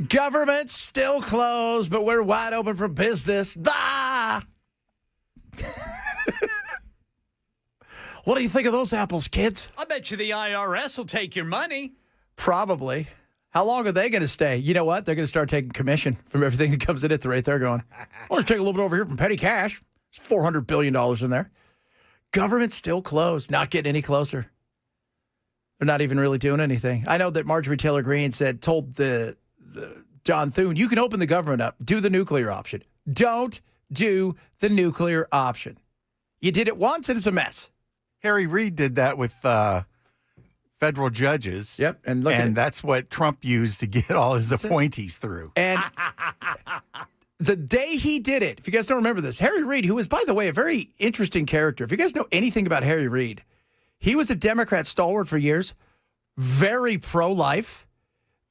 Government's still closed, but we're wide open for business. Ah! What do you think of those apples, kids? I bet you the IRS will take your money. Probably. How long are they going to stay? You know what? They're going to start taking commission from everything that comes in at the rate they're going. I'll just take a little bit over here from petty cash. There's $400 billion in there. Government's still closed. Not getting any closer. They're not even really doing anything. I know that Marjorie Taylor Greene told the John Thune, you can open the government up. Do the nuclear option. Don't do the nuclear option. You did it once and it's a mess. Harry Reid did that with federal judges. Yep. And that's what Trump used to get all his appointees through. And the day he did it, if you guys don't remember this, Harry Reid, who was, by the way, a very interesting character. If you guys know anything about Harry Reid, he was a Democrat stalwart for years, very pro-life,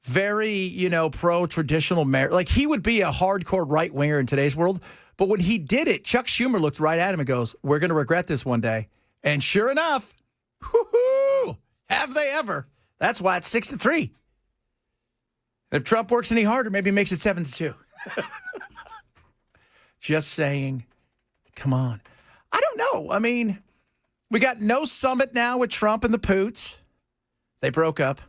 very, pro-traditional marriage. Like, he would be a hardcore right-winger in today's world. But when he did it, Chuck Schumer looked right at him and goes, we're going to regret this one day. And sure enough, whoo-hoo, have they ever. That's why it's 6-3. And if Trump works any harder, maybe he makes it 7-2. Just saying, come on. I don't know. I mean, we got no summit now with Trump and the Poots. They broke up.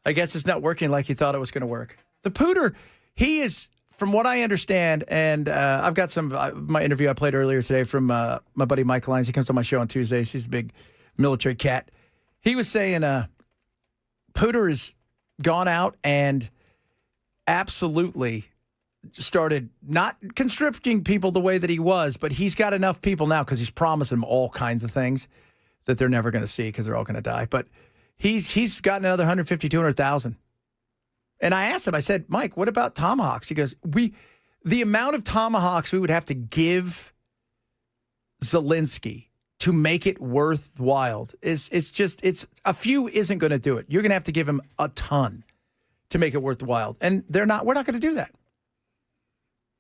I guess it's not working like he thought it was going to work. The Pooter, he is, from what I understand, and I've got my interview I played earlier today from my buddy Mike Lyons. He comes on my show on Tuesdays. He's a big military cat. He was saying Pooter has gone out and absolutely started not constricting people the way that he was, but he's got enough people now because he's promising them all kinds of things that they're never going to see because they're all going to die. But he's gotten another 150, 200,000. And I asked him, I said, Mike, what about tomahawks? He goes, the amount of tomahawks we would have to give Zelensky to make it worthwhile it's a few isn't going to do it. You're going to have to give him a ton to make it worthwhile. And we're not going to do that.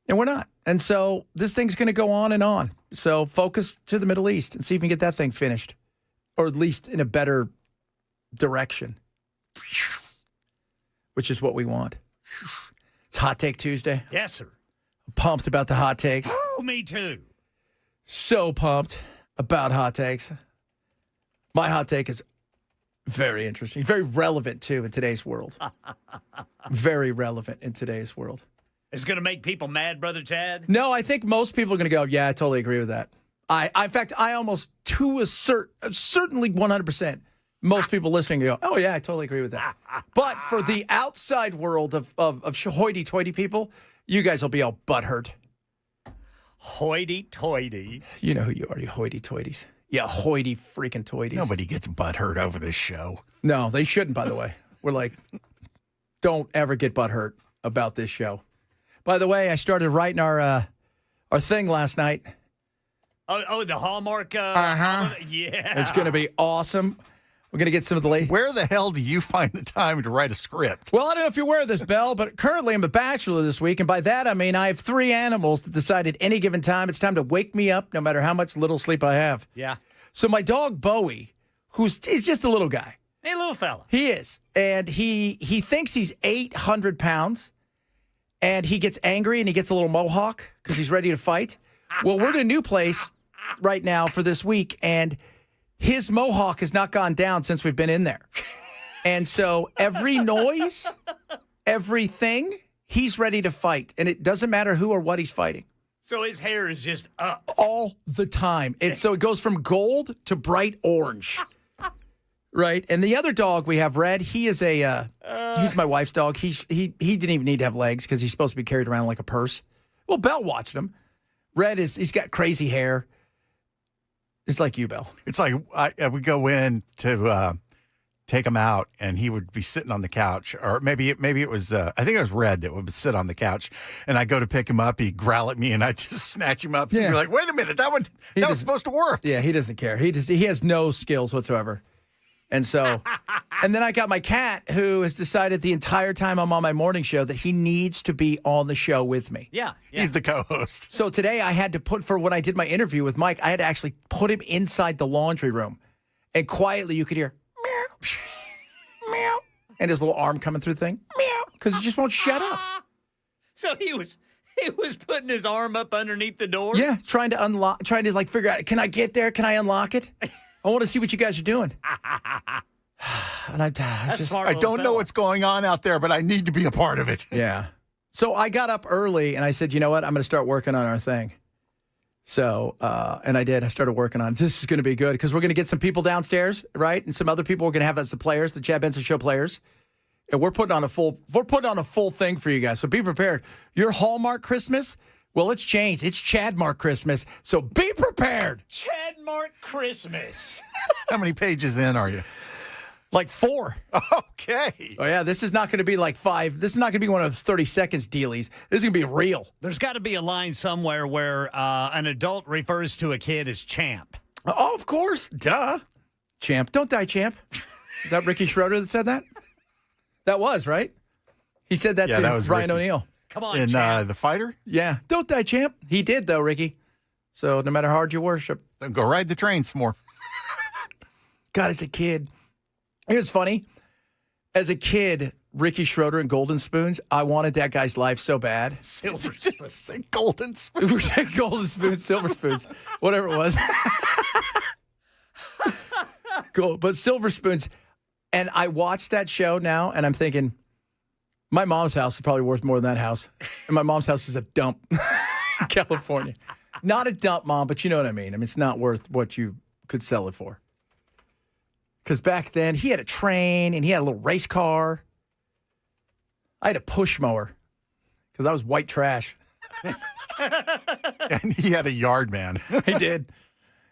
And we're not. And so this thing's going to go on and on. So focus to the Middle East and see if we can get that thing finished, or at least in a better direction, which is what we want. It's Hot Take Tuesday. Yes, sir. Pumped about the hot takes. Oh, me too. So pumped about hot takes. My hot take is very interesting, very relevant, too, in today's world. Very relevant in today's world. It's going to make people mad, Brother Chad? No, I think most people are going to go, yeah, I totally agree with that. In fact, I almost certainly 100%, most people listening go, oh, yeah, I totally agree with that. But for the outside world of hoity-toity people, you guys will be all butthurt. Hoity-toity. You know who you are, you hoity-toities. Yeah, hoity-freaking-toities. Nobody gets butthurt over this show. No, they shouldn't, by the way. We're like, don't ever get butthurt about this show. By the way, I started writing our thing last night. Oh, the Hallmark. Yeah. It's going to be awesome. We're going to get some of the late. Where the hell do you find the time to write a script? Well, I don't know if you're aware of this, Bell, but currently I'm a bachelor this week. And by that, I mean I have 3 animals that decide at any given time it's time to wake me up no matter how much little sleep I have. Yeah. So my dog, Bowie, he's just a little guy. Hey, little fella. He is. And he thinks he's 800 pounds. And he gets angry and he gets a little mohawk because he's ready to fight. Well, we're in a new place right now for this week, and his mohawk has not gone down since we've been in there. And so every noise, everything, he's ready to fight. And it doesn't matter who or what he's fighting. So his hair is just up. All the time. So it goes from gold to bright orange. Right. And the other dog we have, Red, he is he's my wife's dog. He didn't even need to have legs because he's supposed to be carried around like a purse. Well, Belle watched him. Red he's got crazy hair. It's like you, Belle. It's like I would go in to take him out, and he would be sitting on the couch, or maybe it was I think it was Red that would sit on the couch, and I go to pick him up, he'd growl at me, and I just snatch him up. Yeah. And you're like, wait a minute, that was supposed to work. Yeah, he doesn't care. He has no skills whatsoever. And so, and then I got my cat who has decided the entire time I'm on my morning show that he needs to be on the show with me. Yeah. He's the co-host. So today I had to for when I did my interview with Mike, I had to actually put him inside the laundry room. And quietly you could hear, meow, meow, and his little arm coming through the thing, meow, because he just won't shut up. So he was putting his arm up underneath the door. Yeah, trying to like figure out, can I get there? Can I unlock it? I want to see what you guys are doing. And That's smart. I little don't know fella. what's going on out there, but I need to be a part of it. Yeah. So I got up early and I said, you know what? I'm going to start working on our thing. So, and I did. I started working on it. This is going to be good because we're going to get some people downstairs, right? And some other people we're going to have as the players, the Chad Benson Show players. And we're putting on a full thing for you guys. So be prepared. Your Hallmark Christmas, well, it's changed. It's Chadmark Christmas. So be prepared. Chadmark Christmas. How many pages in are you? Like 4. Okay. Oh, yeah. This is not going to be like 5. This is not going to be one of those 30 seconds dealies. This is going to be real. There's got to be a line somewhere where an adult refers to a kid as champ. Oh, of course. Duh. Champ. Don't die, champ. Is that Ricky Schroeder that said that? That was, right? He said that to that was Ryan Ricky. O'Neal. Come on, In champ. The Fighter? Yeah. Don't die, champ. He did, though, Ricky. So no matter how hard you worship. Then go ride the train some more. God, as a kid. It was funny. As a kid, Ricky Schroeder and Golden Spoons, I wanted that guy's life so bad. Silver spoon. Say golden spoon. Golden Spoons, Silver Spoons, whatever it was. Cool. But Silver Spoons. And I watched that show now, and I'm thinking, my mom's house is probably worth more than that house. And my mom's house is a dump in California. Not a dump, Mom, but you know what I mean. I mean, it's not worth what you could sell it for. Because back then, he had a train, and he had a little race car. I had a push mower because I was white trash. And he had a yard man. He did.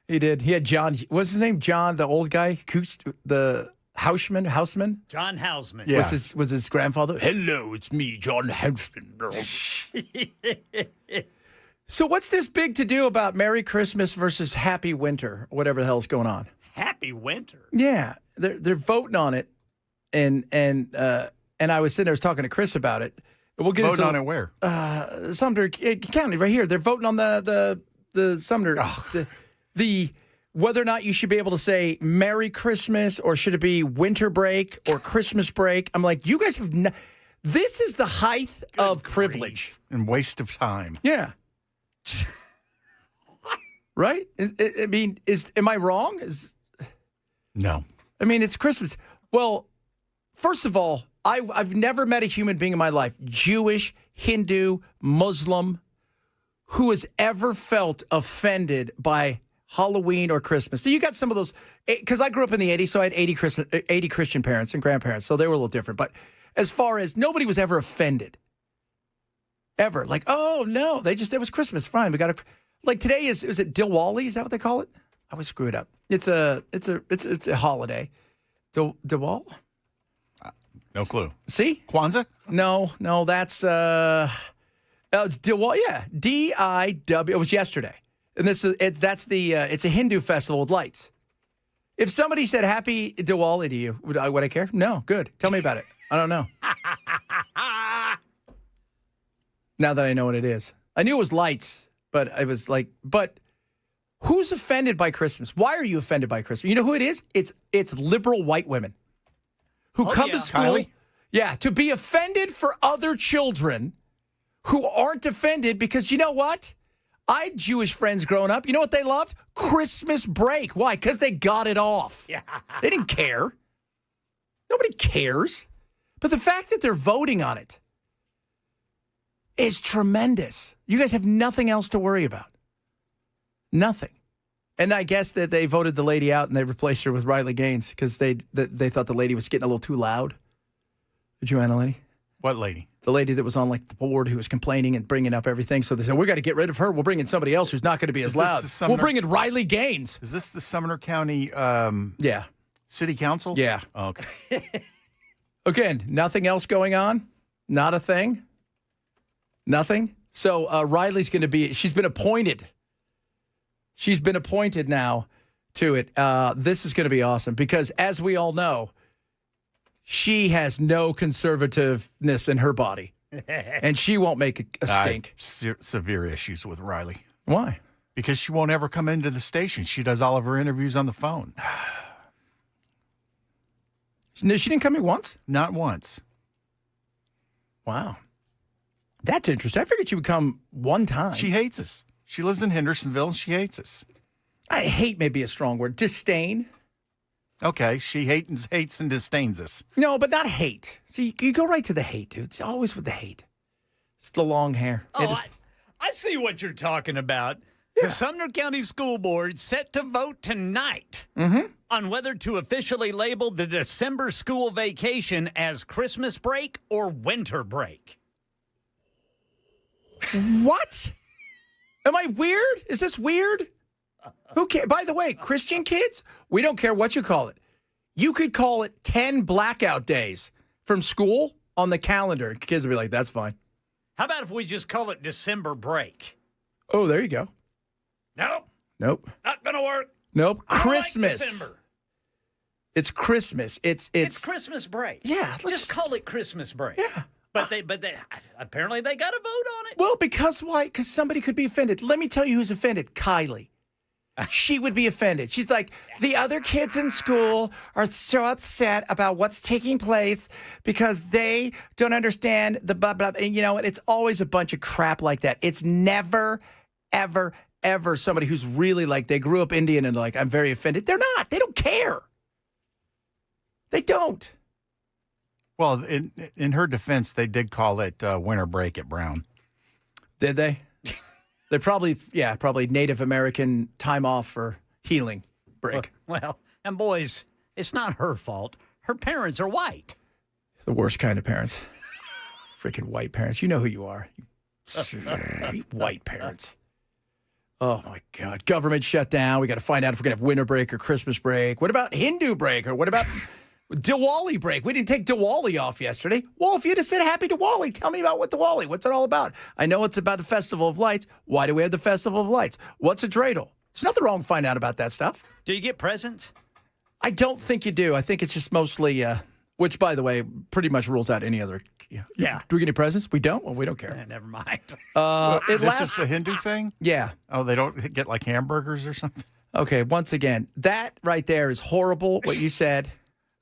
He did. He had John. What's his name? John, the old guy, the Houseman. John Hausman. Yeah. Was his grandfather? Hello, it's me, John Houseman. So what's this big to do about Merry Christmas versus Happy Winter, whatever the hell's going on? Happy winter. Yeah, they're voting on it, and I was sitting there, I was talking to Chris about it. We'll get Voting into on it where? Sumner County right here. They're voting on the Sumner the whether or not you should be able to say Merry Christmas or should it be winter break or Christmas break. I'm like, you guys have this is the height of privilege And waste of time. Yeah. Right? I mean, am I wrong? No. I mean, it's Christmas. Well, first of all, I've never met a human being in my life, Jewish, Hindu, Muslim, who has ever felt offended by Halloween or Christmas. So you got some of those, because I grew up in the 80s, so I had 80 Christian parents and grandparents, so they were a little different. But as far as nobody was ever offended, ever. Like, oh, no, it was Christmas. Fine, we got to, like today is it Diwali? Is that what they call it? I was screwed up. It's a holiday. Diwali? No clue. See? Kwanzaa? No, that's it's Diwali. Yeah, DIW. It was yesterday, and it's a Hindu festival with lights. If somebody said Happy Diwali to you, would I care? No. Good. Tell me about it. I don't know. Now that I know what it is, I knew it was lights, but I was like, but who's offended by Christmas? Why are you offended by Christmas? You know who it is? It's liberal white women who come to school. Kylie? Yeah, to be offended for other children who aren't offended because you know what? I had Jewish friends growing up. You know what they loved? Christmas break. Why? Because they got it off. Yeah. They didn't care. Nobody cares. But the fact that they're voting on it is tremendous. You guys have nothing else to worry about. Nothing. And I guess that they voted the lady out and they replaced her with Riley Gaines because they thought the lady was getting a little too loud. Did you, Anna Lady? What lady? The lady that was on like the board who was complaining and bringing up everything. So they said, we got to get rid of her. We'll bring in somebody else who's not going to be as loud. We'll bring in Riley Gaines. Is this the Sumner County Yeah. City Council? Yeah. Oh, okay. Again, nothing else going on? Not a thing? Nothing? So Riley's going to be, she's been appointed. She's been appointed now to it. This is going to be awesome because as we all know, she has no conservativeness in her body. And she won't make a stink. Severe issues with Riley. Why? Because she won't ever come into the station. She does all of her interviews on the phone. No, she didn't come here once? Not once. Wow. That's interesting. I figured she would come one time. She hates us. She lives in Hendersonville, and she hates us. I hate may be a strong word. Disdain. Okay, she hates and disdains us. No, but not hate. See, you go right to the hate, dude. It's always with the hate. It's the long hair. Oh, I see what you're talking about. Yeah. The Sumner County School Board set to vote tonight on whether to officially label the December school vacation as Christmas break or winter break. What? Am I weird? Is this weird? Who cares? By the way, Christian kids, we don't care what you call it. You could call it 10 blackout days from school on the calendar. Kids will be like, that's fine. How about if we just call it December break? Oh, there you go. Nope, Nope. not going to work. Nope. I don't like Christmas. December. It's Christmas. It's Christmas break. Yeah, Just call it Christmas break. Yeah. But they apparently they got to vote on it. Well, because why? Because somebody could be offended. Let me tell you who's offended. Kylie. She would be offended. She's like, the other kids in school are so upset about what's taking place because they don't understand the blah, blah. And you know what? It's always a bunch of crap like that. It's never, ever, ever somebody who's really like, they grew up Indian and like, I'm very offended. They're not. They don't care. They don't. Well, in her defense, they did call it winter break at Brown. Did they? They're probably Native American time off for healing break. Well, and boys, it's not her fault. Her parents are white. The worst kind of parents. Freaking white parents. You know who you are. You white parents. Oh, my God. Government shut down. We got to find out if we're going to have winter break or Christmas break. What about Hindu break? Or what about Diwali break? We didn't take Diwali off yesterday. Well, if you'd have said Happy Diwali, tell me about what Diwali. What's it all about? I know it's about the Festival of Lights. Why do we have the Festival of Lights? What's a dreidel? There's nothing wrong with finding out about that stuff. Do you get presents? I don't think you do. I think it's just mostly, which, by the way, pretty much rules out any other. Yeah. Do we get any presents? We don't? Well, we don't care. Never mind. This is the Hindu thing? Yeah. Oh, they don't get like hamburgers or something? Okay, once again, that right there is horrible, what you said.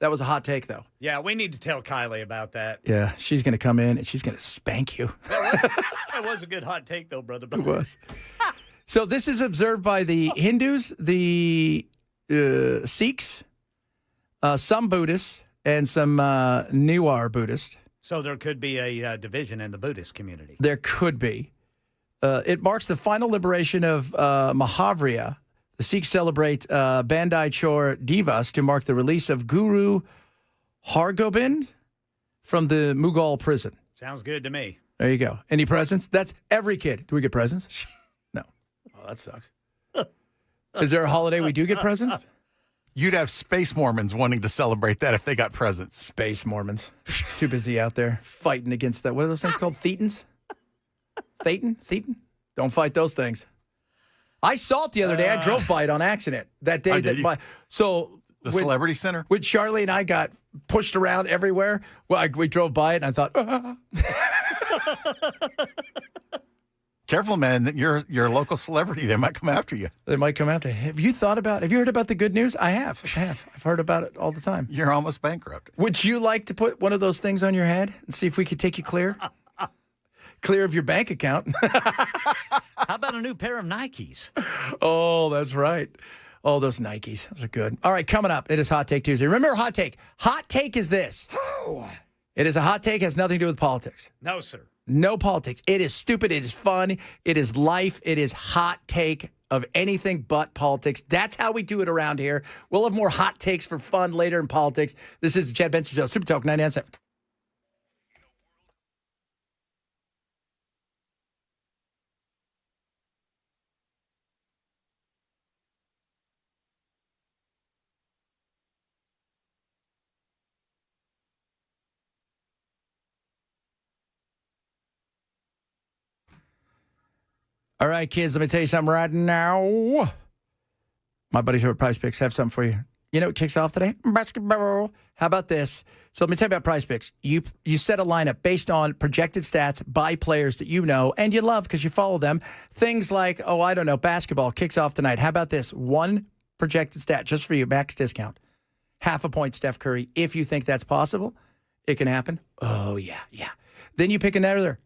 That was a hot take, though. Yeah, we need to tell Kylie about that. Yeah, she's going to come in and she's going to spank you. That was a good hot take, though, brother. It was. So this is observed by the Hindus, the Sikhs, some Buddhists, and some Newar Buddhists. So there could be a division in the Buddhist community. There could be. It marks the final liberation of Mahavriya. The Sikhs celebrate Bandai Chor Divas to mark the release of Guru Hargobind from the Mughal prison. Sounds good to me. There you go. Any presents? That's every kid. Do we get presents? No. Oh, that sucks. Is there a holiday we do get presents? You'd have space Mormons wanting to celebrate that if they got presents. Space Mormons. Too busy out there fighting against that. What are those things called? Thetans? Thetan? Don't fight those things. I saw it the other day. I drove by it on accident that day. The Celebrity Center? When Charlie and I got pushed around everywhere, we drove by it and I thought, Careful, man. You're a local celebrity. They might come after you. They might come after. Have you heard about the good news? I have. I've heard about it all the time. You're almost bankrupt. Would you like to put one of those things on your head and see if we could take you clear? Clear of your bank account. How about a new pair of Nikes? Oh, that's right. Oh, those Nikes. Those are good. All right, coming up, it is Hot Take Tuesday. Remember Hot Take. Hot Take is this. It is a hot take. It has nothing to do with politics. No, sir. No politics. It is stupid. It is fun. It is life. It is hot take of anything but politics. That's how we do it around here. We'll have more hot takes for fun later in politics. This is the Chad Benson Show. Super Talk 99.7. All right, kids, let me tell you something right now. My buddies over at Prize Picks have something for you. You know what kicks off today? Basketball. How about this? So let me tell you about Prize Picks. You set a lineup based on projected stats by players that you know and you love because you follow them. Things like, basketball kicks off tonight. How about this? One projected stat just for you, max discount. 0.5 point Steph Curry. If you think that's possible, it can happen. Oh, yeah. Then you pick another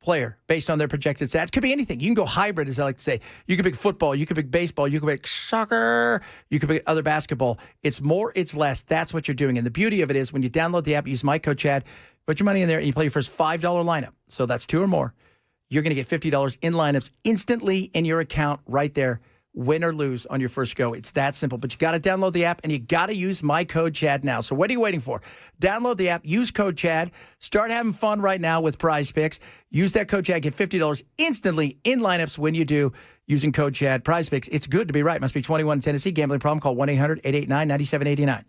player based on their projected stats. Could be anything. You can go hybrid, as I like to say. You could pick football. You could pick baseball. You could pick soccer. You could pick other basketball. It's more, it's less. That's what you're doing. And the beauty of it is when you download the app, use my code Chad, put your money in there, and you play your first $5 lineup. So that's 2 or more. You're going to get $50 in lineups instantly in your account right there, win or lose on your first go. It's that simple. But you got to download the app, and you got to use my code Chad now. So what are you waiting for? Download the app, use code Chad, start having fun right now with Prize Picks. Use that code Chad, get $50 instantly in lineups when you do using code Chad. Prize Picks, it's good to be right. Must be 21 in Tennessee. Gambling problem, call 1-800-889-9789.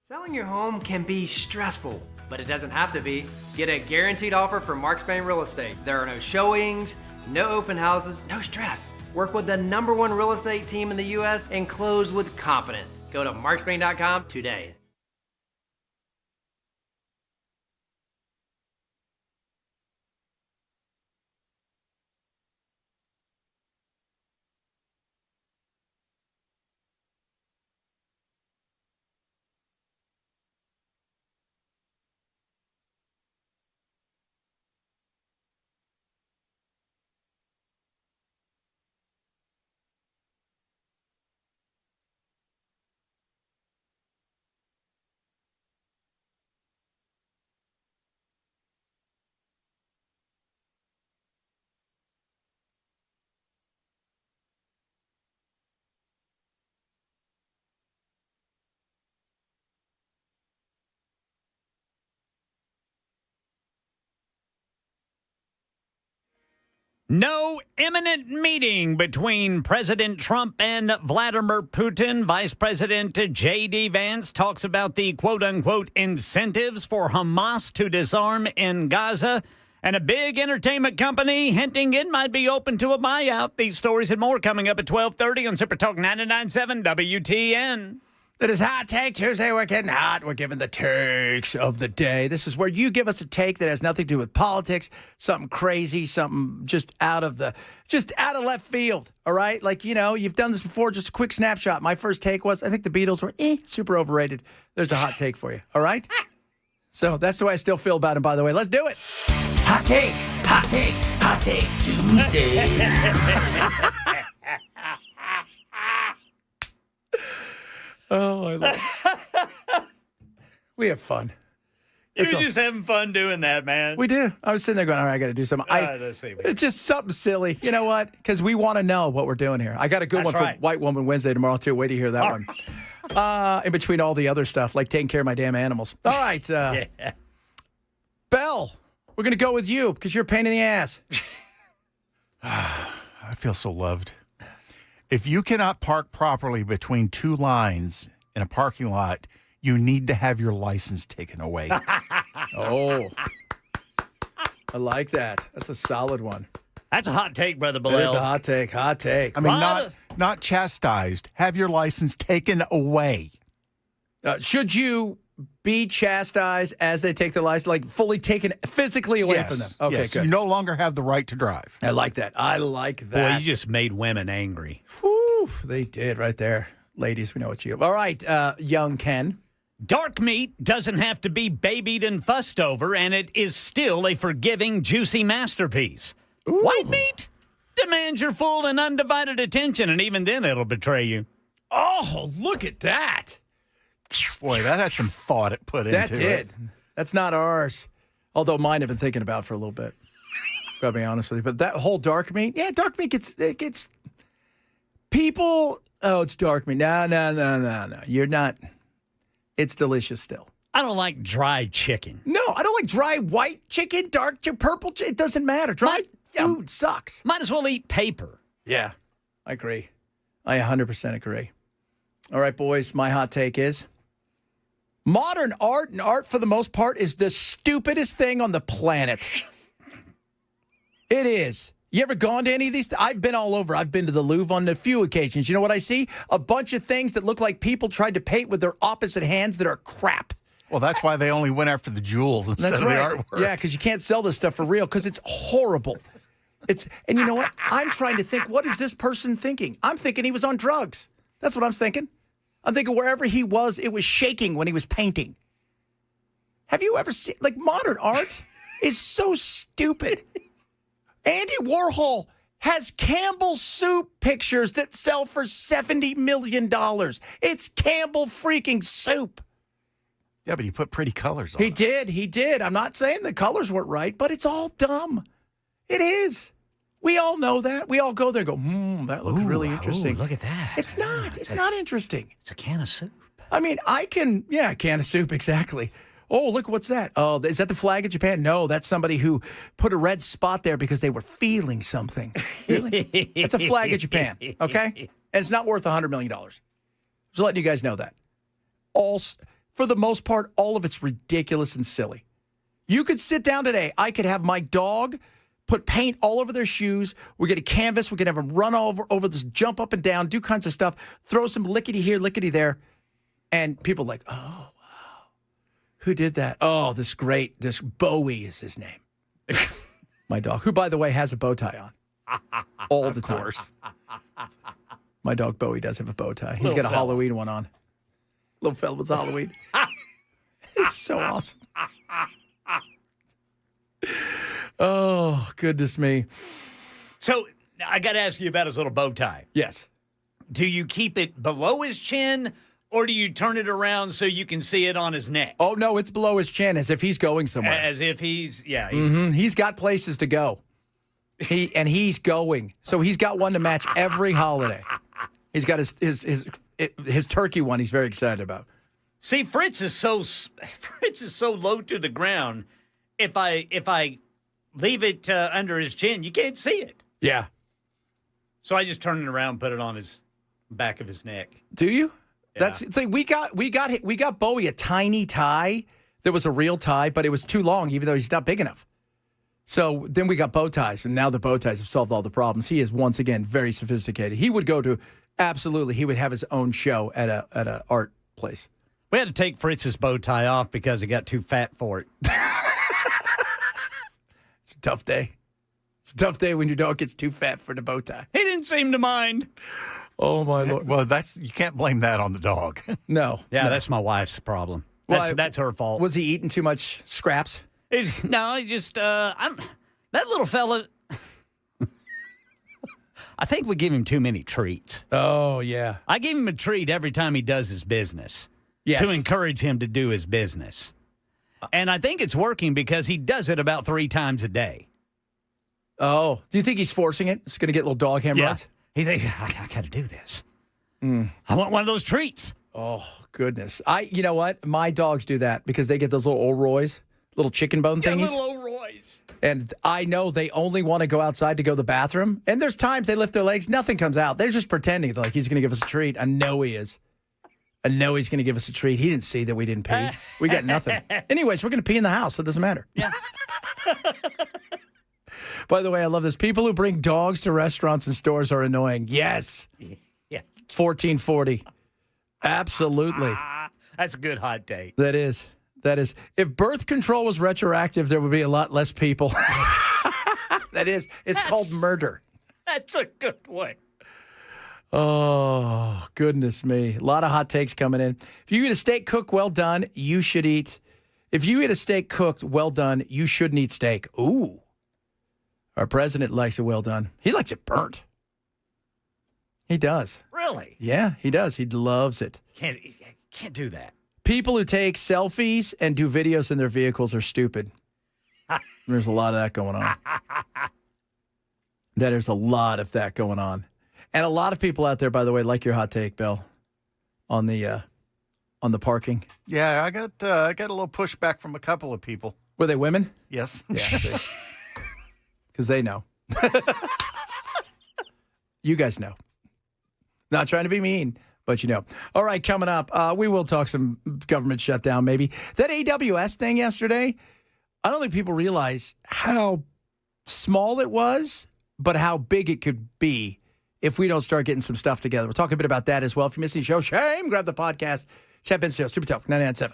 Selling your home can be stressful, but it doesn't have to be. Get a guaranteed offer from Mark Spain Real Estate. There are no showings, no open houses, no stress. Work with the #1 real estate team in the U.S. and close with confidence. Go to markspain.com today. No imminent meeting between President Trump and Vladimir Putin. Vice President J.D. Vance talks about the quote-unquote incentives for Hamas to disarm in Gaza. And a big entertainment company hinting it might be open to a buyout. These stories and more coming up at 12:30 on Super Talk 99.7 WTN. It is Hot Take Tuesday. We're getting hot. We're giving the takes of the day. This is where you give us a take that has nothing to do with politics, something crazy, something just out of left field. All right, like you've done this before. Just a quick snapshot. My first take was I think the Beatles were super overrated. There's a hot take for you. All right. So that's the way I still feel about him. By the way, let's do it. Hot take, hot take, hot take Tuesday. Oh, I love it. We have fun. You're just having fun doing that, man. We do. I was sitting there going, all right, I got to do something. Let's see. It's just something silly. You know what? Because we want to know what we're doing here. I got a good one for White Woman Wednesday tomorrow, too. Wait to hear that one. In between all the other stuff, like taking care of my damn animals. All right. Yeah. Belle, we're going to go with you because you're a pain in the ass. I feel so loved. If you cannot park properly between two lines in a parking lot, you need to have your license taken away. Oh, I like that. That's a solid one. That's a hot take, Brother Bilal. That is a hot take. Hot take. I mean, not chastised. Have your license taken away. Should you be chastised as they take the license, like fully taken physically away from them? Okay, yes. good. You no longer have the right to drive. I like that. I like Boy, that. you just made women angry. Woo. Woo, they did right there. Ladies, we know what you have. All right, young Ken. Dark meat doesn't have to be babied and fussed over, and it is still a forgiving, juicy masterpiece. Ooh. White meat demands your full and undivided attention, and even then it'll betray you. Oh, look at that. Boy, that had some thought it put That into did. it. That's not ours. Although mine I've been thinking about for a little bit. Gotta be honest with you. But that whole dark meat, dark meat gets people. Oh, it's dark meat. No. You're not. It's delicious still. I don't like dry chicken. No, I don't like dry white chicken, dark purple chicken. It doesn't matter. Dry food sucks. Might as well eat paper. Yeah, I agree. I 100% agree. All right, boys, my hot take is modern art, and art for the most part, is the stupidest thing on the planet. It is. You ever gone to any of these? I've been all over. I've been to the Louvre on a few occasions. You know what I see? A bunch of things that look like people tried to paint with their opposite hands that are crap. Well, that's why they only went after the jewels instead of the artwork. Yeah, because you can't sell this stuff for real because it's horrible. And you know what? I'm trying to think, what is this person thinking? I'm thinking he was on drugs. That's what I'm thinking. I'm thinking wherever he was, it was shaking when he was painting. Have you ever seen, modern art is so stupid. Andy Warhol has Campbell soup pictures that sell for $70 million. It's Campbell freaking soup. Yeah, but he put pretty colors on it. He did. I'm not saying the colors weren't right, but it's all dumb. It is. We all know that. We all go there and go, that looks really interesting. Look at that. It's not. It's not interesting. It's a can of soup. I mean, a can of soup, exactly. Oh, look, what's that? Oh, is that the flag of Japan? No, that's somebody who put a red spot there because they were feeling something. Really? That's a flag of Japan, okay? And it's not worth $100 million. Just letting you guys know that. For the most part, all of it's ridiculous and silly. You could sit down today. I could have my dog put paint all over their shoes. We get a canvas. We could have them run over this, jump up and down, do kinds of stuff, throw some lickety here, lickety there. And people are like, oh, wow. Who did that? Oh, this Bowie is his name. My dog, who, by the way, has a bow tie on all the time. Of course. My dog Bowie does have a bow tie. He's got a Halloween one on. Little fella was Halloween. It's so awesome. Oh, goodness me. So I got to ask you about his little bow tie. Yes. Do you keep it below his chin, or do you turn it around so you can see it on his neck? Oh, no, it's below his chin as if he's going somewhere. As if he's. He's got places to go. He's going. So he's got one to match every holiday. He's got his turkey one he's very excited about. See, Fritz is so low to the ground. If I leave it under his chin, you can't see it. Yeah. So I just turn it around, put it on his back of his neck. Do you? Yeah. It's like we got Bowie a tiny tie that was a real tie, but it was too long, even though he's not big enough. So then we got bow ties, and now the bow ties have solved all the problems. He is once again very sophisticated. He would he would have his own show at a art place. We had to take Fritz's bow tie off because he got too fat for it. It's a tough day. It's a tough day when your dog gets too fat for the bow tie. He didn't seem to mind. Oh, my Lord. Well, you can't blame that on the dog. No. Yeah, no. That's my wife's problem. That's her fault. Was he eating too much scraps? No, he just, that little fella, I think we give him too many treats. Oh, yeah. I give him a treat every time he does his business. Yes. To encourage him to do his business. And I think it's working because he does it about 3 times a day. Oh, do you think he's forcing it? He's going to get little dog hemorrhoids? He's like, I got to do this. I want one of those treats. Oh, goodness. You know what? My dogs do that because they get those little O'Roys, little chicken bone thingies. Little O'Roys. And I know they only want to go outside to go to the bathroom. And there's times they lift their legs, nothing comes out. They're just pretending like he's going to give us a treat. I know he is. I know he's going to give us a treat. He didn't see that we didn't pee. We got nothing. Anyways, we're going to pee in the house, so it doesn't matter. Yeah. By the way, I love this. People who bring dogs to restaurants and stores are annoying. Yes. Yeah. 1440. Absolutely. That's a good hot take. That is. If birth control was retroactive, there would be a lot less people. That is. It's called murder. That's a good one. Oh, goodness me. A lot of hot takes coming in. If you eat a steak cooked well done, you should eat. If you eat a steak cooked well done, you shouldn't eat steak. Ooh. Our president likes it well done. He likes it burnt. He does. Really? Yeah, he does. He loves it. Can't do that. People who take selfies and do videos in their vehicles are stupid. There's a lot of that going on. There's a lot of that going on. And a lot of people out there, by the way, like your hot take, Bill, on the parking. Yeah, I got a little pushback from a couple of people. Were they women? Yes. Yeah. Because they know. You guys know. Not trying to be mean, but you know. All right, coming up, we will talk some government shutdown maybe. That AWS thing yesterday, I don't think people realize how small it was, but how big it could be if we don't start getting some stuff together. We'll talk a bit about that as well. If you're missing the show, shame, grab the podcast. Chat Ben Show, Super Talk 99.7.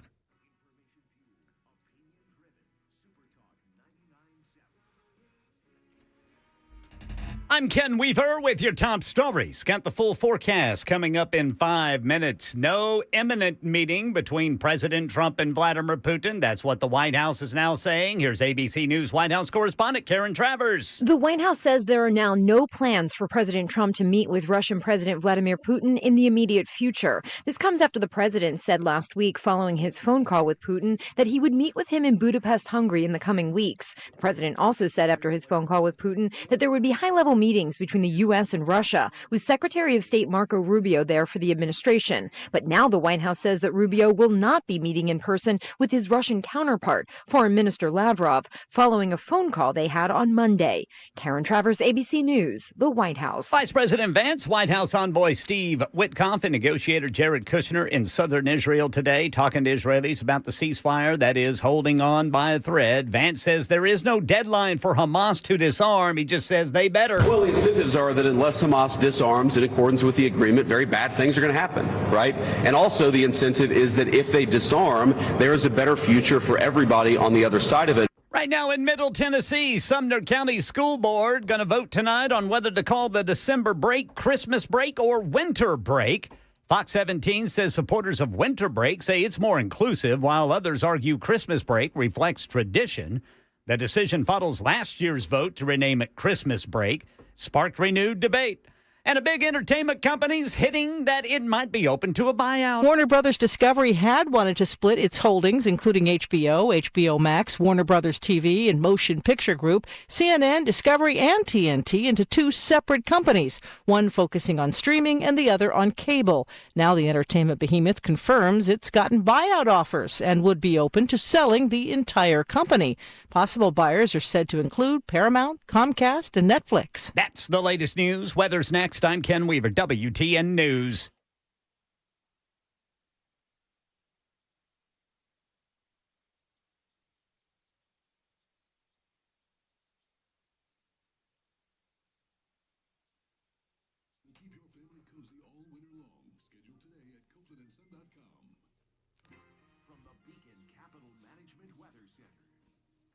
I'm Ken Weaver with your top stories. Got the full forecast coming up in 5 minutes. No imminent meeting between President Trump and Vladimir Putin. That's what the White House is now saying. Here's ABC News White House correspondent Karen Travers. The White House says there are now no plans for President Trump to meet with Russian President Vladimir Putin in the immediate future. This comes after the president said last week following his phone call with Putin that he would meet with him in Budapest, Hungary in the coming weeks. The president also said after his phone call with Putin that there would be high-level meetings between the U.S. and Russia, with Secretary of State Marco Rubio there for the administration. But now the White House says that Rubio will not be meeting in person with his Russian counterpart, Foreign Minister Lavrov, following a phone call they had on Monday. Karen Travers, ABC News, the White House. Vice President Vance, White House envoy Steve Witkoff, and negotiator Jared Kushner in southern Israel today, talking to Israelis about the ceasefire that is holding on by a thread. Vance says there is no deadline for Hamas to disarm. He just says they better. Well, the incentives are that unless Hamas disarms in accordance with the agreement, very bad things are going to happen, right? And also the incentive is that if they disarm, there is a better future for everybody on the other side of it. Right now in Middle Tennessee, Sumner County School Board going to vote tonight on whether to call the December break Christmas break or winter break. Fox 17 says supporters of winter break say it's more inclusive, while others argue Christmas break reflects tradition. The decision follows last year's vote to rename it Christmas break, sparked renewed debate. And a big entertainment company's hitting that it might be open to a buyout. Warner Brothers Discovery had wanted to split its holdings, including HBO, HBO Max, Warner Brothers TV, and Motion Picture Group, CNN, Discovery, and TNT into two separate companies, one focusing on streaming and the other on cable. Now the entertainment behemoth confirms it's gotten buyout offers and would be open to selling the entire company. Possible buyers are said to include Paramount, Comcast, and Netflix. That's the latest news. Weather's next. I'm Ken Weaver, WTN News. Keep your family cozy all winter long. Schedule today at CopelandandSon.com. From the Beacon Capital Management Weather Center.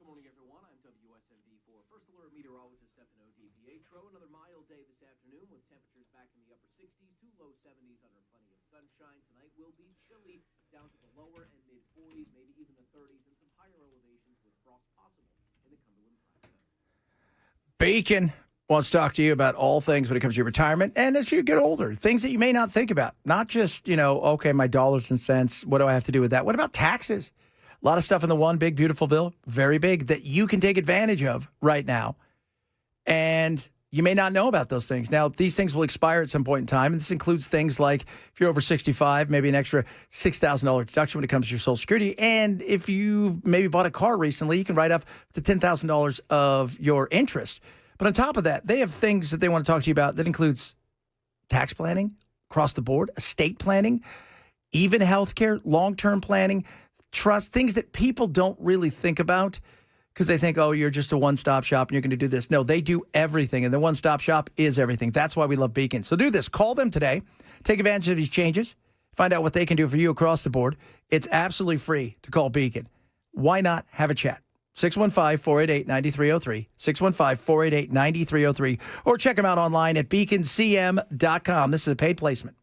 Good morning, everyone. I'm WSMV4 First Alert Meteorologist Stefano DiPietro. Another mild day this afternoon with temperatures back in the upper 60s to low 70s under plenty of sunshine. Tonight will be chilly down to the lower and mid 40s, maybe even the 30s, and some higher elevations with frost possible in the Cumberland Plateau. Bacon wants to talk to you about all things when it comes to your retirement and as you get older, things that you may not think about. Not just, okay, my dollars and cents, what do I have to do with that? What about taxes? A lot of stuff in the one big, beautiful bill, very big, that you can take advantage of right now. And you may not know about those things. Now, these things will expire at some point in time, and this includes things like if you're over 65, maybe an extra $6,000 deduction when it comes to your Social Security. And if you maybe bought a car recently, you can write up to $10,000 of your interest. But on top of that, they have things that they want to talk to you about that includes tax planning across the board, estate planning, even healthcare, long-term planning, trust, things that people don't really think about because they think, oh, you're just a one-stop shop and you're going to do this. No, they do everything, and the one-stop shop is everything. That's why we love Beacon. So do this. Call them today. Take advantage of these changes. Find out what they can do for you across the board. It's absolutely free to call Beacon. Why not have a chat? 615-488-9303. 615-488-9303. Or check them out online at beaconcm.com. This is a paid placement.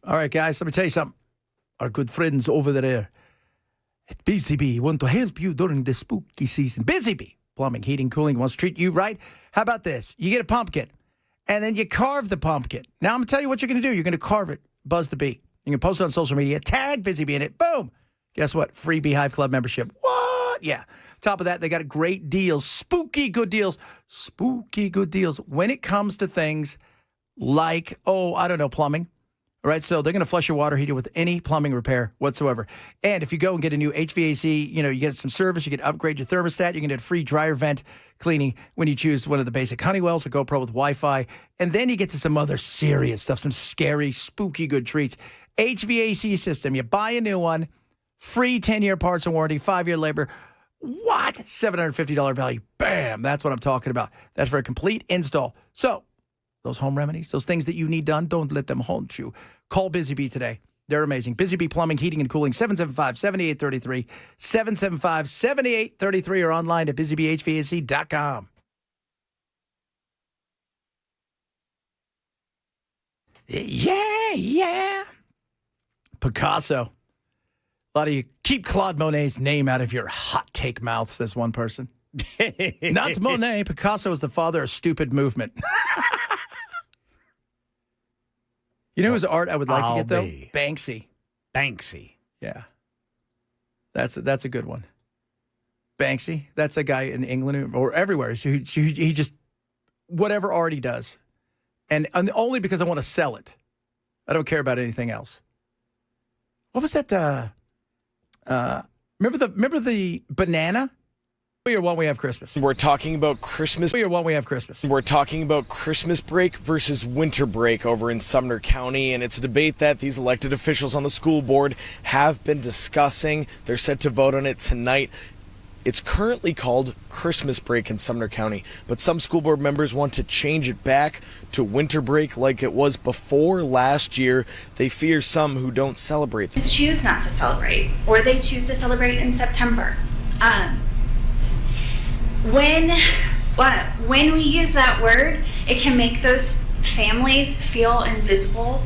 All right, guys, let me tell you something. Our good friends over there at Busy Bee want to help you during the spooky season. Busy Bee, plumbing, heating, cooling, wants to treat you right. How about this? You get a pumpkin, and then you carve the pumpkin. Now, I'm going to tell you what you're going to do. You're going to carve it, buzz the bee. You can post it on social media, tag Busy Bee in it. Boom. Guess what? Free Beehive Club membership. What? Yeah. Top of that, they got great deals, spooky good deals, when it comes to things like, plumbing. All right, so they're going to flush your water heater with any plumbing repair whatsoever. And if you go and get a new HVAC, you get some service, you can upgrade your thermostat, you can get free dryer vent cleaning when you choose one of the basic Honeywells or GoPro with Wi-Fi. And then you get to some other serious stuff, some scary, spooky good treats. HVAC system, you buy a new one, free 10-year parts and warranty, 5-year labor. What? $750 value. Bam, that's what I'm talking about. That's for a complete install. So, those home remedies, those things that you need done, don't let them haunt you. Call Busy Bee today. They're amazing. Busy Bee Plumbing, Heating, and Cooling, 775-7833, 775-7833, or online at busybehvac.com. Yeah. Picasso. A lot of you keep Claude Monet's name out of your hot take mouth, says one person. Not Monet. Picasso is the father of stupid movement. You know whose art I would like to get, though? Banksy. Yeah. That's a good one. Banksy. That's a guy in England or everywhere. He just, whatever art he does. And only because I want to sell it. I don't care about anything else. What was that? Remember the banana? Or won't we have Christmas? We're talking about Christmas. Or won't we have Christmas? We're talking about Christmas break versus winter break over in Sumner County, and it's a debate that these elected officials on the school board have been discussing. They're set to vote on it tonight. It's currently called Christmas break in Sumner County, but some school board members want to change it back to winter break like it was before last year. They fear some who don't celebrate. Choose not to celebrate, or they choose to celebrate in September. When we use that word, it can make those families feel invisible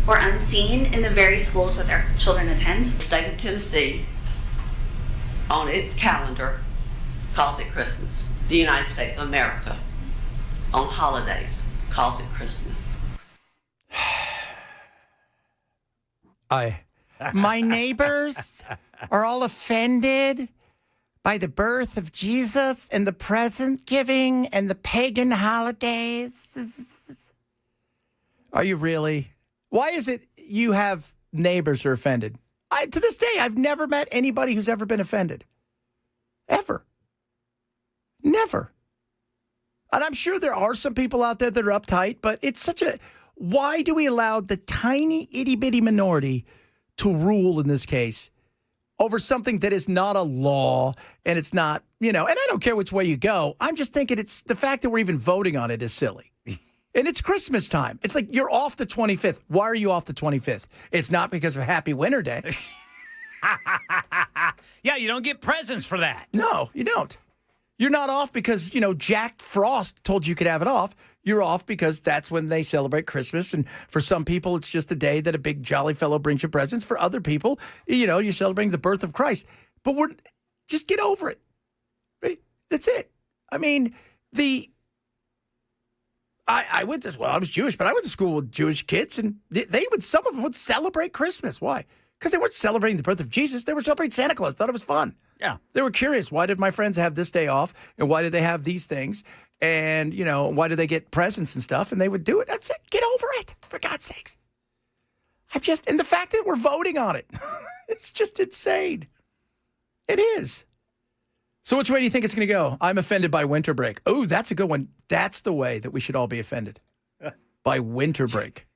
or unseen in the very schools that their children attend. The state of Tennessee, on its calendar, calls it Christmas. The United States of America, on holidays, calls it Christmas. My neighbors are all offended by the birth of Jesus and the present giving and the pagan holidays. Are you really? Why is it you have neighbors who are offended? To this day, I've never met anybody who's ever been offended. Ever. Never. And I'm sure there are some people out there that are uptight, but it's such a... Why do we allow the tiny itty-bitty minority to rule in this case over something that is not a law and it's not, and I don't care which way you go. I'm just thinking it's the fact that we're even voting on it is silly. And it's Christmas time. It's like you're off the 25th. Why are you off the 25th? It's not because of Happy Winter Day. Yeah, you don't get presents for that. No, you don't. You're not off because, Jack Frost told you could have it off. You're off because that's when they celebrate Christmas. And for some people, it's just a day that a big jolly fellow brings you presents. For other people, you're celebrating the birth of Christ. But just get over it. Right? That's it. I mean, I went to, I was Jewish, but I went to school with Jewish kids, and some of them would celebrate Christmas. Why? Because they weren't celebrating the birth of Jesus. They were celebrating Santa Claus. Thought it was fun. Yeah. They were curious. Why did my friends have this day off? And why did they have these things? And, why did they get presents and stuff? And they would do it. That's it. Get over it, for God's sakes. And the fact that we're voting on it, it's just insane. It is. So which way do you think it's going to go? I'm offended by winter break. Oh, that's a good one. That's the way that we should all be offended. By winter break.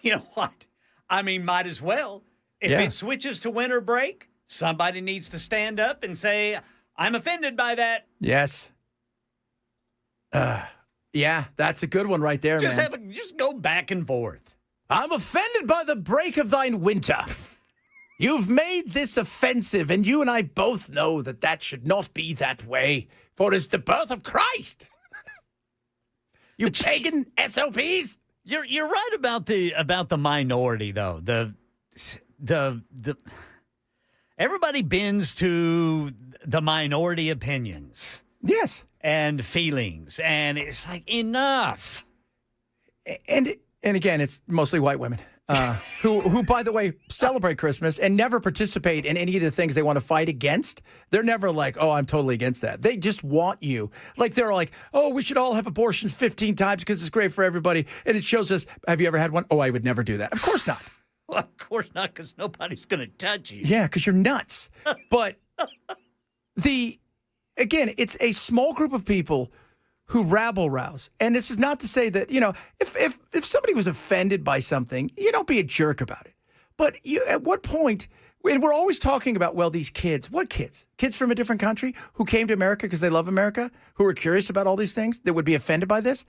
You know what? I mean, might as well. If it switches to winter break, somebody needs to stand up and say, I'm offended by that. Yes. Yeah, that's a good one right there, man. Just go back and forth. I'm offended by the break of thine winter. You've made this offensive, and you and I both know that should not be that way, for it's the birth of Christ. You pagan SOPs. You're right about the minority, though. The everybody bends to the minority opinions. Yes. And feelings, and it's like, enough. And again, it's mostly white women who, by the way, celebrate Christmas and never participate in any of the things they want to fight against. They're never like, oh, I'm totally against that. They just want you. Like, they're like, oh, we should all have abortions 15 times because it's great for everybody. And it shows us, have you ever had one? Oh, I would never do that. Of course not. Well, of course not, because nobody's going to touch you. Yeah, because you're nuts. But again, it's a small group of people who rabble-rouse. And this is not to say that, if somebody was offended by something, you don't be a jerk about it. But at what point, and we're always talking about, well, these kids. What kids? Kids from a different country who came to America because they love America, who are curious about all these things, that would be offended by this?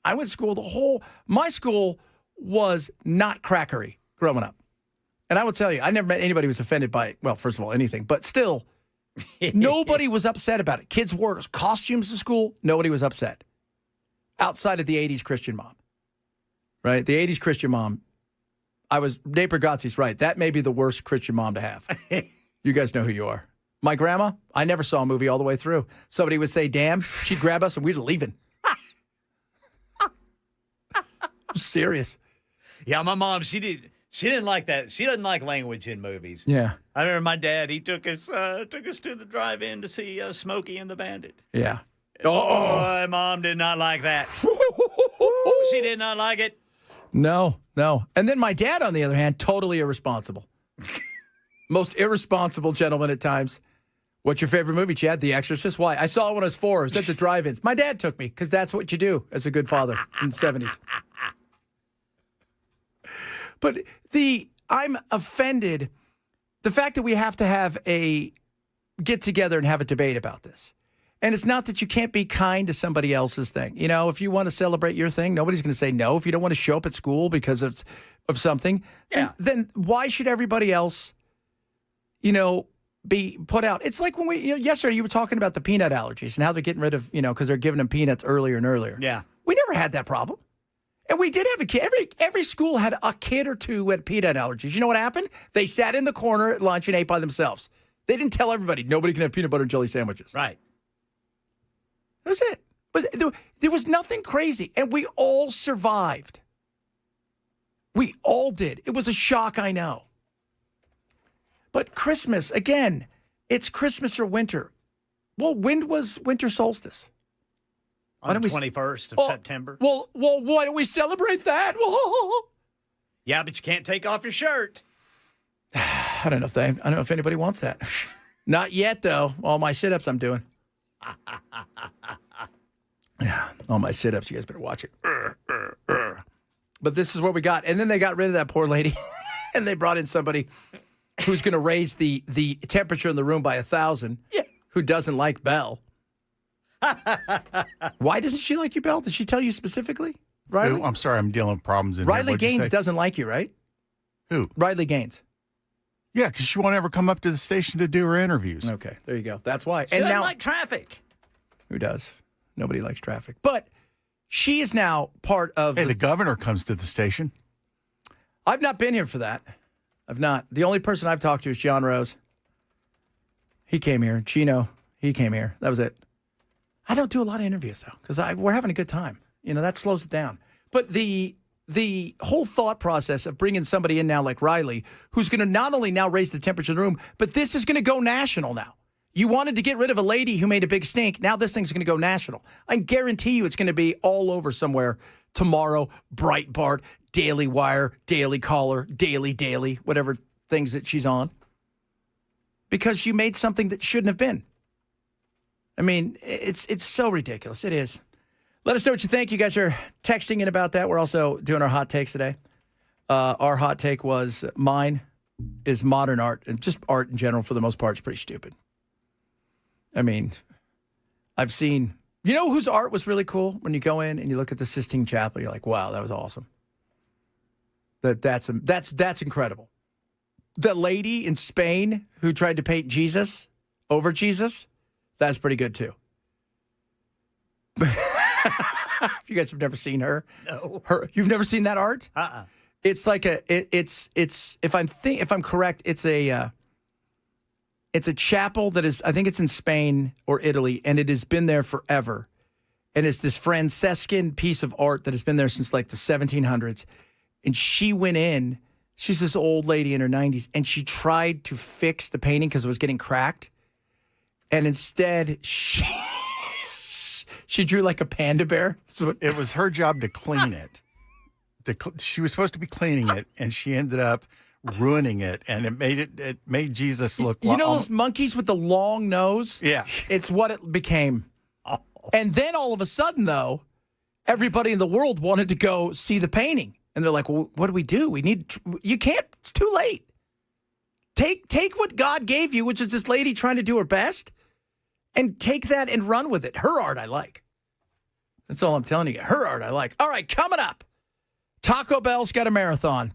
I went to school, my school was not crackery growing up. And I will tell you, I never met anybody who was offended by, well, first of all, anything, but still, nobody was upset about it. Kids wore costumes to school. Nobody was upset. Outside of the 80s Christian mom, right? The 80s Christian mom, Nate Bargatze's right. That may be the worst Christian mom to have. You guys know who you are. My grandma, I never saw a movie all the way through. Somebody would say, damn, she'd grab us and we'd leaving. I'm serious. Yeah, my mom, she didn't like that. She doesn't like language in movies. Yeah. I remember my dad, he took us to the drive-in to see Smokey and the Bandit. Yeah. Oh, my mom did not like that. She did not like it. No. And then my dad, on the other hand, totally irresponsible. Most irresponsible gentleman at times. What's your favorite movie, Chad? The Exorcist? Why? I saw it when I was 4. It was at the drive-ins. My dad took me because that's what you do as a good father in the 70s. But I'm offended. The fact that we have to have a get together and have a debate about this. And it's not that you can't be kind to somebody else's thing. If you want to celebrate your thing, nobody's going to say no. If you don't want to show up at school because of something, then why should everybody else, be put out? It's like when yesterday you were talking about the peanut allergies and how they're getting rid of, because they're giving them peanuts earlier and earlier. Yeah. We never had that problem. And we did have a kid. Every school had a kid or two who had peanut allergies. You know what happened? They sat in the corner at lunch and ate by themselves. They didn't tell everybody, nobody can have peanut butter and jelly sandwiches. Right. That was it. There was nothing crazy. And we all survived. We all did. It was a shock, I know. But Christmas, again, it's Christmas or winter. Well, when was winter solstice? On the 21st of September. Well, why don't we celebrate that? Yeah, but you can't take off your shirt. I don't know if anybody wants that. Not yet, though. All my sit-ups I'm doing. Yeah, all my sit-ups. You guys better watch it. But this is what we got. And then they got rid of that poor lady. And they brought in somebody who's going to raise the temperature in the room by 1,000, who doesn't like Belle. Why doesn't she like you, Belle? Did she tell you specifically? Riley? I'm sorry, I'm dealing with problems in here. Riley What'd you Gaines say? doesn't like you, right? Who? Riley Gaines. Yeah, because she won't ever come up to the station to do her interviews. Okay, there you go. That's why. She doesn't like traffic. Who does? Nobody likes traffic. But she is now part of Hey, the governor comes to the station. I've not been here for that. I've not. The only person I've talked to is John Rose. He came here. Chino, he came here. That was it. I don't do a lot of interviews, though, because we're having a good time. You know, that slows it down. But the whole thought process of bringing somebody in now like Riley, who's going to not only now raise the temperature of the room, but this is going to go national now. You wanted to get rid of a lady who made a big stink. Now this thing's going to go national. I guarantee you it's going to be all over somewhere tomorrow. Breitbart, Daily Wire, Daily Caller, Daily, whatever things that she's on. Because you made something that shouldn't have been. I mean, it's so ridiculous. It is. Let us know what you think. You guys are texting in about that. We're also doing our hot takes today. Our hot take was mine is modern art, and just art in general for the most part is pretty stupid. I mean, I've seen, you know whose art was really cool? When you go in and you look at the Sistine Chapel, you're like, wow, that was awesome. That's incredible. The lady in Spain who tried to paint Jesus over Jesus, that's pretty good too. You guys have never seen her? No. You've never seen that art? It's like it's if I'm correct, it's a chapel that is, I think it's in Spain or Italy, and it has been there forever. And it's this Franciscan piece of art that has been there since like the 1700s. And she went in, she's this old lady in her 90s, and she tried to fix the painting because it was getting cracked. And instead, she drew like a panda bear. So it was her job to clean it. She was supposed to be cleaning it, and she ended up ruining it, and it made Jesus look like, you know those monkeys with the long nose? Yeah. It's what it became. Oh. And then all of a sudden, though, everybody in the world wanted to go see the painting. And they're like, well, what do? You can't, it's too late. Take what God gave you, which is this lady trying to do her best, and take that and run with it. Her art I like. That's all I'm telling you. Her art I like. All right, coming up. Taco Bell's got a marathon.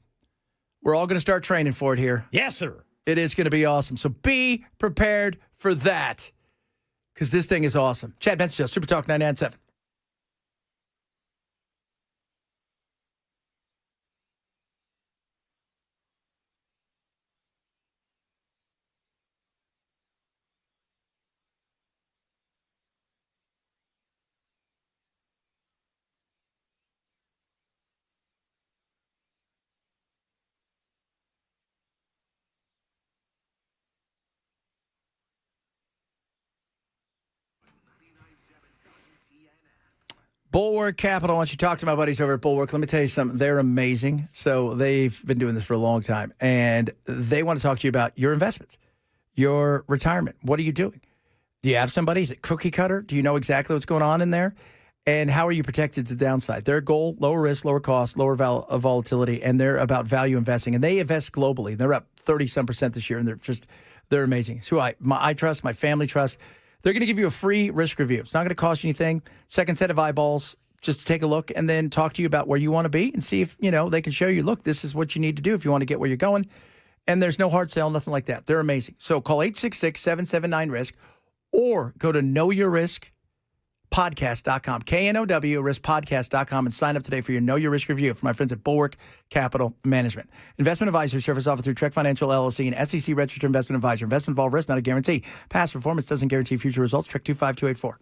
We're all going to start training for it here. Yes, sir. It is going to be awesome. So be prepared for that, because this thing is awesome. Chad Benson Show, Super Talk 99.7. Bulwark Capital. Why don't you talk to my buddies over at Bulwark? Let me tell you something. They're amazing. So they've been doing this for a long time, and they want to talk to you about your investments, your retirement. What are you doing? Do you have somebody? Is it cookie cutter? Do you know exactly what's going on in there? And how are you protected to the downside? Their goal, lower risk, lower cost, lower volatility, and they're about value investing. And they invest globally. They're up 30-some% this year, and they're amazing. So I trust, my family trust. They're going to give you a free risk review. It's not going to cost you anything. Second set of eyeballs, just to take a look and then talk to you about where you want to be and see if, they can show you, look, this is what you need to do if you want to get where you're going. And there's no hard sell, nothing like that. They're amazing. So call 866-779-RISK or go to knowyourriskpodcast.com, KNOW, riskpodcast.com, and sign up today for your Know Your Risk review from my friends at Bulwark Capital Management. Investment advisory service offered through Trek Financial LLC, and SEC registered investment advisor. Investment involved risk, not a guarantee. Past performance doesn't guarantee future results. Trek 25284.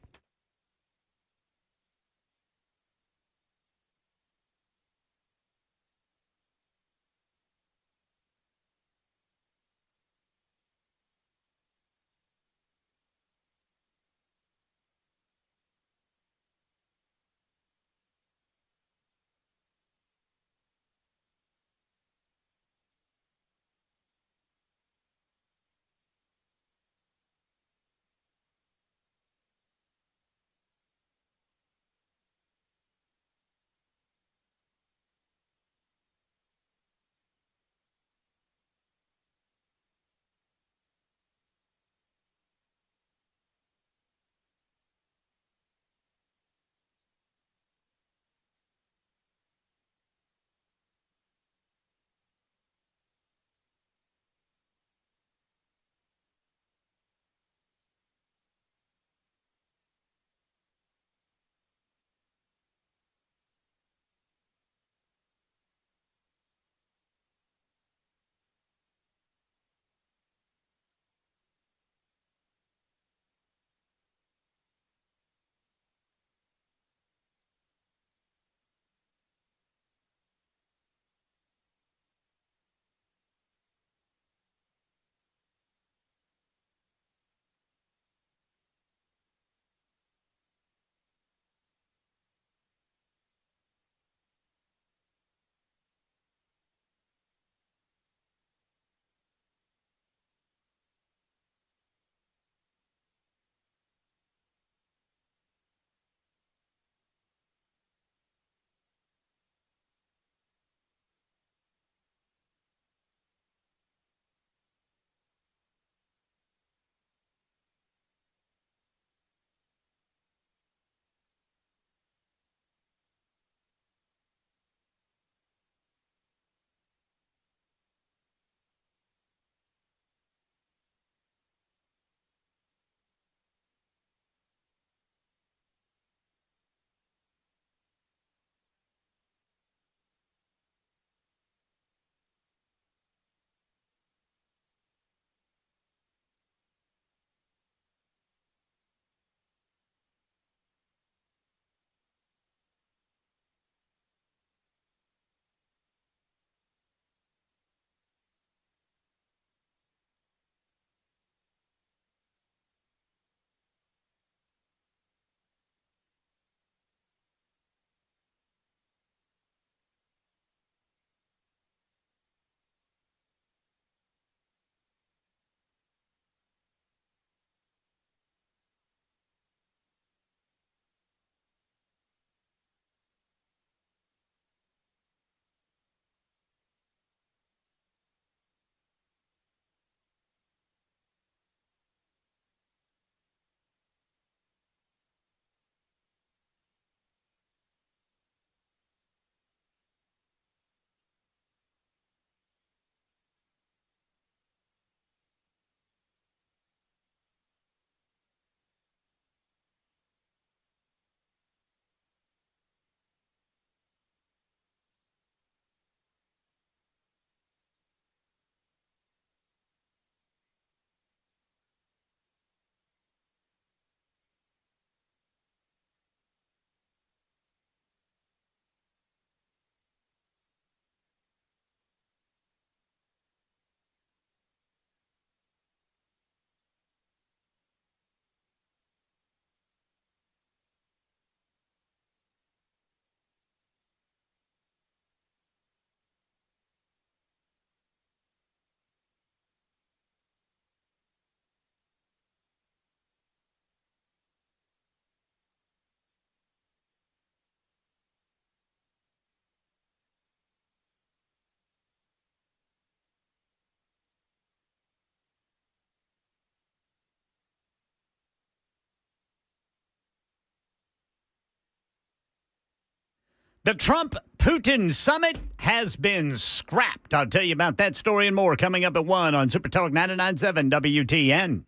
The Trump-Putin summit has been scrapped. I'll tell you about that story and more coming up at 1 on Super Talk 99.7 WTN.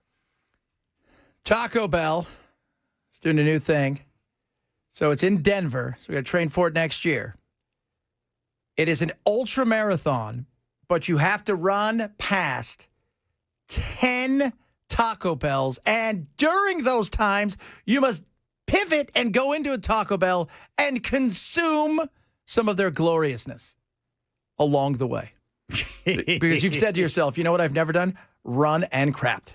Taco Bell is doing a new thing. So it's in Denver. So we got to train for it next year. It is an ultra marathon, but you have to run past 10 Taco Bells. And during those times, you must pivot and go into a Taco Bell and consume some of their gloriousness along the way. Because you've said to yourself, you know what I've never done? Run and crapped.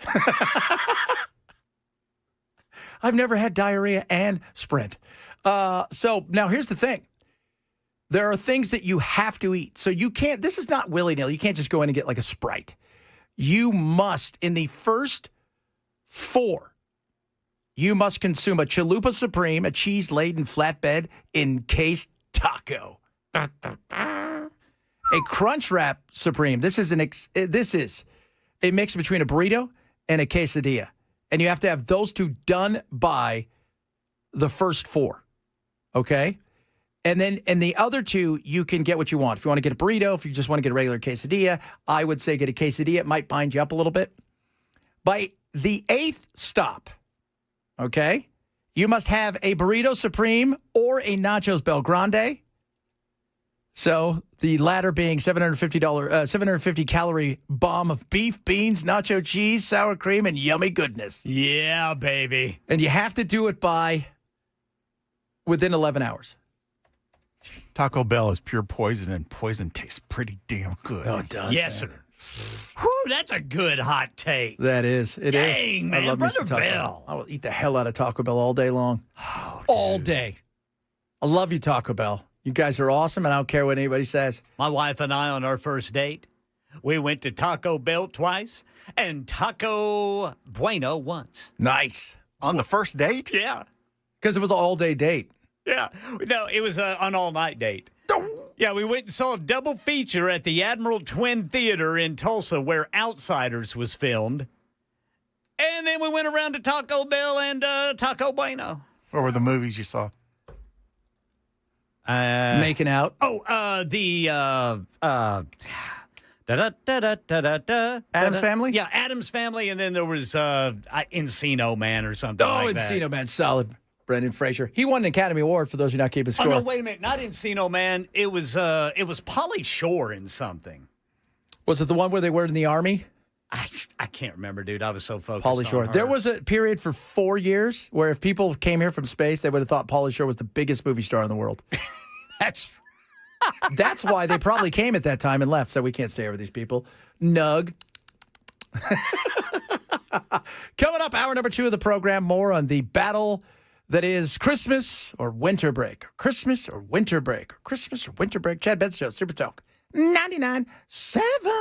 I've never had diarrhea and sprint. So now here's the thing. There are things that you have to eat. So you can't, this is not willy-nilly. You can't just go in and get like a Sprite. You must, in the first 4, you must consume a Chalupa Supreme, a cheese-laden flatbed encased taco. A Crunch Wrap Supreme. This is a mix between a burrito and a quesadilla. And you have to have those two done by the first 4. Okay? And then in the other 2, you can get what you want. If you want to get a burrito, if you just want to get a regular quesadilla, I would say get a quesadilla. It might bind you up a little bit. By the 8th stop, okay, you must have a Burrito Supreme or a Nachos Bel Grande. So the latter being $750 calorie bomb of beef, beans, nacho cheese, sour cream, and yummy goodness. Yeah, baby. And you have to do it by within 11 hours. Taco Bell is pure poison, and poison tastes pretty damn good. Oh, it does. Yes, man. sir. Whew, that's a good hot take. That is. It is. Dang, man. I love me Brother some Taco Bell. I will eat the hell out of Taco Bell all day long. Oh, all day. I love you, Taco Bell. You guys are awesome, and I don't care what anybody says. My wife and I on our first date, we went to Taco Bell twice and Taco Bueno once. Nice. On the first date? Yeah. Because it was an all-day date. Yeah. No, it was an all-night date. Yeah, we went and saw a double feature at the Admiral Twin Theater in Tulsa where Outsiders was filmed. And then we went around to Taco Bell and Taco Bueno. What were the movies you saw? Making out. Addams Family? Yeah, Addams Family, and then there was Encino Man or something like that. Encino Man, solid. Brendan Fraser. He won an Academy Award for those who are not keeping score. Oh, no, wait a minute. Not Encino Man. It was Pauly Shore in something. Was it the one where they were in the Army? I can't remember, dude. I was so focused Pauly Shore. on her. There was a period for 4 years where if people came here from space, they would have thought Pauly Shore was the biggest movie star in the world. That's why they probably came at that time and left, so we can't stay over these people. Nug. Coming up, hour number 2 of the program, more on the battle that is Christmas or winter break. Christmas or winter break. Christmas or winter break. Chad Betts Show, Super Talk 99.7.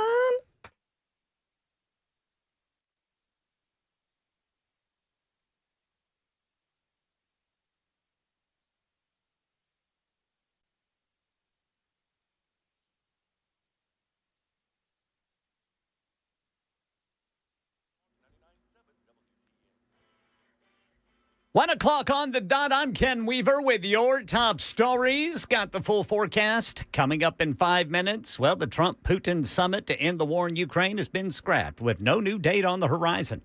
One o'clock on the dot. I'm Ken Weaver with your top stories. Got the full forecast coming up in 5 minutes. Well, the Trump-Putin summit to end the war in Ukraine has been scrapped with no new date on the horizon.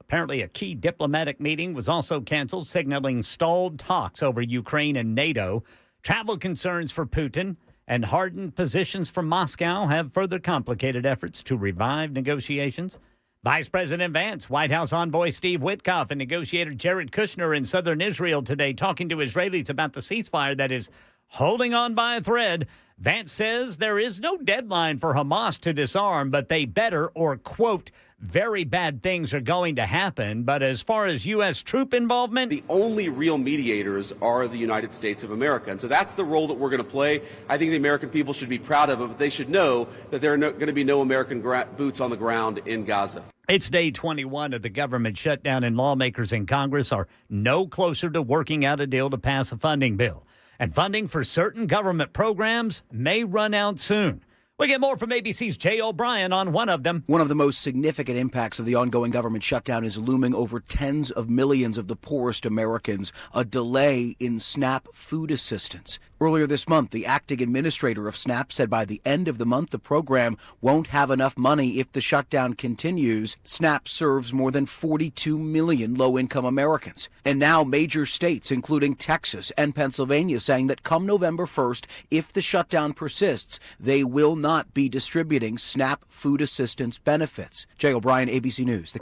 Apparently, a key diplomatic meeting was also canceled, signaling stalled talks over Ukraine and NATO. Travel concerns for Putin and hardened positions from Moscow have further complicated efforts to revive negotiations. Vice President Vance, White House envoy Steve Witkoff, and negotiator Jared Kushner in southern Israel today talking to Israelis about the ceasefire that is holding on by a thread. Vance says there is no deadline for Hamas to disarm, but they better, or, quote, very bad things are going to happen. But as far as U.S. troop involvement, the only real mediators are the United States of America. And so that's the role that we're going to play. I think the American people should be proud of it, but they should know that there are going to be no American boots on the ground in Gaza. It's day 21 of the government shutdown, and lawmakers in Congress are no closer to working out a deal to pass a funding bill. And funding for certain government programs may run out soon. We get more from ABC's Jay O'Brien on one of them. One of the most significant impacts of the ongoing government shutdown is looming over tens of millions of the poorest Americans, a delay in SNAP food assistance. Earlier this month, the acting administrator of SNAP said by the end of the month, the program won't have enough money if the shutdown continues. SNAP serves more than 42 million low-income Americans. And now major states, including Texas and Pennsylvania, saying that come November 1st, if the shutdown persists, they will not be distributing SNAP food assistance benefits. Jay O'Brien, ABC News.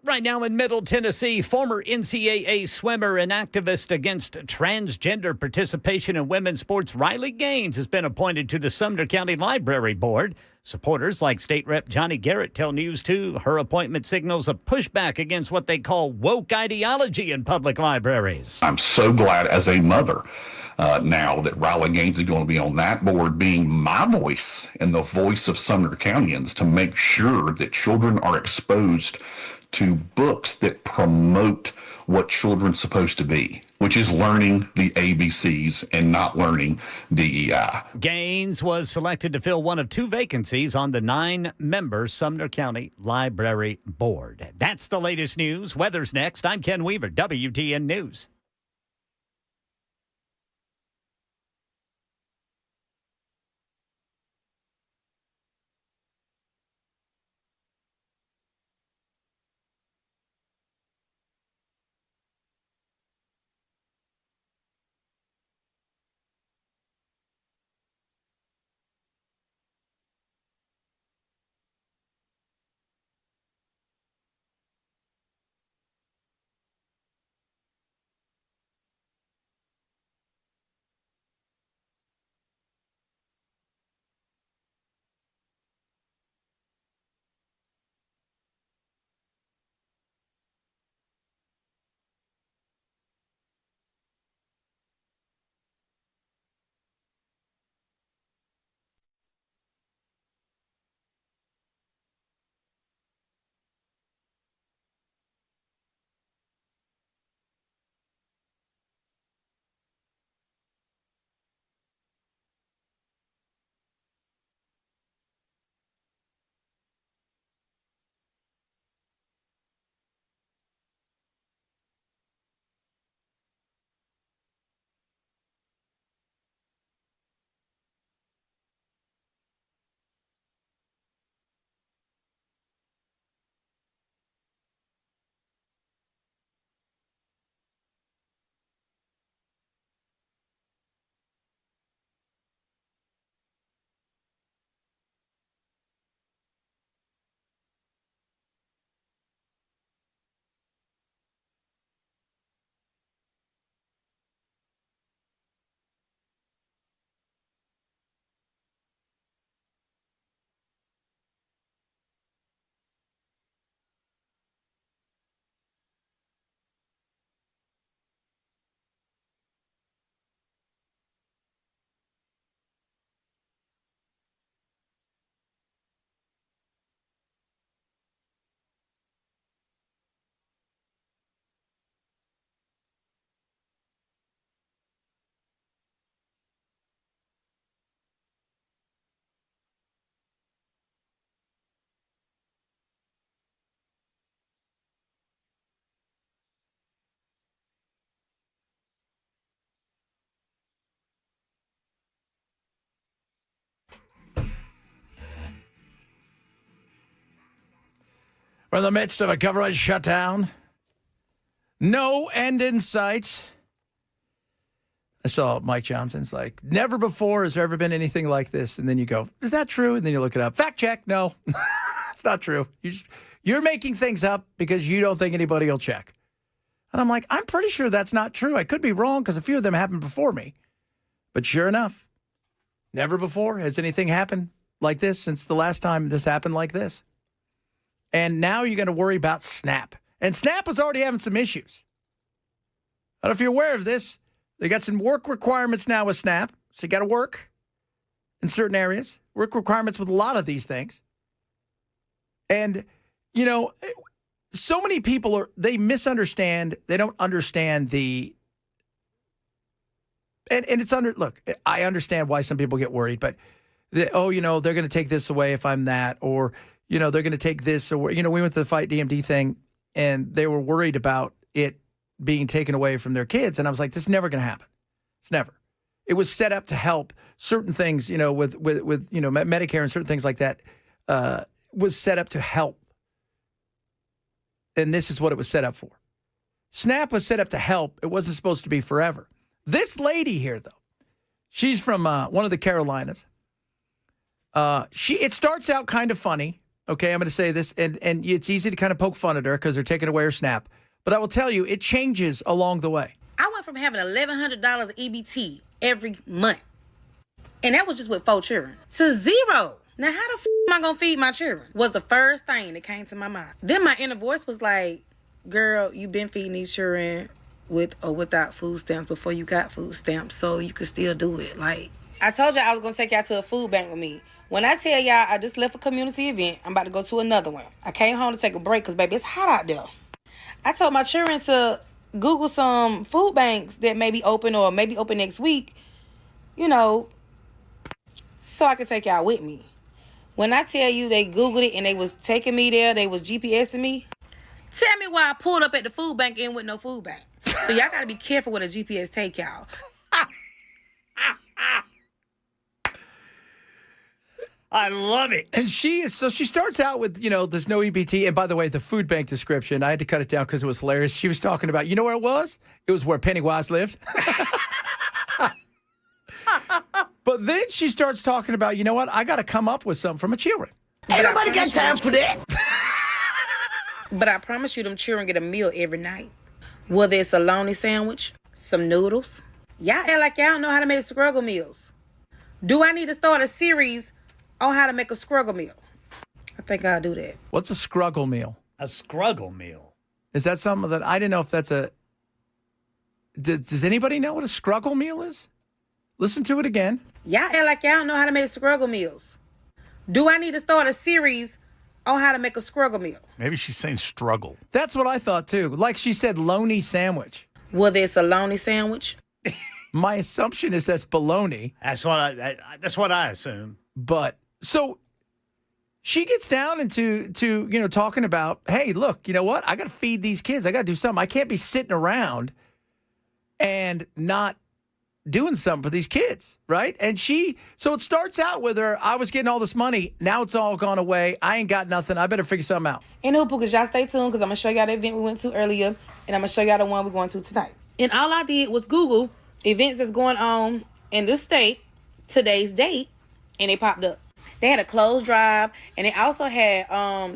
Right now in Middle Tennessee, former NCAA swimmer and activist against transgender participation in women's sports, Riley Gaines, has been appointed to the Sumner County Library Board. Supporters like State Rep Johnny Garrett tell News 2 her appointment signals a pushback against what they call woke ideology in public libraries. I'm so glad as a mother now that Riley Gaines is going to be on that board, being my voice and the voice of Sumner Countyans to make sure that children are exposed to books that promote what children's supposed to be, which is learning the ABCs and not learning DEI. Gaines was selected to fill one of 2 vacancies on the 9-member Sumner County Library Board. That's the latest news. Weather's next. I'm Ken Weaver, WTN News. We're in the midst of a government shutdown. No end in sight. I saw Mike Johnson's like, never before has there ever been anything like this. And then you go, is that true? And then you look it up. Fact check. No, it's not true. You're making things up because you don't think anybody will check. And I'm like, I'm pretty sure that's not true. I could be wrong because a few of them happened before me. But sure enough, never before has anything happened like this since the last time this happened like this. And now you're going to worry about SNAP. And SNAP was already having some issues. I don't know if you're aware of this. They got some work requirements now with SNAP. So you got to work in certain areas. Work requirements with a lot of these things. And, you know, so many people they misunderstand. They don't understand the, and it's look, I understand why some people get worried, but, they're going to take this away if I'm that, or, they're going to take this away. We went to the Fight DMD thing, and they were worried about it being taken away from their kids. And I was like, this is never going to happen. It's never. It was set up to help certain things, you know, with Medicare and certain things like that. Was set up to help, and this is what it was set up for. SNAP was set up to help. It wasn't supposed to be forever. This lady here, though, she's from one of the Carolinas. It starts out kind of funny. Okay, I'm going to say this, and it's easy to kind of poke fun at her because they're taking away her SNAP. But I will tell you, it changes along the way. I went from having $1,100 EBT every month, and that was just with 4 children, to 0. Now, how the am I going to feed my children? Was the first thing that came to my mind. Then my inner voice was like, girl, you've been feeding these children with or without food stamps before you got food stamps, so you could still do it. Like, I told y'all I was going to take y'all to a food bank with me. When I tell y'all I just left a community event, I'm about to go to another one. I came home to take a break because, baby, it's hot out there. I told my children to Google some food banks that may be open or maybe open next week, you know, so I could take y'all with me. When I tell you they Googled it and they was taking me there, they was GPSing me, tell me why I pulled up at the food bank and with no food bank. So y'all got to be careful with a GPS take y'all. I love it. And she starts out with, you know, there's no EBT. And by the way, the food bank description, I had to cut it down because it was hilarious. She was talking about, you know where it was? It was where Pennywise lived. But then she starts talking about, you know what? I got to come up with something for my children. Ain't nobody got time for that. But I promise you them children get a meal every night. Whether it's a lonely sandwich, some noodles. Y'all act like y'all don't know how to make struggle meals. Do I need to start a series on how to make a struggle meal? I think I'll do that. What's a struggle meal? A struggle meal. Is that something that I didn't know if that's a... Does anybody know what a struggle meal is? Listen to it again. Y'all act like y'all don't know how to make struggle meals. Do I need to start a series on how to make a struggle meal? Maybe she's saying struggle. That's what I thought, too. Like she said, loney sandwich. Whether it's a lonely sandwich. My assumption is that's bologna. That's what I assume. But, so... She gets down into you know, talking about, hey, look, you know what? I got to feed these kids. I got to do something. I can't be sitting around and not doing something for these kids, right? And so it starts out with her, I was getting all this money. Now it's all gone away. I ain't got nothing. I better figure something out. And because y'all stay tuned because I'm going to show y'all the event we went to earlier, and I'm going to show y'all the one we're going to tonight. And all I did was Google events that's going on in this state, today's date, and they popped up. They had a clothes drive, and they also had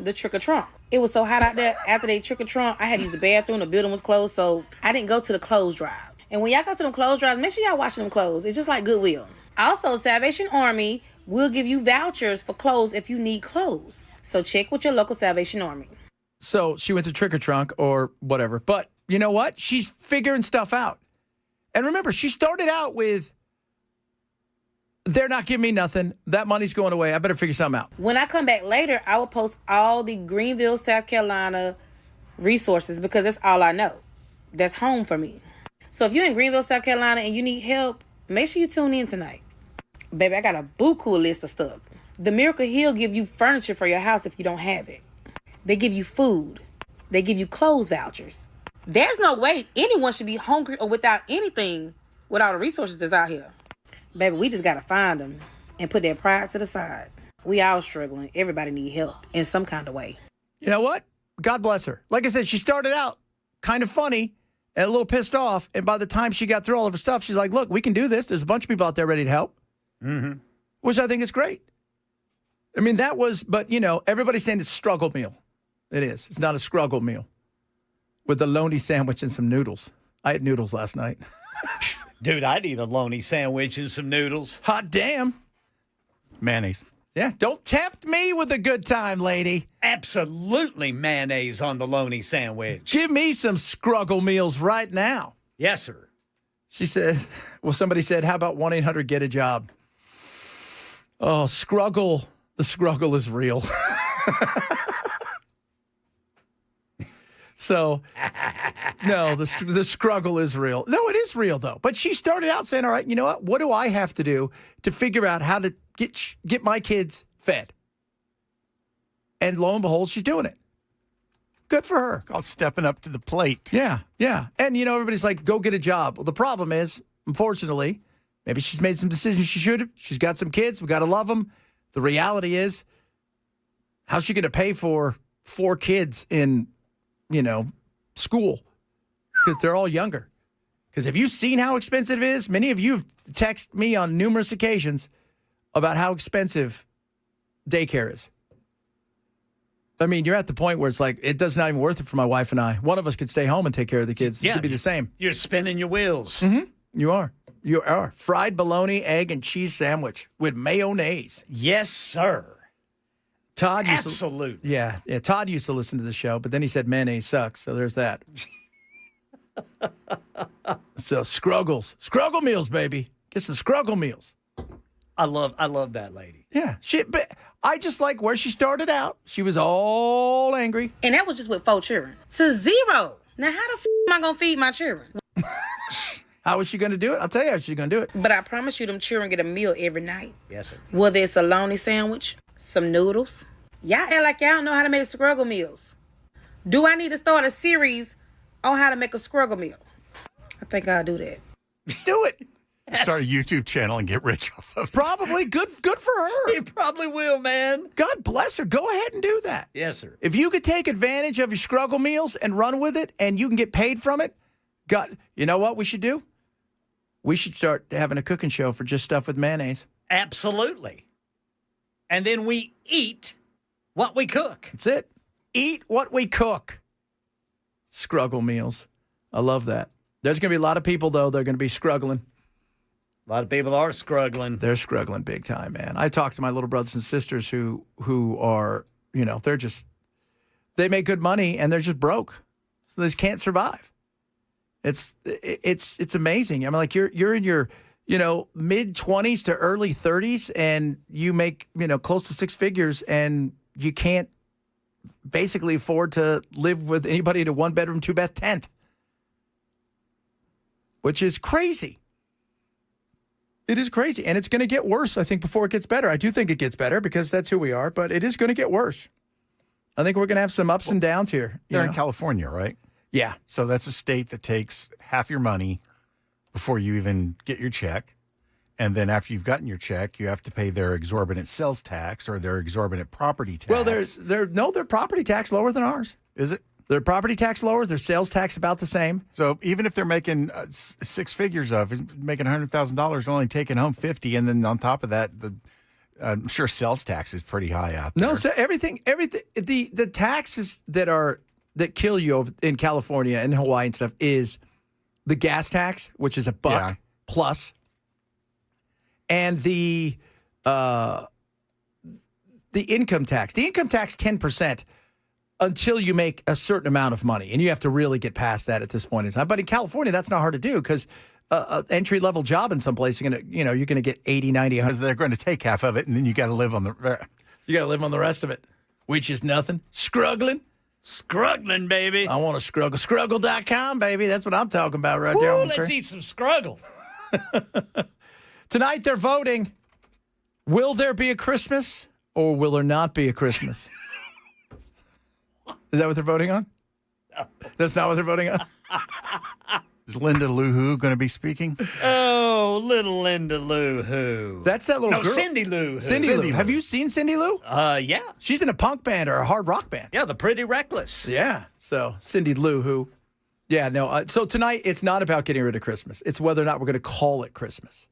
the trick or trunk. It was so hot out there after they trick or trunk. I had to use the bathroom. The building was closed, so I didn't go to the clothes drive. And when y'all go to them clothes drives, make sure y'all washing them clothes. It's just like Goodwill. Also, Salvation Army will give you vouchers for clothes if you need clothes. So check with your local Salvation Army. So she went to trick or trunk or whatever. But you know what? She's figuring stuff out. And remember, she started out with, they're not giving me nothing. That money's going away. I better figure something out. When I come back later, I will post all the Greenville, South Carolina resources because that's all I know. That's home for me. So if you're in Greenville, South Carolina and you need help, make sure you tune in tonight. Baby, I got a buku list of stuff. The Miracle Hill give you furniture for your house if you don't have it. They give you food. They give you clothes vouchers. There's no way anyone should be hungry or without anything with all the resources that's out here. Baby, we just got to find them and put that pride to the side. We all struggling. Everybody need help in some kind of way. You know what? God bless her. Like I said, she started out kind of funny and a little pissed off. And by the time she got through all of her stuff, she's like, look, we can do this. There's a bunch of people out there ready to help. Mm-hmm. Which I think is great. I mean, but, you know, everybody's saying it's a struggle meal. It is. It's not a struggle meal. With a loney sandwich and some noodles. I had noodles last night. Dude, I'd eat a loney sandwich and some noodles. Hot damn. Mayonnaise. Yeah, don't tempt me with a good time, lady. Absolutely mayonnaise on the loney sandwich. Give me some struggle meals right now. Yes, sir. She said, somebody said, how about 1-800-GET-A-JOB? Oh, struggle. The struggle is real. So, no, the struggle is real. No, it is real, though. But she started out saying, all right, you know what? What do I have to do to figure out how to get my kids fed? And lo and behold, she's doing it. Good for her. Called stepping up to the plate. Yeah, yeah. And, you know, everybody's like, go get a job. Well, the problem is, unfortunately, Maybe she's made some decisions she should have. She's got some kids. We got to love them. The reality is, how's she going to pay for 4 kids in, school? Because they're all younger. Because have you seen how expensive it is? Many of you have texted me on numerous occasions about how expensive daycare is. I mean, you're at the point where it's like, it does not even worth it for my wife and I. One of us could stay home and take care of the kids. It could be the same. You're spinning your wheels. Mm-hmm. You are. You are. Fried bologna, egg, and cheese sandwich with mayonnaise. Yes, sir. Todd used Absolutely. Yeah. Todd used to listen to the show, but then he said mayonnaise sucks, so there's that. So Scruggle meals, baby. Get some Scruggle meals. I love that lady. Yeah. But I just like where she started out. She was all angry. And that was just with 4 children. To 0. Now, how the am I going to feed my children? How is she going to do it? I'll tell you how she's going to do it. But I promise you, them children get a meal every night. Yes, sir. Whether it's a bologna sandwich, some noodles. Y'all act like y'all know how to make Scruggle meals. Do I need to start a series on how to make a Scruggle meal? I think I'll do that. Do it. Start a YouTube channel and get rich off of it. Probably. Good for her. He probably will, man. God bless her. Go ahead and do that. Yes, sir. If you could take advantage of your Scruggle meals and run with it and you can get paid from it, God, you know what we should do? We should start having a cooking show for just stuff with mayonnaise. Absolutely. And then we eat what we cook. That's it. Eat what we cook. Scruggle meals. I love that. There's going to be a lot of people, though, they're going to be struggling. A lot of people are struggling. They're struggling big time, man. I talk to my little brothers and sisters who are, they make good money and they're just broke. So they just can't survive. It's amazing. I mean, like you're in your, mid 20s to early 30s and you make, close to 6 figures and you can't basically afford to live with anybody in a 1-bedroom, 2-bath tent, which is crazy. It is crazy, and it's going to get worse, I think, before it gets better. I do think it gets better because that's who we are, but it is going to get worse. I think we're going to have some ups and downs here. They're in California, right? Yeah. So that's a state that takes half your money before you even get your check. And then after you've gotten your check, you have to pay their exorbitant sales tax or their exorbitant property tax. Well, their property tax lower than ours. Is it? Their property tax lower, their sales tax about the same. So even if they're making 6 figures making $100,000, they're only taking home 50, and then on top of that, I'm sure sales tax is pretty high out there. No, so everything, the taxes that kill you in California and Hawaii and stuff is the gas tax, which is $1 plus, and the income tax. The income tax 10%. Until you make a certain amount of money, and you have to really get past that at this point in time. But in California, that's not hard to do because an entry-level job in some place, you're going to get 80, 90, 100. Because they're going to take half of it, and then you got to live on the rest of it, which is nothing. Scruggling, baby. I want to scruggle. Scruggle.com, baby. That's what I'm talking about right there. Let's eat some scruggle. Tonight they're voting. Will there be a Christmas or will there not be a Christmas? Is that what they're voting on? No. That's not what they're voting on? Is Linda Lou Who going to be speaking? Oh, little Linda Lou Who. That's that little girl. Cindy Lou Who. Cindy Lou. Have you seen Cindy Lou? Yeah. She's in a punk band or a hard rock band. Yeah, the Pretty Reckless. Yeah. So Cindy Lou Who. Yeah, no. So tonight, it's not about getting rid of Christmas. It's whether or not we're going to call it Christmas.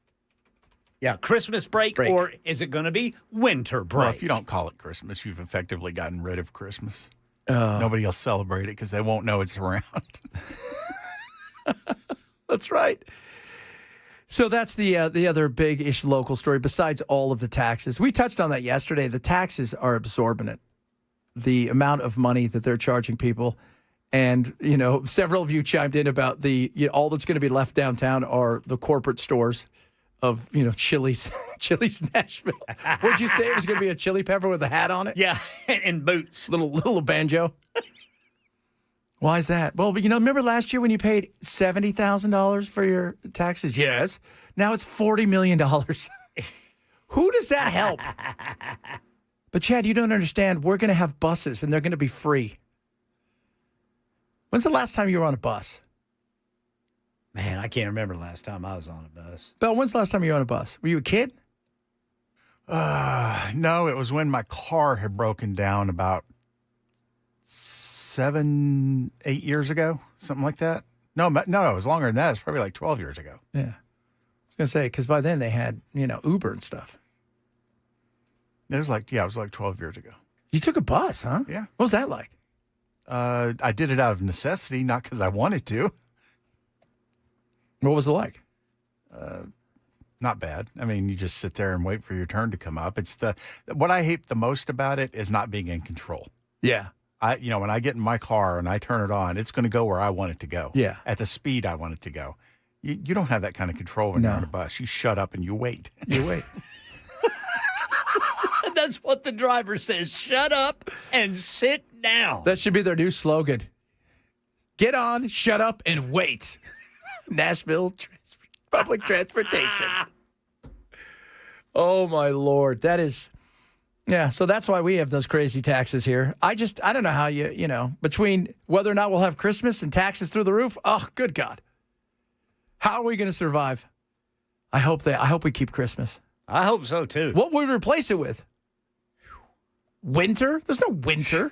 Yeah, Christmas break, or is it going to be winter break? Well, if you don't call it Christmas, you've effectively gotten rid of Christmas. Nobody will celebrate it because they won't know it's around. That's right. So that's the other big-ish local story besides all of the taxes. We touched on that yesterday. The taxes are exorbitant. The amount of money that they're charging people. And, several of you chimed in about all that's going to be left downtown are the corporate stores of, Chili's Nashville. What'd you say? It was going to be a chili pepper with a hat on it? Yeah, and boots. Little banjo. Why is that? Well, remember last year when you paid $70,000 for your taxes? Yes. Now it's $40 million. Who does that help? But, Chad, you don't understand. We're going to have buses, and they're going to be free. When's the last time you were on a bus? Man, I can't remember the last time I was on a bus. Bill, when's the last time you were on a bus? Were you a kid? No, it was when my car had broken down about 7, 8 years ago, something like that. No, it was longer than that. It's probably like 12 years ago. Yeah. I was going to say, because by then they had, Uber and stuff. It was like 12 years ago. You took a bus, huh? Yeah. What was that like? I did it out of necessity, not because I wanted to. What was it like? Not bad. I mean, you just sit there and wait for your turn to come up. It's what I hate the most about it is not being in control. Yeah. When I get in my car and I turn it on, it's going to go where I want it to go. Yeah. At the speed I want it to go. You don't have that kind of control when you're on a bus. You shut up and you wait. You wait. That's what the driver says. Shut up and sit down. That should be their new slogan. Get on, shut up, and wait. Nashville public transportation. Oh, my Lord. That is, yeah, so that's why we have those crazy taxes here. I don't know how between whether or not we'll have Christmas and taxes through the roof. Oh, good God. How are we going to survive? I hope we keep Christmas. I hope so, too. What would we replace it with? Winter? There's no winter.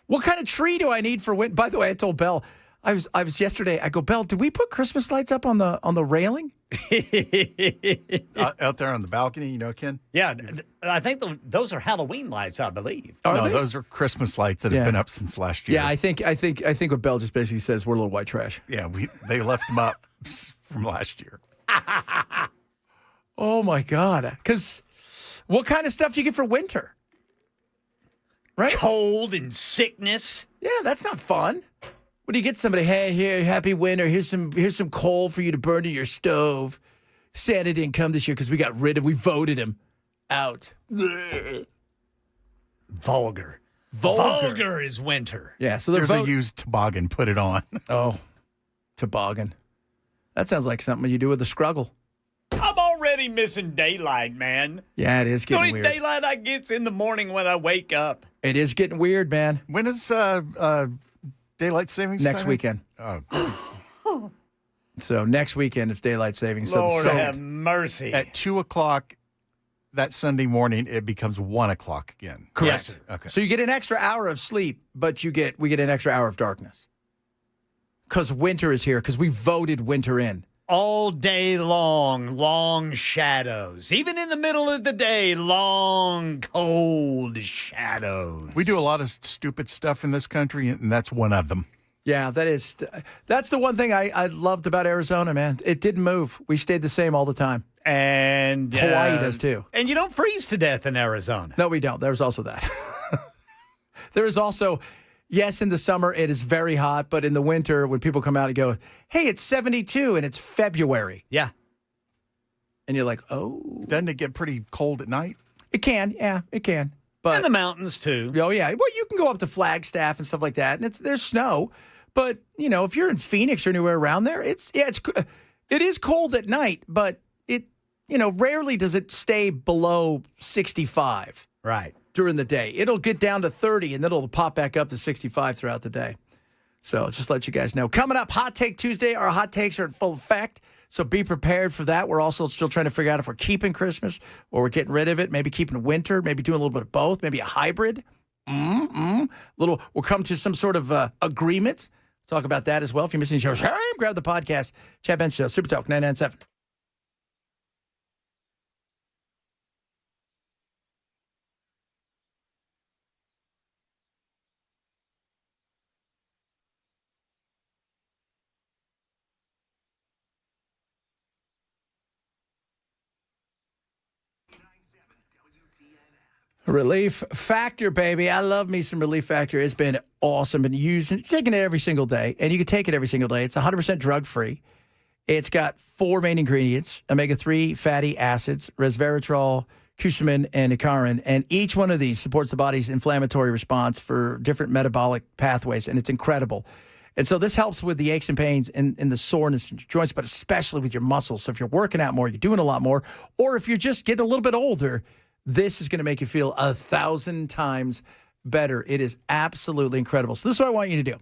What kind of tree do I need for winter? By the way, I told Belle, I was yesterday, I go, Belle, did we put Christmas lights up on the railing? Out there on the balcony, Ken? Yeah, I think those are Halloween lights, I believe. No, those are Christmas lights that have been up since last year. Yeah, I think what Belle just basically says, we're a little white trash. Yeah, they left them up from last year. Oh, my God. Because what kind of stuff do you get for winter? Right? Cold and sickness. Yeah, that's not fun. What do you get somebody? Hey, here, happy winter. Here's some coal for you to burn in your stove. Santa didn't come this year because we voted him out. Vulgar. Vulgar is winter. Yeah, so there's a used toboggan. Put it on. Oh, toboggan. That sounds like something you do with a scruggle. I'm already missing daylight, man. Yeah, it is getting The only weird. daylight I get's in the morning when I wake up. It is getting weird, man. When is daylight savings next time? weekend? Oh, so next weekend it's daylight savings. Lord so have mercy. At 2:00 that Sunday morning, it becomes 1:00 again. Correct. Yes, okay. So you get an extra hour of sleep, but we get an extra hour of darkness. Because winter is here, because we voted winter in. All day long, long shadows. Even in the middle of the day, long, cold shadows. We do a lot of stupid stuff in this country, and that's one of them. Yeah, that's the one thing I loved about Arizona, man. It didn't move. We stayed the same all the time. And Hawaii does too. And you don't freeze to death in Arizona. No, we don't. There's also that. There is also, yes, in the summer it is very hot, but in the winter when people come out and go, hey, it's 72 and it's February. Yeah. And you're like, oh. Doesn't it get pretty cold at night? It can. Yeah, it can. But in the mountains too. Oh, yeah. Well, you can go up to Flagstaff and stuff like that, and there's snow. But, if you're in Phoenix or anywhere around there, it is cold at night, but rarely does it stay below 65. Right. During the day. It'll get down to 30, and then it'll pop back up to 65 throughout the day. So just let you guys know. Coming up, Hot Take Tuesday. Our hot takes are in full effect, so be prepared for that. We're also still trying to figure out if we're keeping Christmas or we're getting rid of it, maybe keeping winter, maybe doing a little bit of both, maybe a hybrid. We'll come to some sort of agreement. Talk about that as well. If you're missing shows, grab the podcast. Chad Bench Show, Super Talk 997. Relief Factor, baby. I love me some Relief Factor. It's been awesome. Been using it, taking it every single day, and you can take it every single day. It's 100% drug-free. It's got 4 main ingredients, omega-3 fatty acids, resveratrol, curcumin, and icariin, and each one of these supports the body's inflammatory response for different metabolic pathways, and it's incredible. And so this helps with the aches and pains and the soreness in your joints, but especially with your muscles. So if you're working out more, you're doing a lot more, or if you're just getting a little bit older, this is going to make you feel 1,000 times better. It is absolutely incredible. So this is what I want you to do.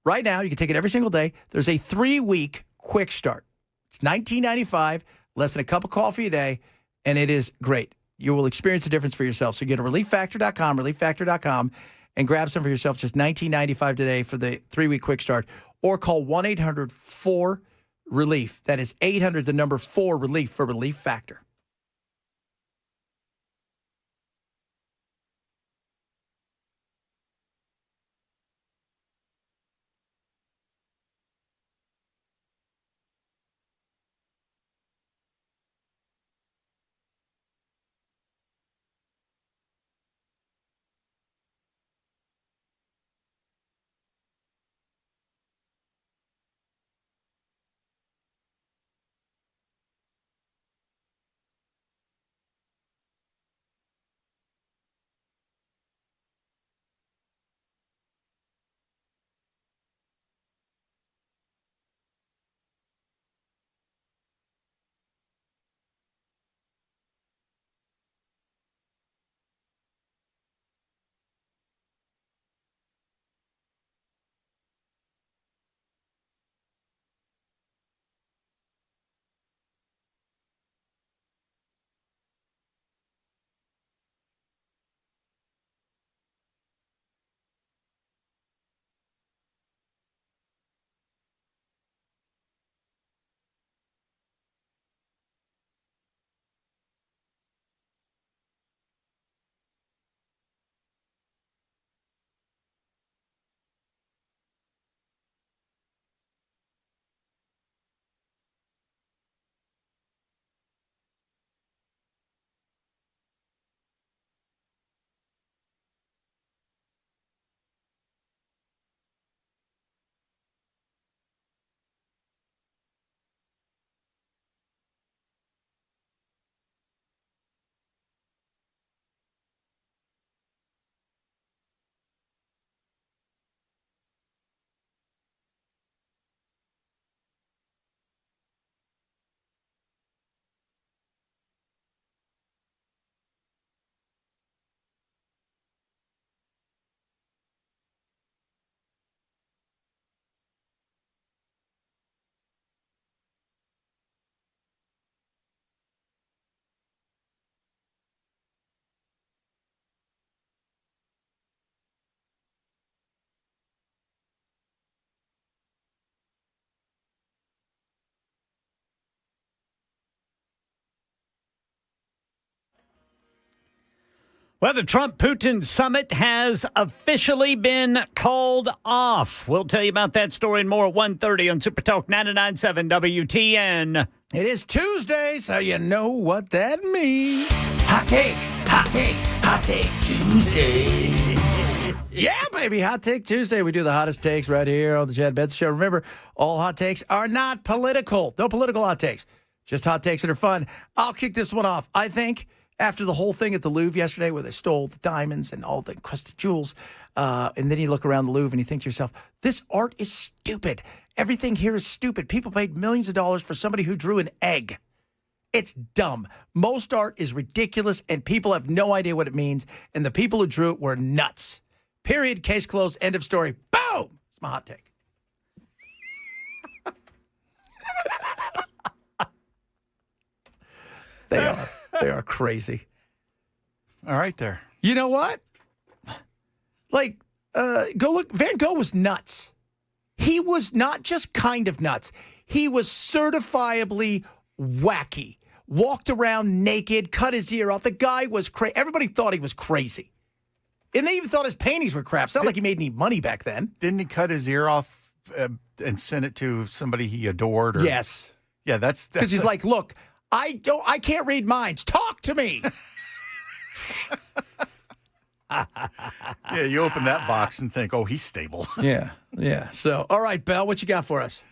Right now, you can take it every single day. There's a 3-week quick start. It's $19.95, less than a cup of coffee a day, and it is great. You will experience the difference for yourself. So get to relieffactor.com, and grab some for yourself. Just $19.95 today for the 3-week quick start. Or call 1-800-4-RELIEF. That is 800, the number 4-RELIEF for Relief Factor. Well, the Trump-Putin summit has officially been called off. We'll tell you about that story and more at 1:30 on Super Talk 99.7 WTN. It is Tuesday, so you know what that means. Hot take Tuesday. Yeah, baby, Hot Take Tuesday. We do the hottest takes right here on the Chad Betts Show. Remember, all hot takes are not political. No political hot takes. Just hot takes that are fun. I'll kick this one off. I think after the whole thing at the Louvre yesterday where they stole the diamonds and all the encrusted jewels, and then you look around the Louvre and you think to yourself, this art is stupid. Everything here is stupid. People paid millions of dollars for somebody who drew an egg. It's dumb. Most art is ridiculous, and people have no idea what it means, and the people who drew it were nuts. Period. Case closed. End of story. Boom! It's my hot take. They are crazy. All right there. You know what? Like, go look. Van Gogh was nuts. He was not just kind of nuts. He was certifiably wacky. Walked around naked, cut his ear off. The guy was crazy. Everybody thought he was crazy. And they even thought his paintings were crap. It's not like he made any money back then. Didn't he cut his ear off and send it to somebody he adored? Or... Yes. Yeah, that's because he's like, look, I can't read minds. Talk to me. Yeah, you open that box and think, oh, he's stable. Yeah. So, all right, Bell, what you got for us?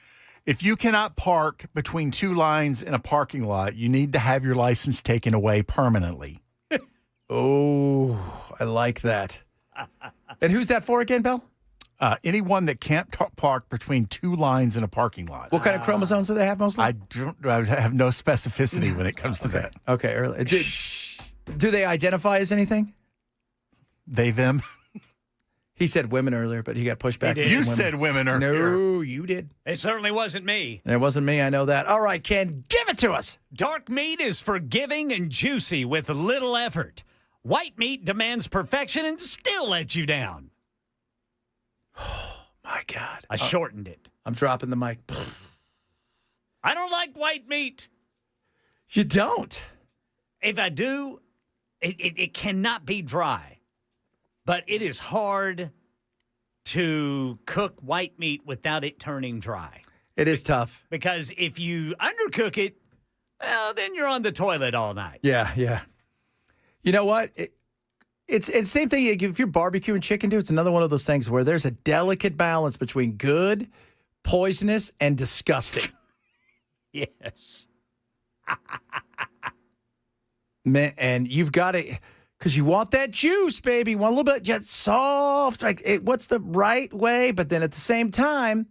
If you cannot park between two lines in a parking lot, you need to have your license taken away permanently. Oh, I like that. And who's that for again, Bell? Anyone that can't park between two lines in a parking lot. What kind of chromosomes do they have mostly? I have no specificity when it comes to that. Okay, early. Do they identify as anything? They, them. He said women earlier, but he got pushed back. did. You said women earlier. No, you did. It certainly wasn't me. It wasn't me. I know that. All right, Ken, give it to us. Dark meat is forgiving and juicy with little effort. White meat demands perfection and still lets you down. Oh, my God. I shortened it. I'm dropping the mic. I don't like white meat. You don't? If I do, it cannot be dry. But it is hard to cook white meat without it turning dry. It is tough. Because if you undercook it, well, then you're on the toilet all night. Yeah, yeah. You know what? It's the same thing. If you're barbecuing chicken, dude, it's another one of those things where there's a delicate balance between good, poisonous, and disgusting. Yes. Man, and you've got to, because you want that juice, baby. You want a little bit just soft. Like, what's the right way? But then at the same time,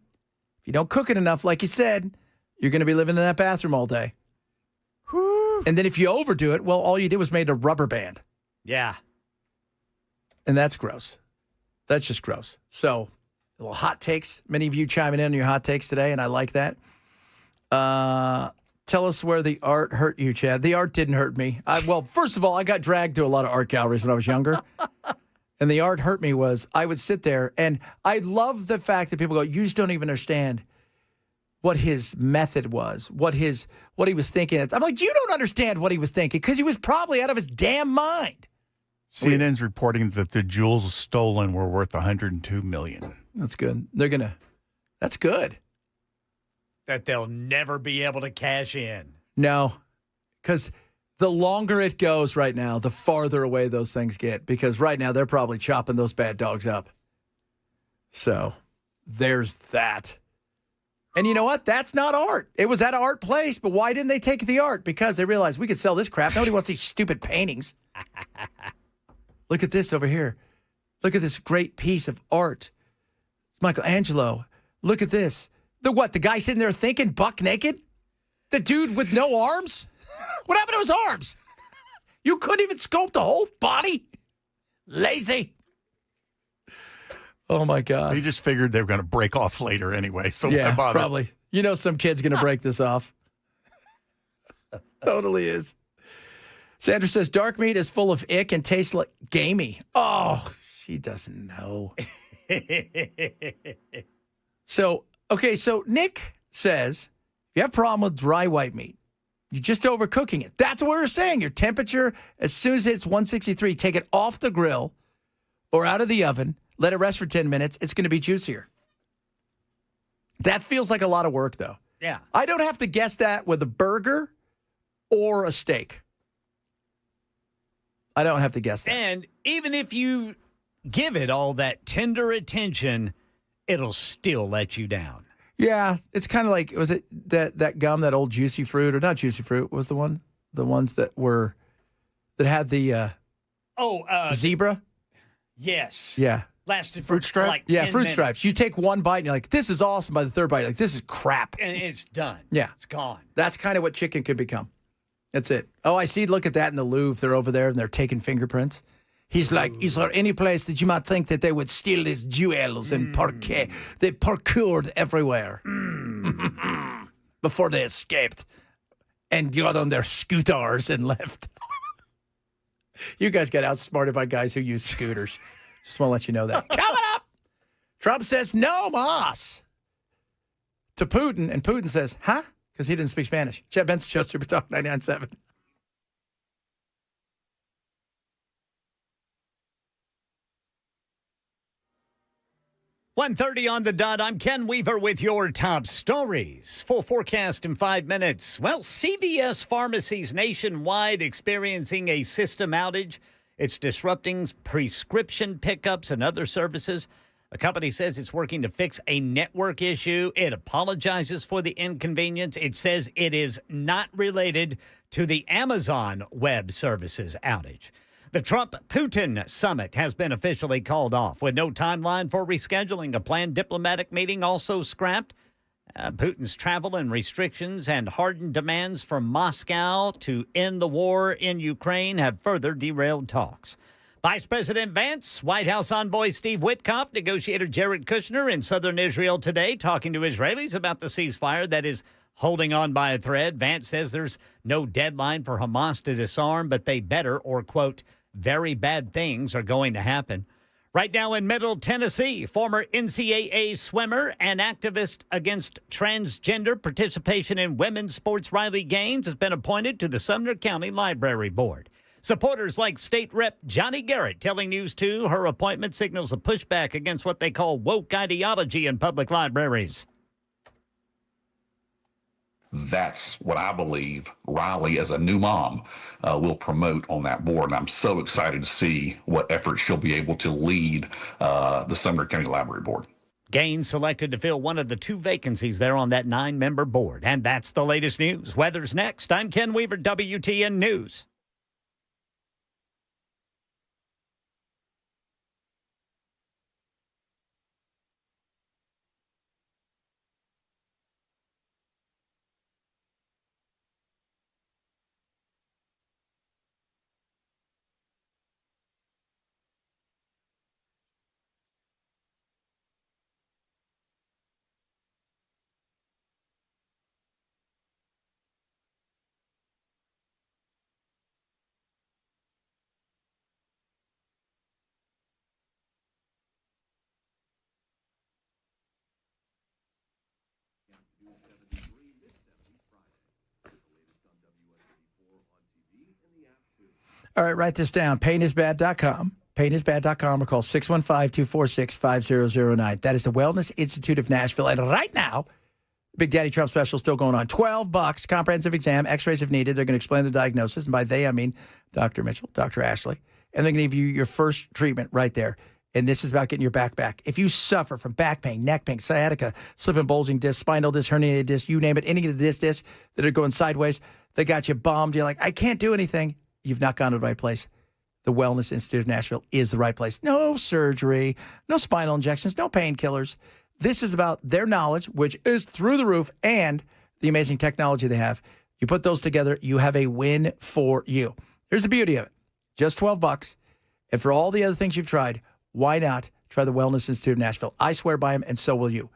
if you don't cook it enough, like you said, you're going to be living in that bathroom all day. Whew. And then if you overdo it, well, all you did was made a rubber band. Yeah. And that's gross. That's just gross. So, little hot takes. Many of you chiming in on your hot takes today, and I like that. Tell us where the art hurt you, Chad. The art didn't hurt me. Well, first of all, I got dragged to a lot of art galleries when I was younger. And the art hurt me was I would sit there, and I love the fact that people go, you just don't even understand what his method was, what he was thinking. I'm like, you don't understand what he was thinking because he was probably out of his damn mind. CNN's reporting that the jewels stolen were worth $102 million. That's good. That's good. That they'll never be able to cash in. No, because the longer it goes right now, the farther away those things get. Because right now, they're probably chopping those bad dogs up. So there's that. And you know what? That's not art. It was at an art place, but why didn't they take the art? Because they realized we could sell this crap. Nobody wants these stupid paintings. Look at this over here. Look at this great piece of art. It's Michelangelo. Look at this. The what? The guy sitting there thinking, buck naked? The dude with no arms? What happened to his arms? You couldn't even sculpt the whole body? Lazy. Oh, my God. He just figured they were going to break off later anyway, so why Yeah, bother? probably. You know some kid's going to break this off. Totally is. Sandra says, dark meat is full of ick and tastes like gamey. Oh, she doesn't know. So Nick says, if you have a problem with dry white meat, you're just overcooking it. That's what we're saying. Your temperature, as soon as it's 163, take it off the grill or out of the oven. Let it rest for 10 minutes. It's going to be juicier. That feels like a lot of work, though. Yeah. I don't have to guess that with a burger or a steak. I don't have to guess that. And even if you give it all that tender attention, it'll still let you down. Yeah, it's kind of like, was it that gum, that old juicy fruit, or not juicy fruit? What was the one? The ones that had the zebra? Yes. Yeah. Lasted Fruit for stripe? like 10 Fruit minutes. stripes. You take one bite and you're like, this is awesome. By the third bite, you're like, this is crap. And it's done. Yeah. It's gone. That's kind of what chicken could become. That's it. Oh, I see. Look at that in the Louvre. They're over there and they're taking fingerprints. He's like, is there any place that you might think that they would steal these jewels and parquet? They parkoured everywhere before they escaped and got on their scooters and left. You guys got outsmarted by guys who use scooters. Just want to let you know that. Coming up, Trump says no mas to Putin, and Putin says, huh? Because he didn't speak Spanish. Chad Benson Show, Super Talk 99.7. .30 on the dot. I'm Ken Weaver with your top stories. Full forecast in 5 minutes. Well, CVS pharmacies nationwide experiencing a system outage. It's disrupting prescription pickups and other services. The company says it's working to fix a network issue. It apologizes for the inconvenience. It says it is not related to the Amazon Web Services outage. The Trump-Putin summit has been officially called off with no timeline for rescheduling. A planned diplomatic meeting also scrapped. Putin's travel and restrictions and hardened demands from Moscow to end the war in Ukraine have further derailed talks. Vice President Vance, White House envoy Steve Witkoff, negotiator Jared Kushner in southern Israel today talking to Israelis about the ceasefire that is holding on by a thread. Vance says there's no deadline for Hamas to disarm, but they better, or, quote, very bad things are going to happen. Right now in Middle Tennessee, former NCAA swimmer and activist against transgender participation in women's sports Riley Gaines has been appointed to the Sumner County Library Board. Supporters like State Rep Johnny Garrett telling News 2 her appointment signals a pushback against what they call woke ideology in public libraries. That's what I believe Riley, as a new mom, will promote on that board. And I'm so excited to see what efforts she'll be able to lead the Sumner County Library Board. Gaines selected to fill one of the 2 vacancies there on that 9-member board. And that's the latest news. Weather's next. I'm Ken Weaver, WTN News. All right, write this down. Painisbad.com. Painisbad.com or call 615-246-5009. That is the Wellness Institute of Nashville. And right now, Big Daddy Trump special still going on. $12, comprehensive exam, x-rays if needed. They're going to explain the diagnosis. And by they, I mean Dr. Mitchell, Dr. Ashley. And they're going to give you your first treatment right there. And this is about getting your back back. If you suffer from back pain, neck pain, sciatica, slip and bulging disc, spinal disc, herniated disc, you name it, any of the discs that are going sideways, they got you bombed. You're like, I can't do anything. You've not gone to the right place. The Wellness Institute of Nashville is the right place. No surgery, no spinal injections, no painkillers. This is about their knowledge, which is through the roof, and the amazing technology they have. You put those together, you have a win for you. Here's the beauty of it. Just $12. And for all the other things you've tried, why not try the Wellness Institute of Nashville? I swear by them, and so will you.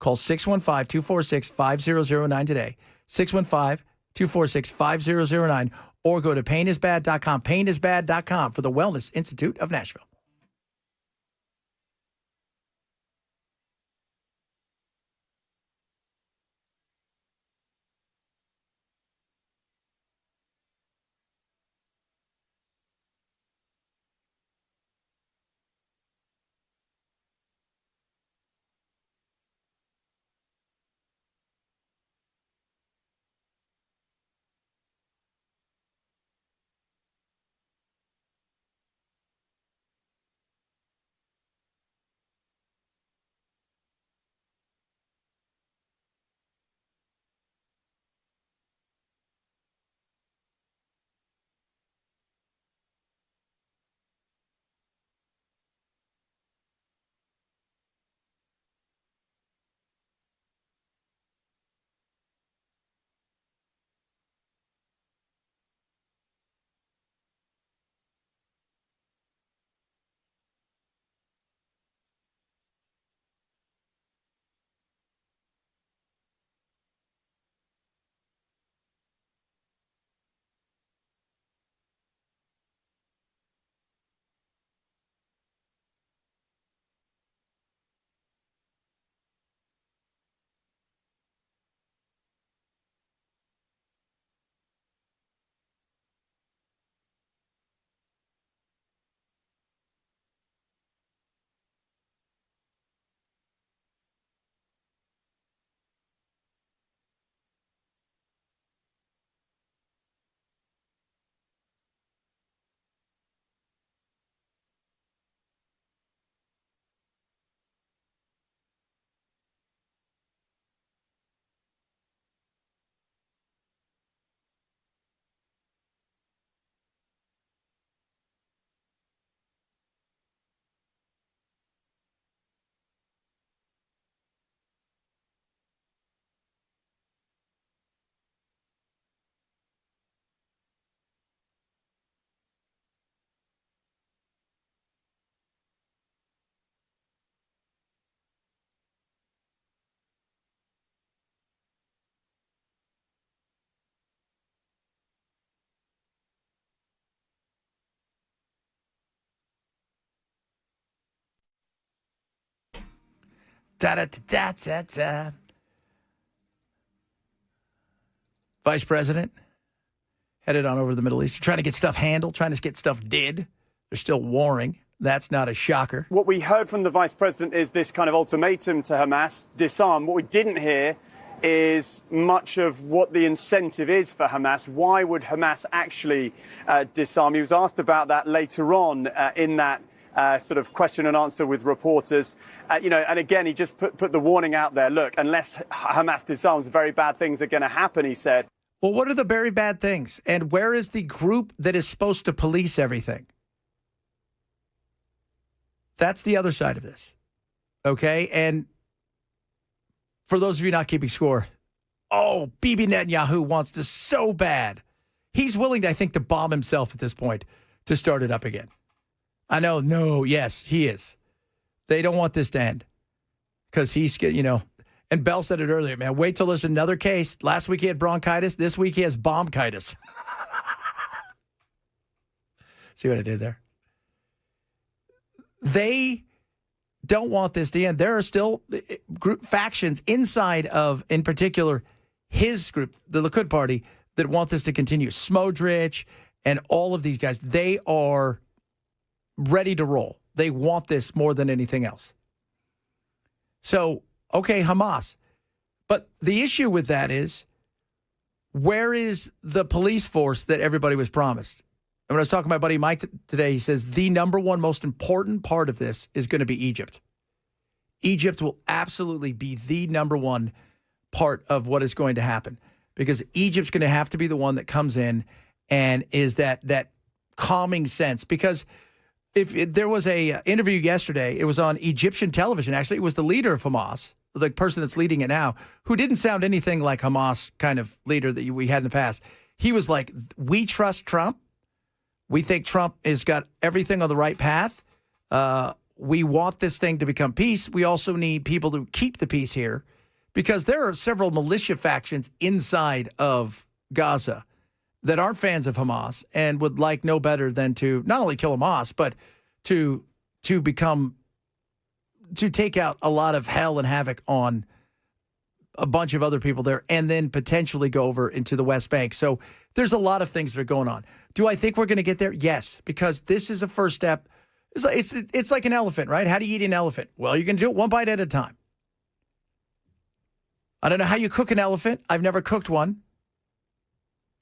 Call 615-246-5009 today. 615-246-5009. Or go to painisbad.com, painisbad.com for the Wellness Institute of Nashville. Da-da-da-da-da-da. Vice President headed on over to the Middle East, trying to get stuff handled, trying to get stuff did. They're still warring. That's not a shocker. What we heard from the Vice President is this kind of ultimatum to Hamas, disarm. What we didn't hear is much of what the incentive is for Hamas. Why would Hamas actually disarm? He was asked about that later on in that sort of question and answer with reporters. And again, he just put the warning out there. Look, unless Hamas disarms, very bad things are going to happen, he said. Well, what are the very bad things? And where is the group that is supposed to police everything? That's the other side of this. Okay? And for those of you not keeping score, Bibi Netanyahu wants to so bad. He's willing, I think, to bomb himself at this point to start it up again. I know, yes, he is. They don't want this to end because he's, and Bell said it earlier, man, wait till there's another case. Last week he had bronchitis. This week he has bombchitis. See what I did there? They don't want this to end. There are still group factions inside of, in particular, his group, the Likud party, that want this to continue. Smodrich and all of these guys, they are ready to roll. They want this more than anything else. So, okay, Hamas. But the issue with that is, where is the police force that everybody was promised? And when I was talking to my buddy Mike today, he says the number one most important part of this is going to be Egypt. Egypt will absolutely be the number one part of what is going to happen, because Egypt's going to have to be the one that comes in and is that calming sense. Because if there was a interview yesterday, it was on Egyptian television. Actually, it was the leader of Hamas, the person that's leading it now, who didn't sound anything like Hamas kind of leader that we had in the past. He was like, we trust Trump. We think Trump has got everything on the right path. We want this thing to become peace. We also need people to keep the peace here, because there are several militia factions inside of Gaza that aren't fans of Hamas and would like no better than to not only kill Hamas, but to take out a lot of hell and havoc on a bunch of other people there, and then potentially go over into the West Bank. So there's a lot of things that are going on. Do I think we're going to get there? Yes, because this is a first step. It's like an elephant, right? How do you eat an elephant? Well, you can do it one bite at a time. I don't know how you cook an elephant. I've never cooked one.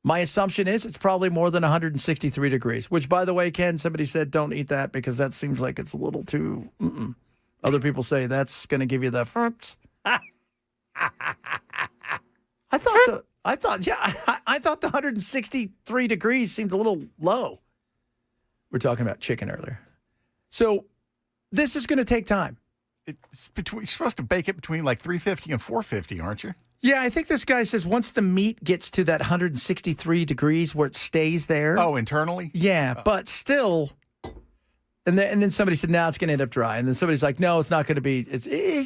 My assumption is it's probably more than 163 degrees, which, by the way, Ken, somebody said don't eat that because that seems like it's a little too... Other people say that's going to give you the... I thought so. I thought the 163 degrees seemed a little low. We're talking about chicken earlier. So this is going to take time. You're supposed to bake it between like 350 and 450, aren't you? Yeah, I think this guy says once the meat gets to that 163 degrees where it stays there. Oh, internally? Yeah, but still. And then somebody said, no, it's going to end up dry. And then somebody's like, no, it's not going to be.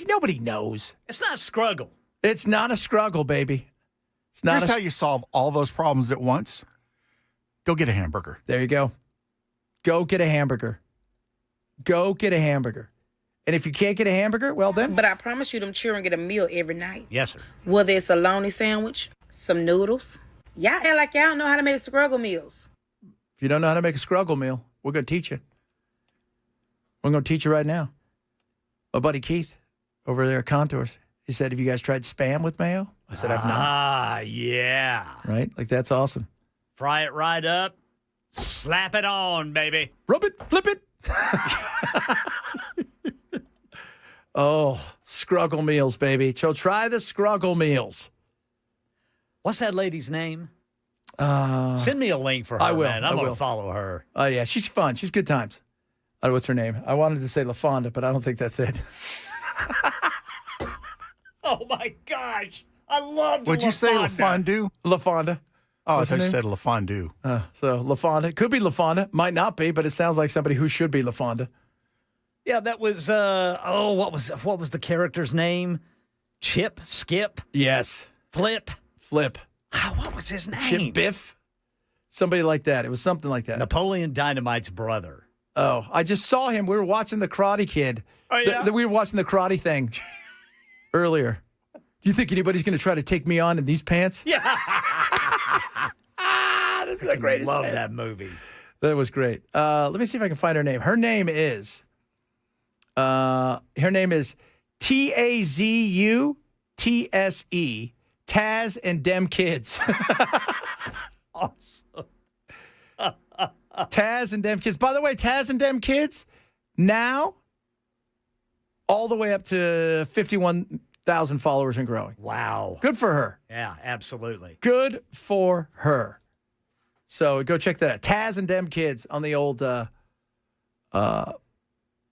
Nobody knows. It's not a scruggle. It's not a scruggle, baby. It's not. Here's how you solve all those problems at once. Go get a hamburger. There you go. Go get a hamburger. Go get a hamburger. And if you can't get a hamburger, well then. But I promise you, them children get a meal every night. Yes, sir. Whether it's a lonely sandwich, some noodles. Y'all act like y'all don't know how to make struggle meals. If you don't know how to make a scruggle meal, we're going to teach you. We're going to teach you right now. My buddy Keith over there at Contours, he said, have you guys tried Spam with mayo? I said, I've not. Ah, yeah. Right? Like, that's awesome. Fry it right up. Slap it on, baby. Rub it, flip it. Oh, Scruggle meals, baby. So try the Scruggle meals. What's that lady's name? Send me a link for her, I will. man. I'm going to follow her. Oh, yeah. She's fun. She's good times. What's her name? I wanted to say LaFonda, but I don't think that's it. Oh, my gosh. I loved What'd you say, LaFondue? LaFonda. Oh, I thought you said LaFondue. So LaFonda. Could be LaFonda. Might not be, but it sounds like somebody who should be LaFonda. Yeah, that was, what was the character's name? Chip? Skip? Yes. Flip? Flip. Oh, what was his name? Chip Biff? Somebody like that. It was something like that. Napoleon Dynamite's brother. Oh, I just saw him. We were watching The Karate Kid. Oh, yeah? We were watching the karate thing. earlier. Do you think anybody's going to try to take me on in these pants? Yeah. This is the greatest. Love man. that movie. That was great. Let me see if I can find her name. Her name is Tazutse. Taz and Dem Kids. Awesome. Taz and Dem Kids. By the way, Taz and Dem Kids now all the way up to 51,000 followers and growing. Wow. Good for her. Yeah, absolutely. Good for her. So go check that out. Taz and Dem Kids on the old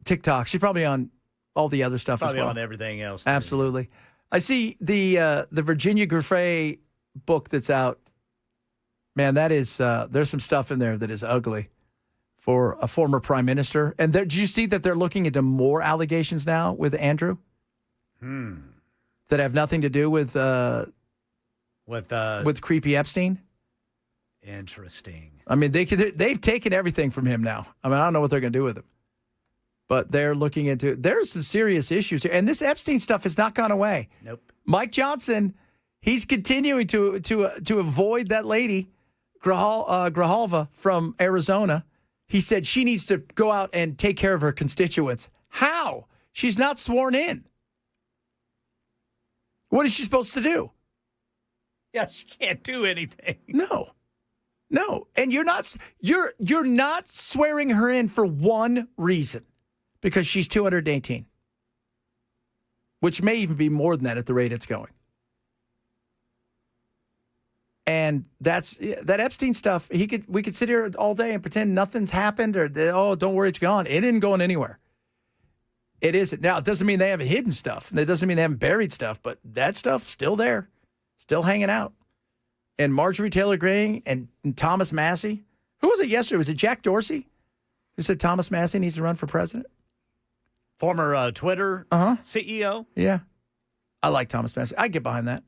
TikTok. She's probably on all the other stuff Probably as well. on everything else. Too. Absolutely. I see the Virginia Giuffre book that's out. Man, that is there's some stuff in there that is ugly for a former prime minister. And do you see that they're looking into more allegations now with Andrew that have nothing to do with creepy Epstein? Interesting. I mean, they've taken everything from him now. I mean, I don't know what they're going to do with him. But they're looking into there's some serious issues here. And this Epstein stuff has not gone away. Nope. Mike Johnson, he's continuing to avoid that lady, Grijalva from Arizona. He said she needs to go out and take care of her constituents. How? She's not sworn in. What is she supposed to do? Yeah, she can't do anything. No. And you're not swearing her in for one reason. Because she's 218, which may even be more than that at the rate it's going. And that Epstein stuff. We could sit here all day and pretend nothing's happened, or don't worry, it's gone. It isn't going anywhere. It isn't. Now, it doesn't mean they haven't hidden stuff, and it doesn't mean they haven't buried stuff, but that stuff's still there, still hanging out. And Marjorie Taylor Greene and Thomas Massey. Who was it yesterday? Was it Jack Dorsey who said Thomas Massey needs to run for president? Former Twitter CEO. Yeah. I like Thomas Massey. I get behind that.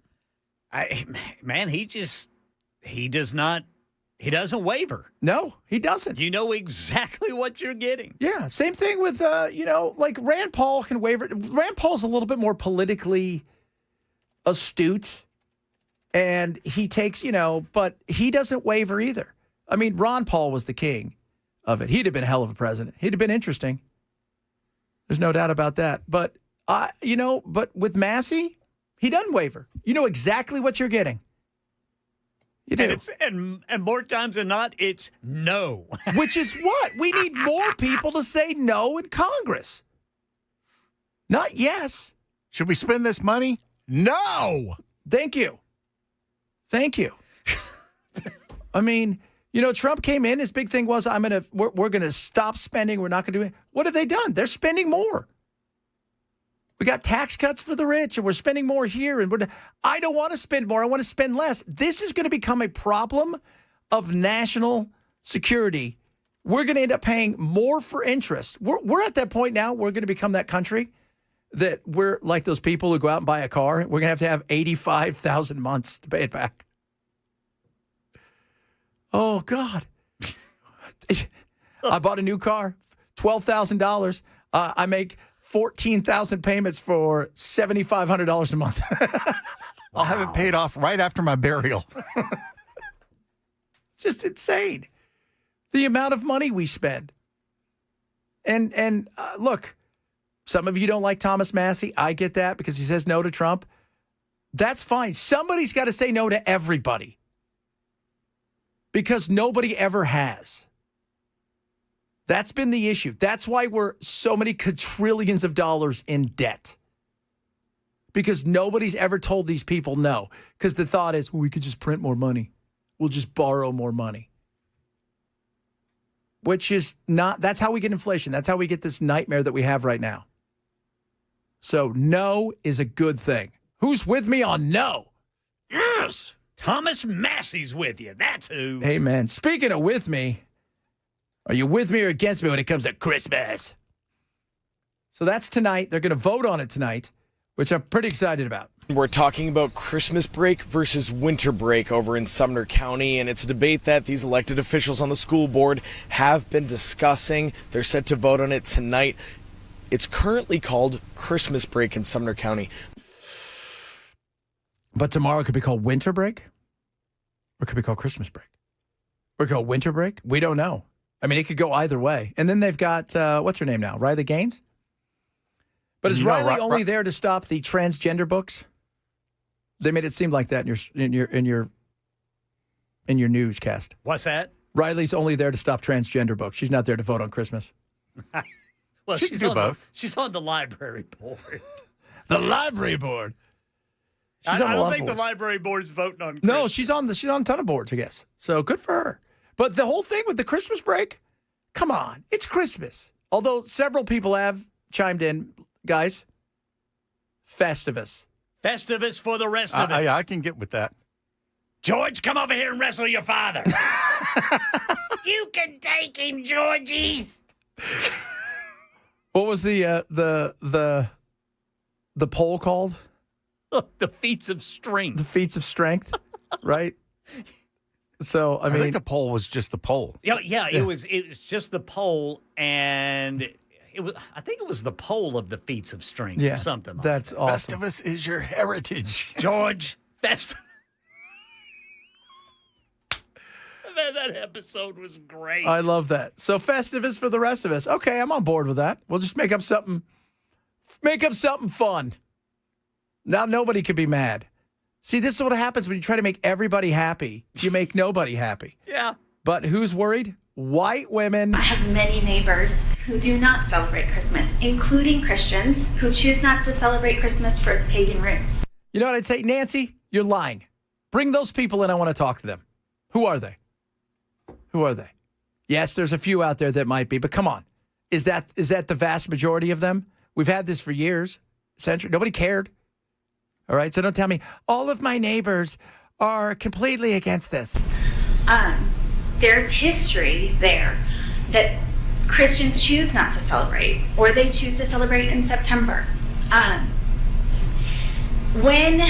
He doesn't waver. No, he doesn't. You know exactly what you're getting. Yeah. Same thing with, like Rand Paul can waver. Rand Paul's a little bit more politically astute. And he takes, but he doesn't waver either. I mean, Ron Paul was the king of it. He'd have been a hell of a president. He'd have been interesting. There's no doubt about that. But, but with Massey, he doesn't waver. You know exactly what you're getting. You do. And more times than not, it's no. Which is what? We need more people to say no in Congress. Not yes. Should we spend this money? No. Thank you. I mean, Trump came in. His big thing was, we're gonna stop spending. We're not gonna do it. What have they done? They're spending more. We got tax cuts for the rich, and we're spending more here. And I don't want to spend more. I want to spend less. This is going to become a problem of national security. We're going to end up paying more for interest. We're at that point now. We're going to become that country that we're like those people who go out and buy a car. We're going to have 85,000 months to pay it back. Oh, God. I bought a new car, $12,000. I make 14,000 payments for $7,500 a month. I'll have it paid off right after my burial. Just insane. The amount of money we spend. And look, some of you don't like Thomas Massey. I get that because he says no to Trump. That's fine. Somebody's got to say no to everybody. Because nobody ever has. That's been the issue. That's why we're so many quadrillions of dollars in debt. Because nobody's ever told these people no. Because the thought is, well, we could just print more money. We'll just borrow more money. Which is not, that's how we get inflation. That's how we get this nightmare that we have right now. So no is a good thing. Who's with me on no? Yes. Thomas Massey's with you. That's who. Hey, man. Speaking of with me, are you with me or against me when it comes to Christmas? So that's tonight. They're going to vote on it tonight, which I'm pretty excited about. We're talking about Christmas break versus winter break over in Sumner County, and it's a debate that these elected officials on the school board have been discussing. They're set to vote on it tonight. It's currently called Christmas break in Sumner County. But tomorrow could be called winter break, or it could be called Christmas break, or called winter break. We don't know. I mean, it could go either way. And then they've got, what's her name now? Riley Gaines? But is Riley only there to stop the transgender books? They made it seem like that in your newscast. What's that? Riley's only there to stop transgender books. She's not there to vote on Christmas. Well, She can do both. She's on the library board. The library board. I She's on a don't lot of think the boards. library board's voting on Christmas. No, she's on a ton of boards, I guess. So good for her. But the whole thing with the Christmas break, come on, it's Christmas. Although several people have chimed in, guys. Festivus. Festivus for the rest of us. I can get with that. George, come over here and wrestle your father. You can take him, Georgie. What was the poll called? The feats of strength. The feats of strength, right? So I mean, think the poll was just the poll. Yeah. It was just the poll, and I think it was the poll of the feats of strength or something like that's that. awesome. Festivus is your heritage. George, Man, that episode was great. I love that. So Festivus for the rest of us. Okay, I'm on board with that. We'll just make up something fun. Now nobody could be mad. See, this is what happens when you try to make everybody happy. You make nobody happy. Yeah. But who's worried? White women. I have many neighbors who do not celebrate Christmas, including Christians who choose not to celebrate Christmas for its pagan roots. You know what I'd say? Nancy, you're lying. Bring those people in. I want to talk to them. Who are they? Who are they? Yes, there's a few out there that might be, but come on. Is that the vast majority of them? We've had this for years, centuries. Nobody cared. All right, so don't tell me all of my neighbors are completely against this. There's history there that Christians choose not to celebrate, or they choose to celebrate in September. When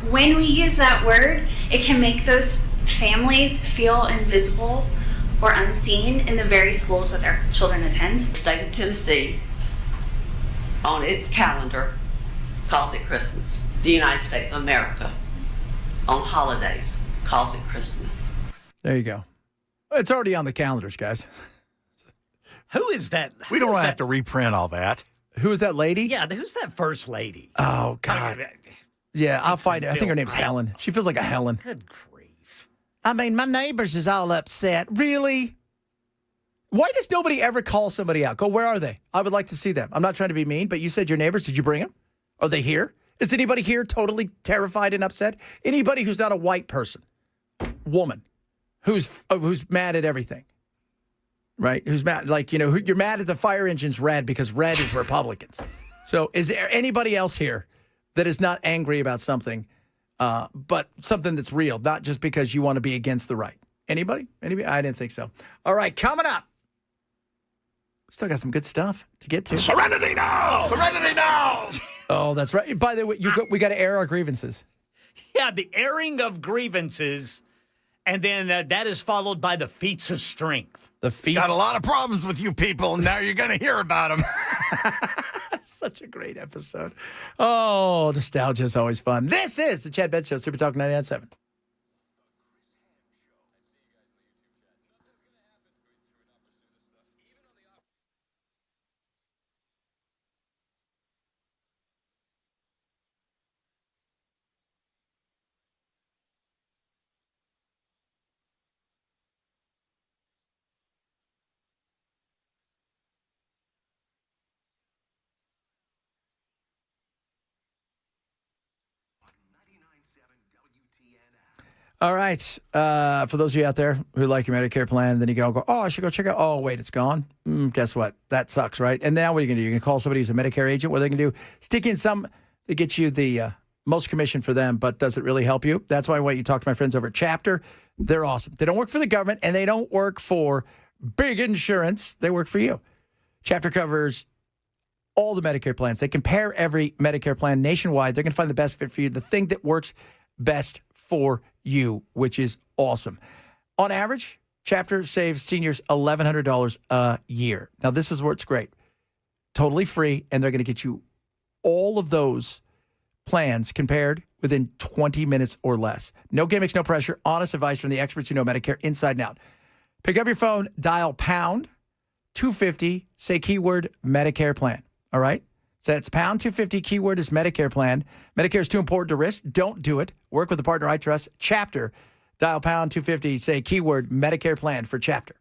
we use that word, it can make those families feel invisible or unseen in the very schools that their children attend. The state of Tennessee, on its calendar, calls it Christmas. The United States of America, on holidays, calls it Christmas. There you go. It's already on the calendars, guys. Who is that? We don't have to reprint all that. Who is that lady? Yeah, who's that first lady? Oh, God. Yeah, I'll find it. I think her name's Helen. She feels like a Helen. Good grief. I mean, my neighbors is all upset. Really? Why does nobody ever call somebody out? Go, where are they? I would like to see them. I'm not trying to be mean, but you said your neighbors. Did you bring them? Are they here? Is anybody here totally terrified and upset? Anybody who's not a white person, woman, who's mad at everything, right? Who's mad, like, you know, you're mad at the fire engine's red because red is Republicans. So is there anybody else here that is not angry about something, but something that's real, not just because you want to be against the right? Anybody? Anybody? I didn't think so. All right, coming up. Still got some good stuff to get to. Serenity now! Serenity now! Oh, that's right. By the way, we got to air our grievances. Yeah, the airing of grievances, and then that is followed by the feats of strength. The feats. Got a lot of problems with you people, and now you're going to hear about them. Such a great episode. Oh, nostalgia is always fun. This is the Chad Bench Show, Super Talk 99.7. All right. For those of you out there who like your Medicare plan, then you go, oh, I should go check out. Oh, wait, it's gone. Guess what? That sucks, right? And now what are you going to do? You're going to call somebody who's a Medicare agent. What are they going to do? Stick in some that gets you the most commission for them, but does it really help you? That's why I want you to talk to my friends over at Chapter. They're awesome. They don't work for the government, and they don't work for big insurance. They work for you. Chapter covers all the Medicare plans. They compare every Medicare plan nationwide. They're going to find the best fit for you, the thing that works best for you, which is awesome. On average, Chapter saves seniors $1,100 a year. Now, this is where it's great. Totally free, and they're going to get you all of those plans compared within 20 minutes or less. No gimmicks, no pressure. Honest advice from the experts who know Medicare inside and out. Pick up your phone, dial pound 250, say keyword Medicare plan. All right? So that's pound 250, keyword is Medicare plan. Medicare is too important to risk. Don't do it. Work with a partner I trust. Chapter. Dial pound 250, say keyword Medicare plan for Chapter.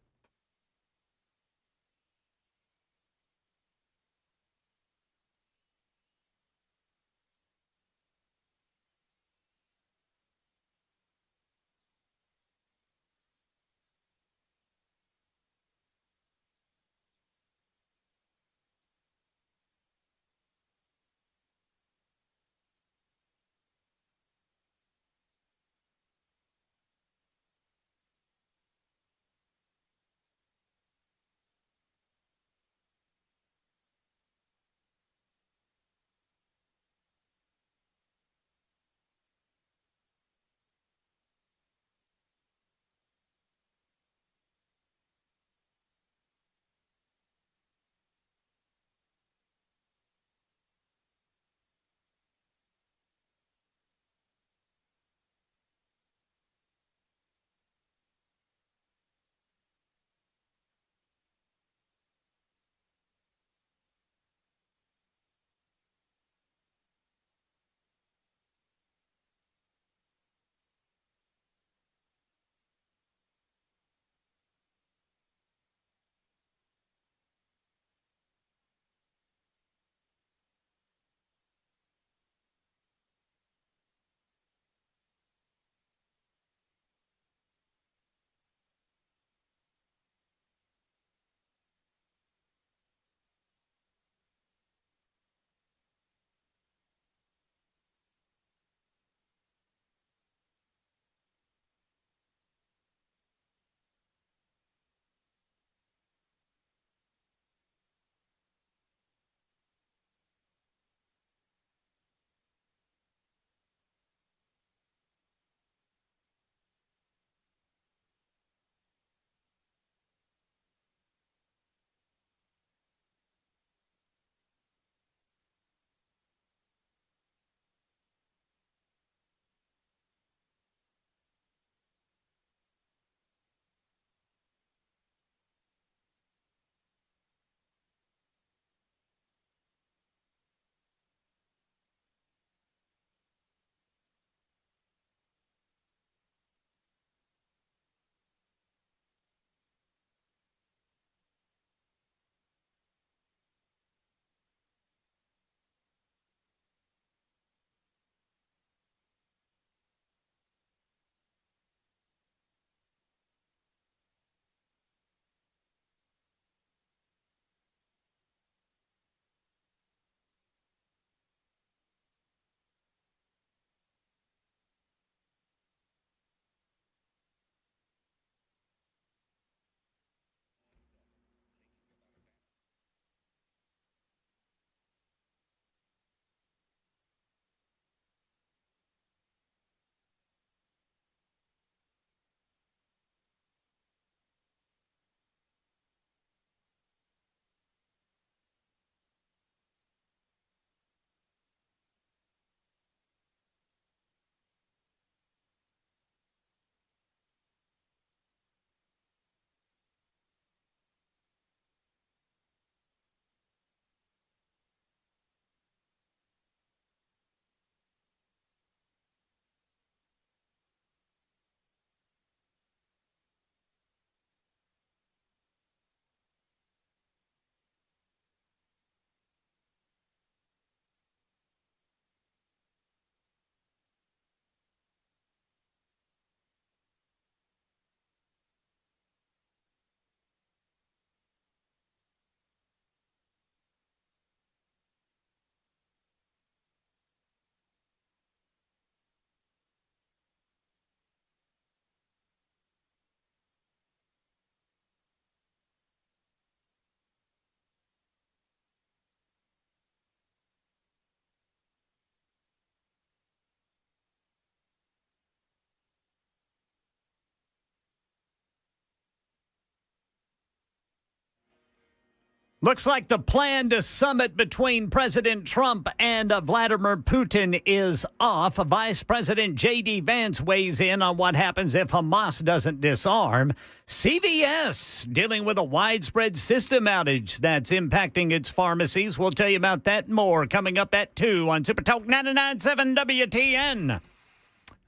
Looks like the planned summit between President Trump and Vladimir Putin is off. Vice President J.D. Vance weighs in on what happens if Hamas doesn't disarm. CVS dealing with a widespread system outage that's impacting its pharmacies. We'll tell you about that and more coming up at 2 on Super Talk 99.7 WTN.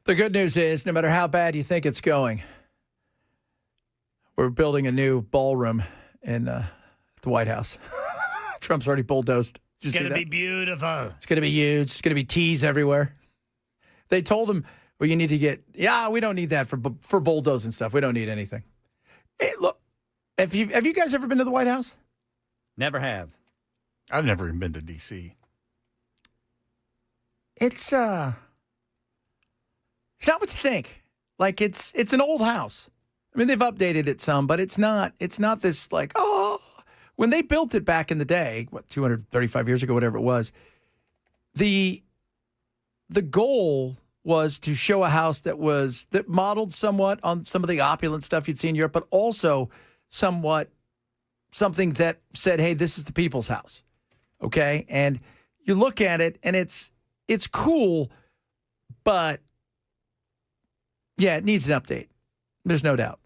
The good news is, no matter how bad you think it's going, we're building a new ballroom in the White House. Trump's already bulldozed. It's going to be beautiful. It's going to be huge. It's going to be teas everywhere. They told him, well, you need to get, we don't need that for bulldoze and stuff. We don't need anything. Hey, look, have you guys ever been to the White House? Never have. I've never even been to D.C. It's not what you think. Like, it's an old house. I mean, they've updated it some, but it's not this like, when they built it back in the day, 235 years ago, whatever it was, the goal was to show a house that modeled somewhat on some of the opulent stuff you'd see in Europe, but also somewhat something that said, hey, this is the people's house. Okay? And you look at it and it's cool, but yeah, it needs an update. There's no doubt.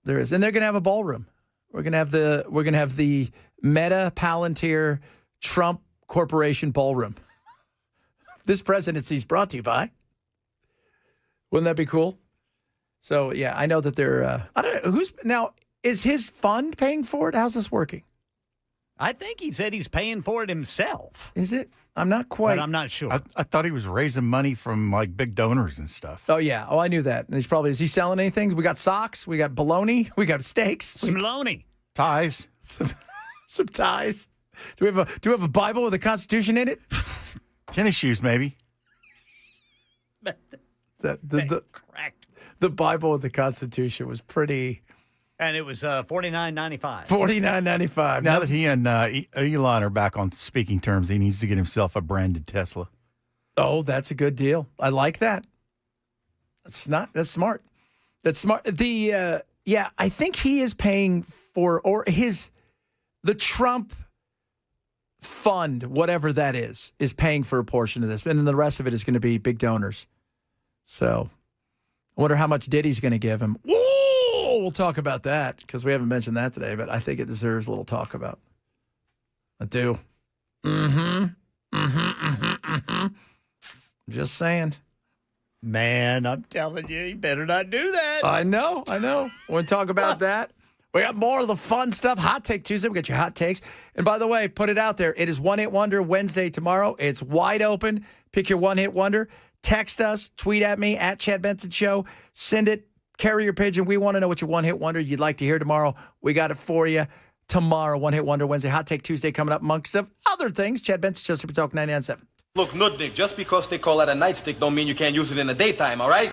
There is. And they're going to have a ballroom. We're gonna have the Meta Palantir Trump Corporation ballroom. This presidency is brought to you by. Wouldn't that be cool? So yeah, I know that they're. I don't know is his fund paying for it? How's this working? I think he said he's paying for it himself. Is it? I'm not quite. But I'm not sure. I thought he was raising money from like big donors and stuff. Oh yeah. Oh, I knew that. And is he selling anything? We got socks. We got bologna. We got steaks. Some bologna. Ties. Some ties. Do we have a Bible with a Constitution in it? Tennis shoes, maybe. The Bible with the Constitution was pretty. And it was $49.95. $49.95. Now that he and Elon are back on speaking terms, he needs to get himself a branded Tesla. Oh, that's a good deal. I like that. That's smart. That's smart. I think he is paying for the Trump fund, whatever that is paying for a portion of this, and then the rest of it is going to be big donors. So, I wonder how much Diddy's going to give him. Woo! We'll talk about that because we haven't mentioned that today, but I think it deserves a little talk about. I do. Just saying. Man, I'm telling you better not do that. I know. Want to talk about that? We got more of the fun stuff. Hot Take Tuesday. We got your hot takes. And by the way, put it out there. It is One Hit Wonder Wednesday tomorrow. It's wide open. Pick your one hit wonder. Text us. Tweet at me, at Chad Benson Show. Send it. Carrier pigeon. We want to know what your one hit wonder you'd like to hear tomorrow. We got it for you tomorrow. One Hit Wonder Wednesday. Hot Take Tuesday coming up amongst other things. Chad Benson Show, Super Talk 99.7. Look, Nudnik, just because they call that a nightstick don't mean you can't use it in the daytime, all right?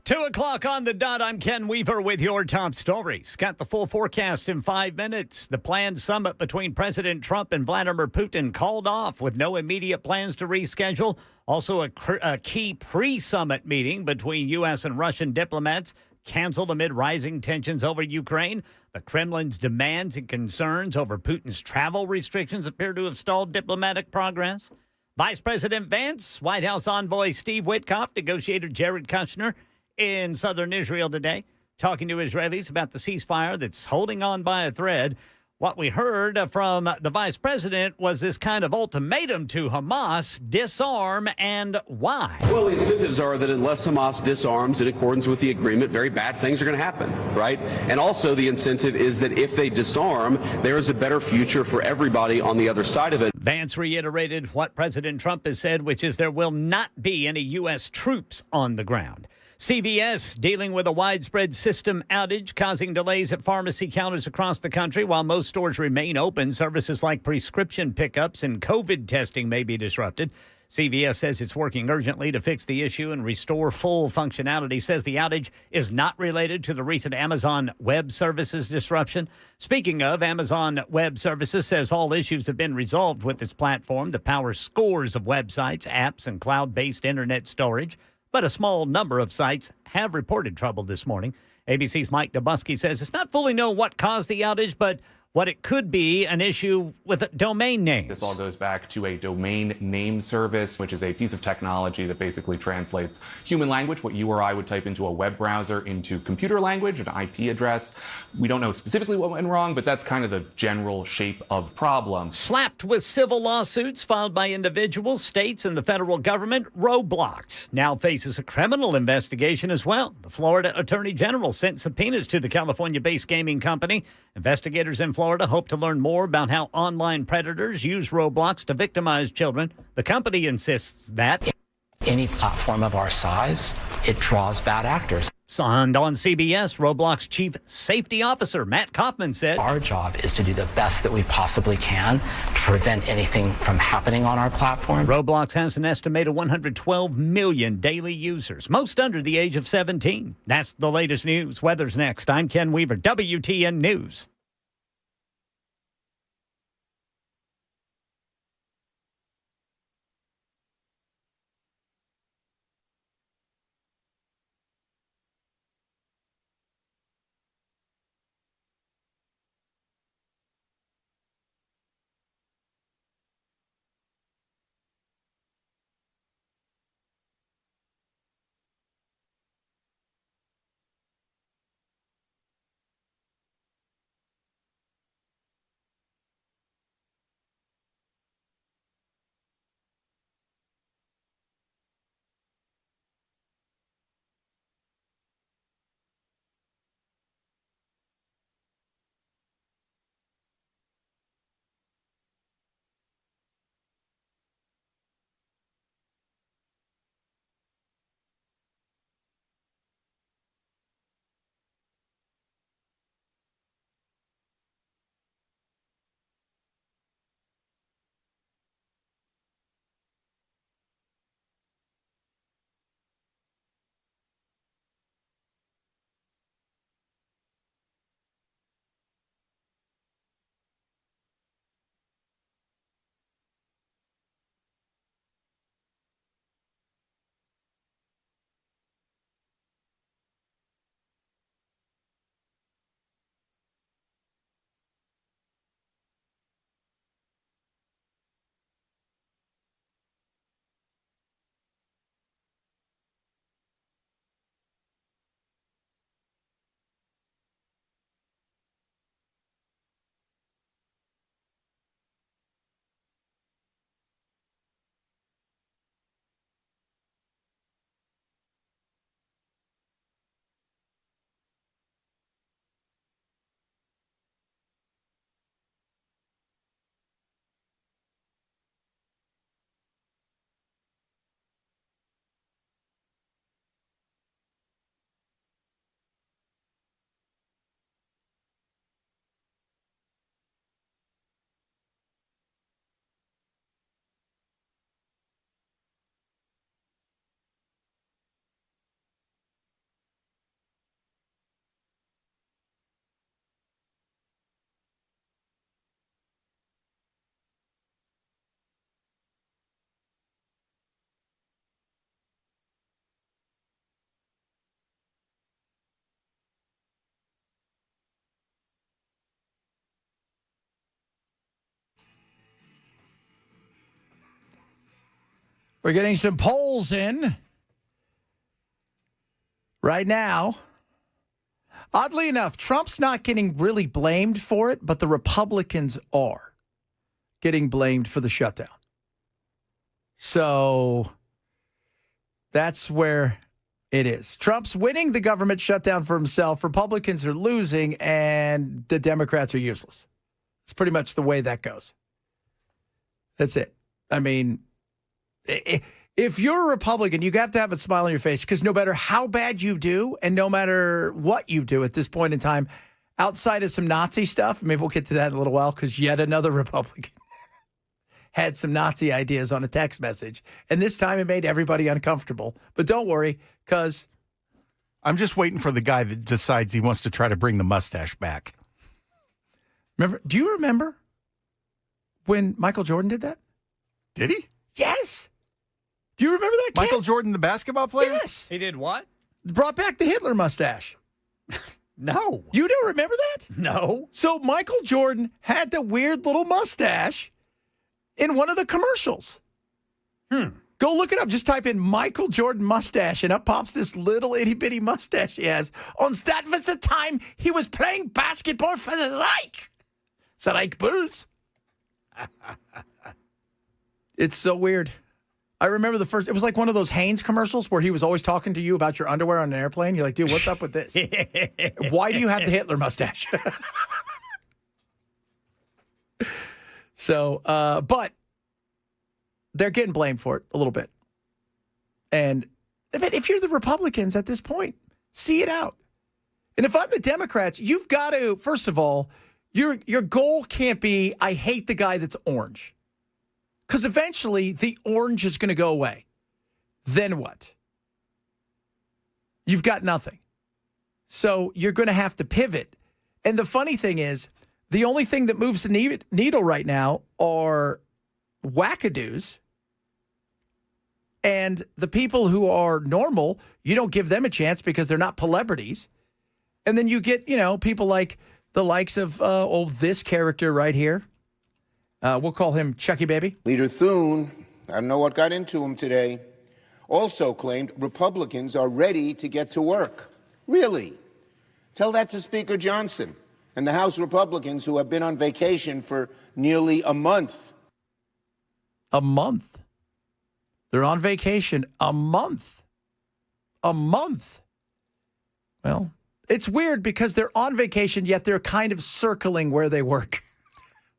Two o'clock on the dot. I'm Ken Weaver with your top stories. Got the full forecast in 5 minutes. The planned summit between President Trump and Vladimir Putin called off with no immediate plans to reschedule. Also, a key pre-summit meeting between U.S. and Russian diplomats canceled amid rising tensions over Ukraine. The Kremlin's demands and concerns over Putin's travel restrictions appear to have stalled diplomatic progress. Vice President Vance, White House envoy Steve Witkoff, negotiator Jared Kushner in southern Israel today, talking to Israelis about the ceasefire that's holding on by a thread. What we heard from the vice president was this kind of ultimatum to Hamas: disarm, and why? Well, the incentives are that unless Hamas disarms in accordance with the agreement, very bad things are going to happen, right? And also the incentive is that if they disarm, there is a better future for everybody on the other side of it. Vance reiterated what President Trump has said, which is there will not be any U.S. troops on the ground. CVS dealing with a widespread system outage causing delays at pharmacy counters across the country. While most stores remain open, services like prescription pickups and COVID testing may be disrupted. CVS says it's working urgently to fix the issue and restore full functionality. Says the outage is not related to the recent Amazon Web Services disruption. Speaking of, Amazon Web Services says all issues have been resolved with its platform that powers scores of websites, apps, and cloud-based internet storage. But a small number of sites have reported trouble this morning. ABC's Mike Dubusky says it's not fully known what caused the outage, but what it could be an issue with domain names. This all goes back to a domain name service, which is a piece of technology that basically translates human language, what you or I would type into a web browser, into computer language, an IP address. We don't know specifically what went wrong, but that's kind of the general shape of problem. Slapped with civil lawsuits filed by individuals, states, and the federal government, Roblox now faces a criminal investigation as well. The Florida Attorney General sent subpoenas to the California-based gaming company. Investigators in Florida hope to learn more about how online predators use Roblox to victimize children. The company insists that any platform of our size, it draws bad actors. And on CBS, Roblox Chief Safety Officer Matt Kaufman said, our job is to do the best that we possibly can to prevent anything from happening on our platform. Roblox has an estimated 112 million daily users, most under the age of 17. That's the latest news. Weather's next. I'm Ken Weaver, WTN News. We're getting some polls in right now. Oddly enough, Trump's not getting really blamed for it, but the Republicans are getting blamed for the shutdown. So that's where it is. Trump's winning the government shutdown for himself. Republicans are losing, and the Democrats are useless. It's pretty much the way that goes. That's it. I mean, if you're a Republican, you have to have a smile on your face, because no matter how bad you do and no matter what you do at this point in time, outside of some Nazi stuff, maybe we'll get to that in a little while, because yet another Republican had some Nazi ideas on a text message. And this time it made everybody uncomfortable. But don't worry, because I'm just waiting for the guy that decides he wants to try to bring the mustache back. do you remember when Michael Jordan did that? Did he? Yes. Do you remember that kid? Michael Jordan, the basketball player? Yes. He did what? Brought back the Hitler mustache. No. You don't remember that? No. So Michael Jordan had the weird little mustache in one of the commercials. Go look it up. Just type in Michael Jordan mustache, and up pops this little itty-bitty mustache he has. On that was the time he was playing basketball for the Reich. The Reich Bulls. It's so weird. I remember it was like one of those Hanes commercials where he was always talking to you about your underwear on an airplane. You're like, dude, what's up with this? Why do you have the Hitler mustache? So, but they're getting blamed for it a little bit. And but if you're the Republicans at this point, see it out. And if I'm the Democrats, you've got to, first of all, your goal can't be, I hate the guy that's orange. Because eventually the orange is going to go away. Then what? You've got nothing. So you're going to have to pivot. And the funny thing is, the only thing that moves the needle right now are wackadoos. And the people who are normal, you don't give them a chance because they're not celebrities. And then you get, people like the likes of, this character right here. We'll call him Chucky Baby. Leader Thune, I don't know what got into him today, also claimed Republicans are ready to get to work. Really? Tell that to Speaker Johnson and the House Republicans who have been on vacation for nearly a month. A month? They're on vacation a month. A month. Well, it's weird because they're on vacation, yet they're kind of circling where they work.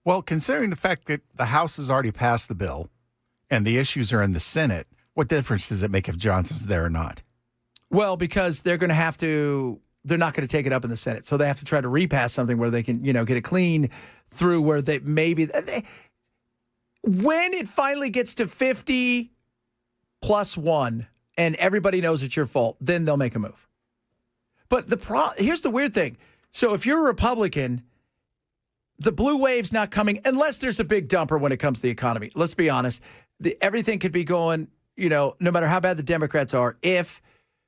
Well, considering the fact that the House has already passed the bill and the issues are in the Senate, what difference does it make if Johnson's there or not? Well, because they're not going to take it up in the Senate. So they have to try to repass something where they can, get it clean through where they maybe. When it finally gets to 50 plus 1 and everybody knows it's your fault, then they'll make a move. But here's the weird thing. So if you're a Republican, the blue wave's not coming unless there's a big dumper when it comes to the economy. Let's be honest. Everything could be going, no matter how bad the Democrats are, if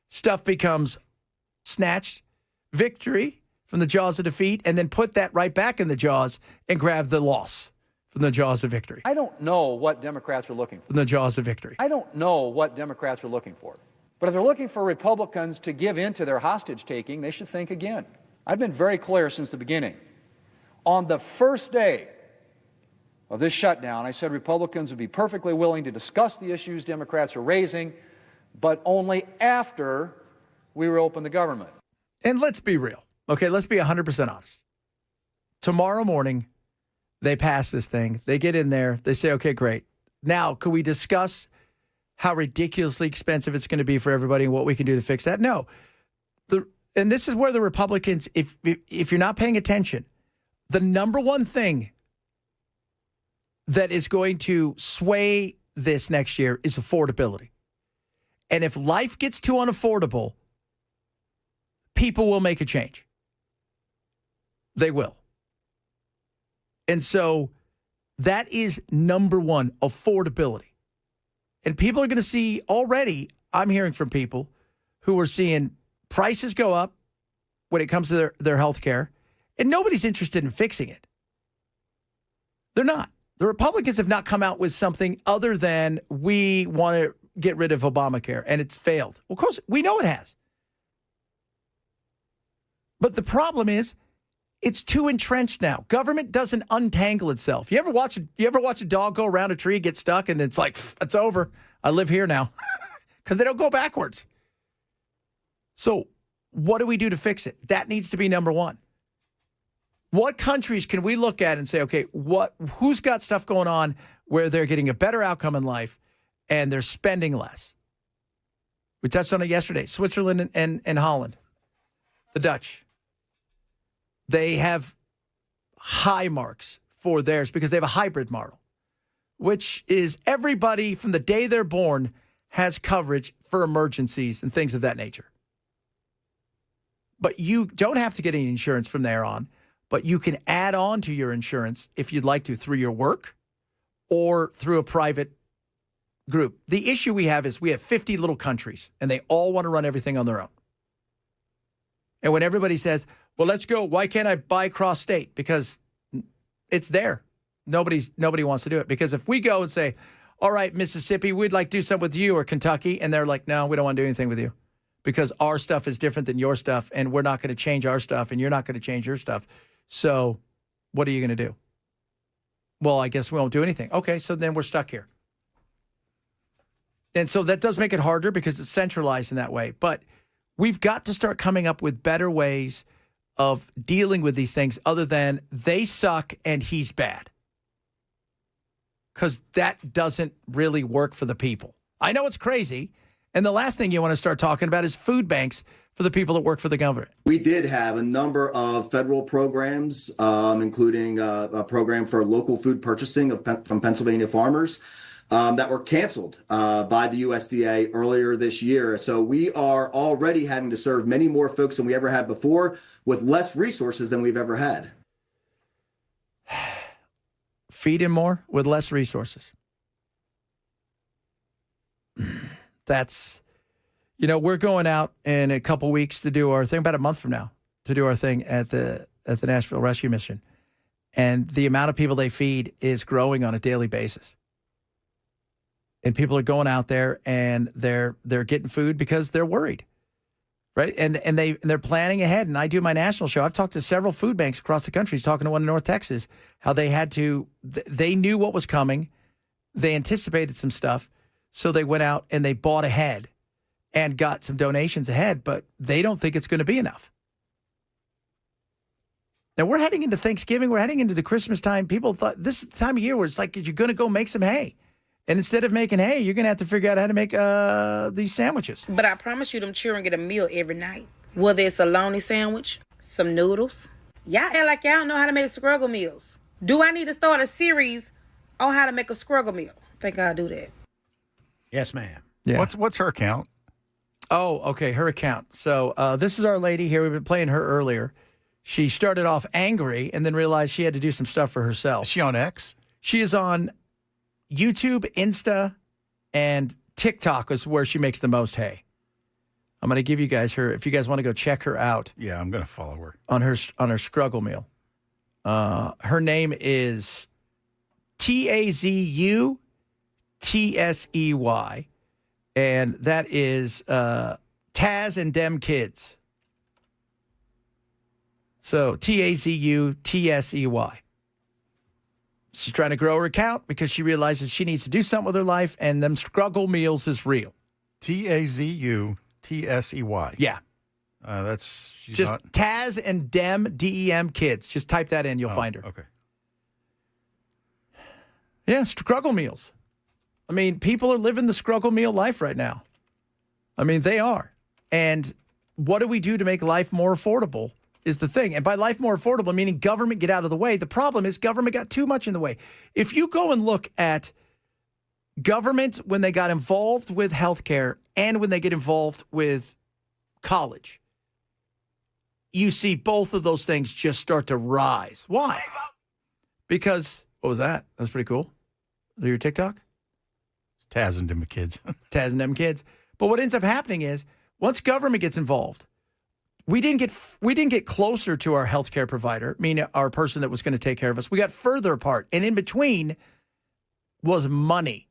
stuff becomes snatched, victory from the jaws of defeat, and then put that right back in the jaws and grab the loss from the jaws of victory. I don't know what Democrats are looking for. From the jaws of victory. I don't know what Democrats are looking for. But if they're looking for Republicans to give in to their hostage-taking, they should think again. I've been very clear since the beginning. On the first day of this shutdown, I said Republicans would be perfectly willing to discuss the issues Democrats are raising, but only after we reopen the government. And let's be real. Okay, let's be 100% honest. Tomorrow morning, they pass this thing. They get in there. They say, okay, great. Now, could we discuss how ridiculously expensive it's going to be for everybody and what we can do to fix that? No. And this is where the Republicans, if you're not paying attention, the number one thing that is going to sway this next year is affordability. And if life gets too unaffordable, people will make a change. They will. And so that is number one, affordability. And people are going to see already, I'm hearing from people who are seeing prices go up when it comes to their health care. And nobody's interested in fixing it. They're not. The Republicans have not come out with something other than we want to get rid of Obamacare, and it's failed. Well, of course, we know it has. But the problem is, it's too entrenched now. Government doesn't untangle itself. You ever watch a dog go around a tree, get stuck, and it's like, it's over. I live here now. Because they don't go backwards. So what do we do to fix it? That needs to be number one. What countries can we look at and say, okay, who's got stuff going on where they're getting a better outcome in life and they're spending less? We touched on it yesterday. Switzerland and Holland, the Dutch. They have high marks for theirs because they have a hybrid model which is everybody from the day they're born has coverage for emergencies and things of that nature. But you don't have to get any insurance from there on, but you can add on to your insurance if you'd like to through your work or through a private group. The issue we have is we have 50 little countries, and they all want to run everything on their own. And when everybody says, well, let's go, why can't I buy cross-state? Because it's there. Nobody wants to do it. Because if we go and say, all right, Mississippi, we'd like to do something with you, or Kentucky, and they're like, no, we don't want to do anything with you because our stuff is different than your stuff, and we're not going to change our stuff, and you're not going to change your stuff. So what are you going to do? Well, I guess we won't do anything. Okay, so then we're stuck here. And so that does make it harder because it's centralized in that way. But we've got to start coming up with better ways of dealing with these things other than they suck and he's bad. Because that doesn't really work for the people. I know it's crazy. And the last thing you want to start talking about is food banks for the people that work for the government. We did have a number of federal programs, including a program for local food purchasing from Pennsylvania farmers that were canceled by the USDA earlier this year. So we are already having to serve many more folks than we ever had before with less resources than we've ever had. Feed him more with less resources. That's, we're going out in a couple weeks to do our thing, about a month from now, to do our thing at the Nashville Rescue Mission. And the amount of people they feed is growing on a daily basis. And people are going out there and they're getting food because they're worried. Right. And they're planning ahead. And I do my national show. I've talked to several food banks across the country, talking to one in North Texas, how they they knew what was coming. They anticipated some stuff. So they went out and they bought ahead and got some donations ahead, but they don't think it's going to be enough. Now we're heading into Thanksgiving. We're heading into the Christmas time. People thought this is the time of year where it's like, you're going to go make some hay. And instead of making hay, you're going to have to figure out how to make these sandwiches. But I promise you, them children get a meal every night. Whether it's a bologna sandwich, some noodles. Y'all act like y'all don't know how to make scruggle meals. Do I need to start a series on how to make a scruggle meal? I think I'll do that. Yes, ma'am. Yeah. What's her account? Oh, okay, her account. So this is our lady here. We've been playing her earlier. She started off angry and then realized she had to do some stuff for herself. Is she on X? She is on YouTube, Insta, and TikTok is where she makes the most hay. I'm going to give you guys her, if you guys want to go check her out. Yeah, I'm going to follow her. On her scruggle meal. Her name is TAZUTSEY. And that is Taz and Dem Kids. So TAZUTSEY. She's trying to grow her account because she realizes she needs to do something with her life, and them struggle meals is real. TAZUTSEY. Yeah. She's just not... Taz and Dem, DEM Kids. Just type that in. You'll find her. Okay. Yeah, struggle meals. I mean, people are living the struggle meal life right now. I mean, they are. And what do we do to make life more affordable is the thing. And by life more affordable, meaning government get out of the way. The problem is government got too much in the way. If you go and look at government when they got involved with healthcare and when they get involved with college, you see both of those things just start to rise. Why? Because, what was that? That was pretty cool. Was that your TikTok? It's Taz and them kids. Taz and them kids. But what ends up happening is once government gets involved, we didn't get closer to our healthcare provider, meaning our person that was going to take care of us. We got further apart. And in between was money.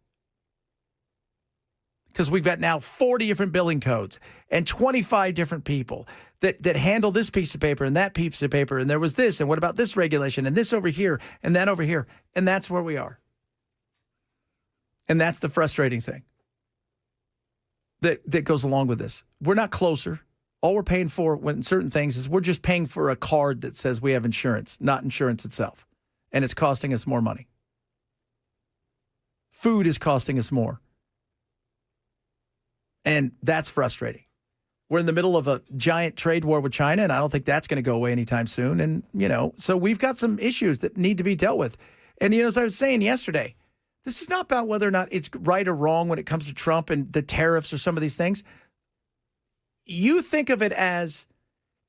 Because we've got now 40 different billing codes and 25 different people that handle this piece of paper and that piece of paper. And there was this, and what about this regulation and this over here and that over here. And that's where we are. And that's the frustrating thing that goes along with this. We're not closer. All we're paying for when certain things is we're just paying for a card that says we have insurance, not insurance itself. And it's costing us more money. Food is costing us more. And that's frustrating. We're in the middle of a giant trade war with China, and I don't think that's going to go away anytime soon. And, so we've got some issues that need to be dealt with. And, as I was saying yesterday, This is not about whether or not it's right or wrong when it comes to Trump and the tariffs or some of these things. You think of it as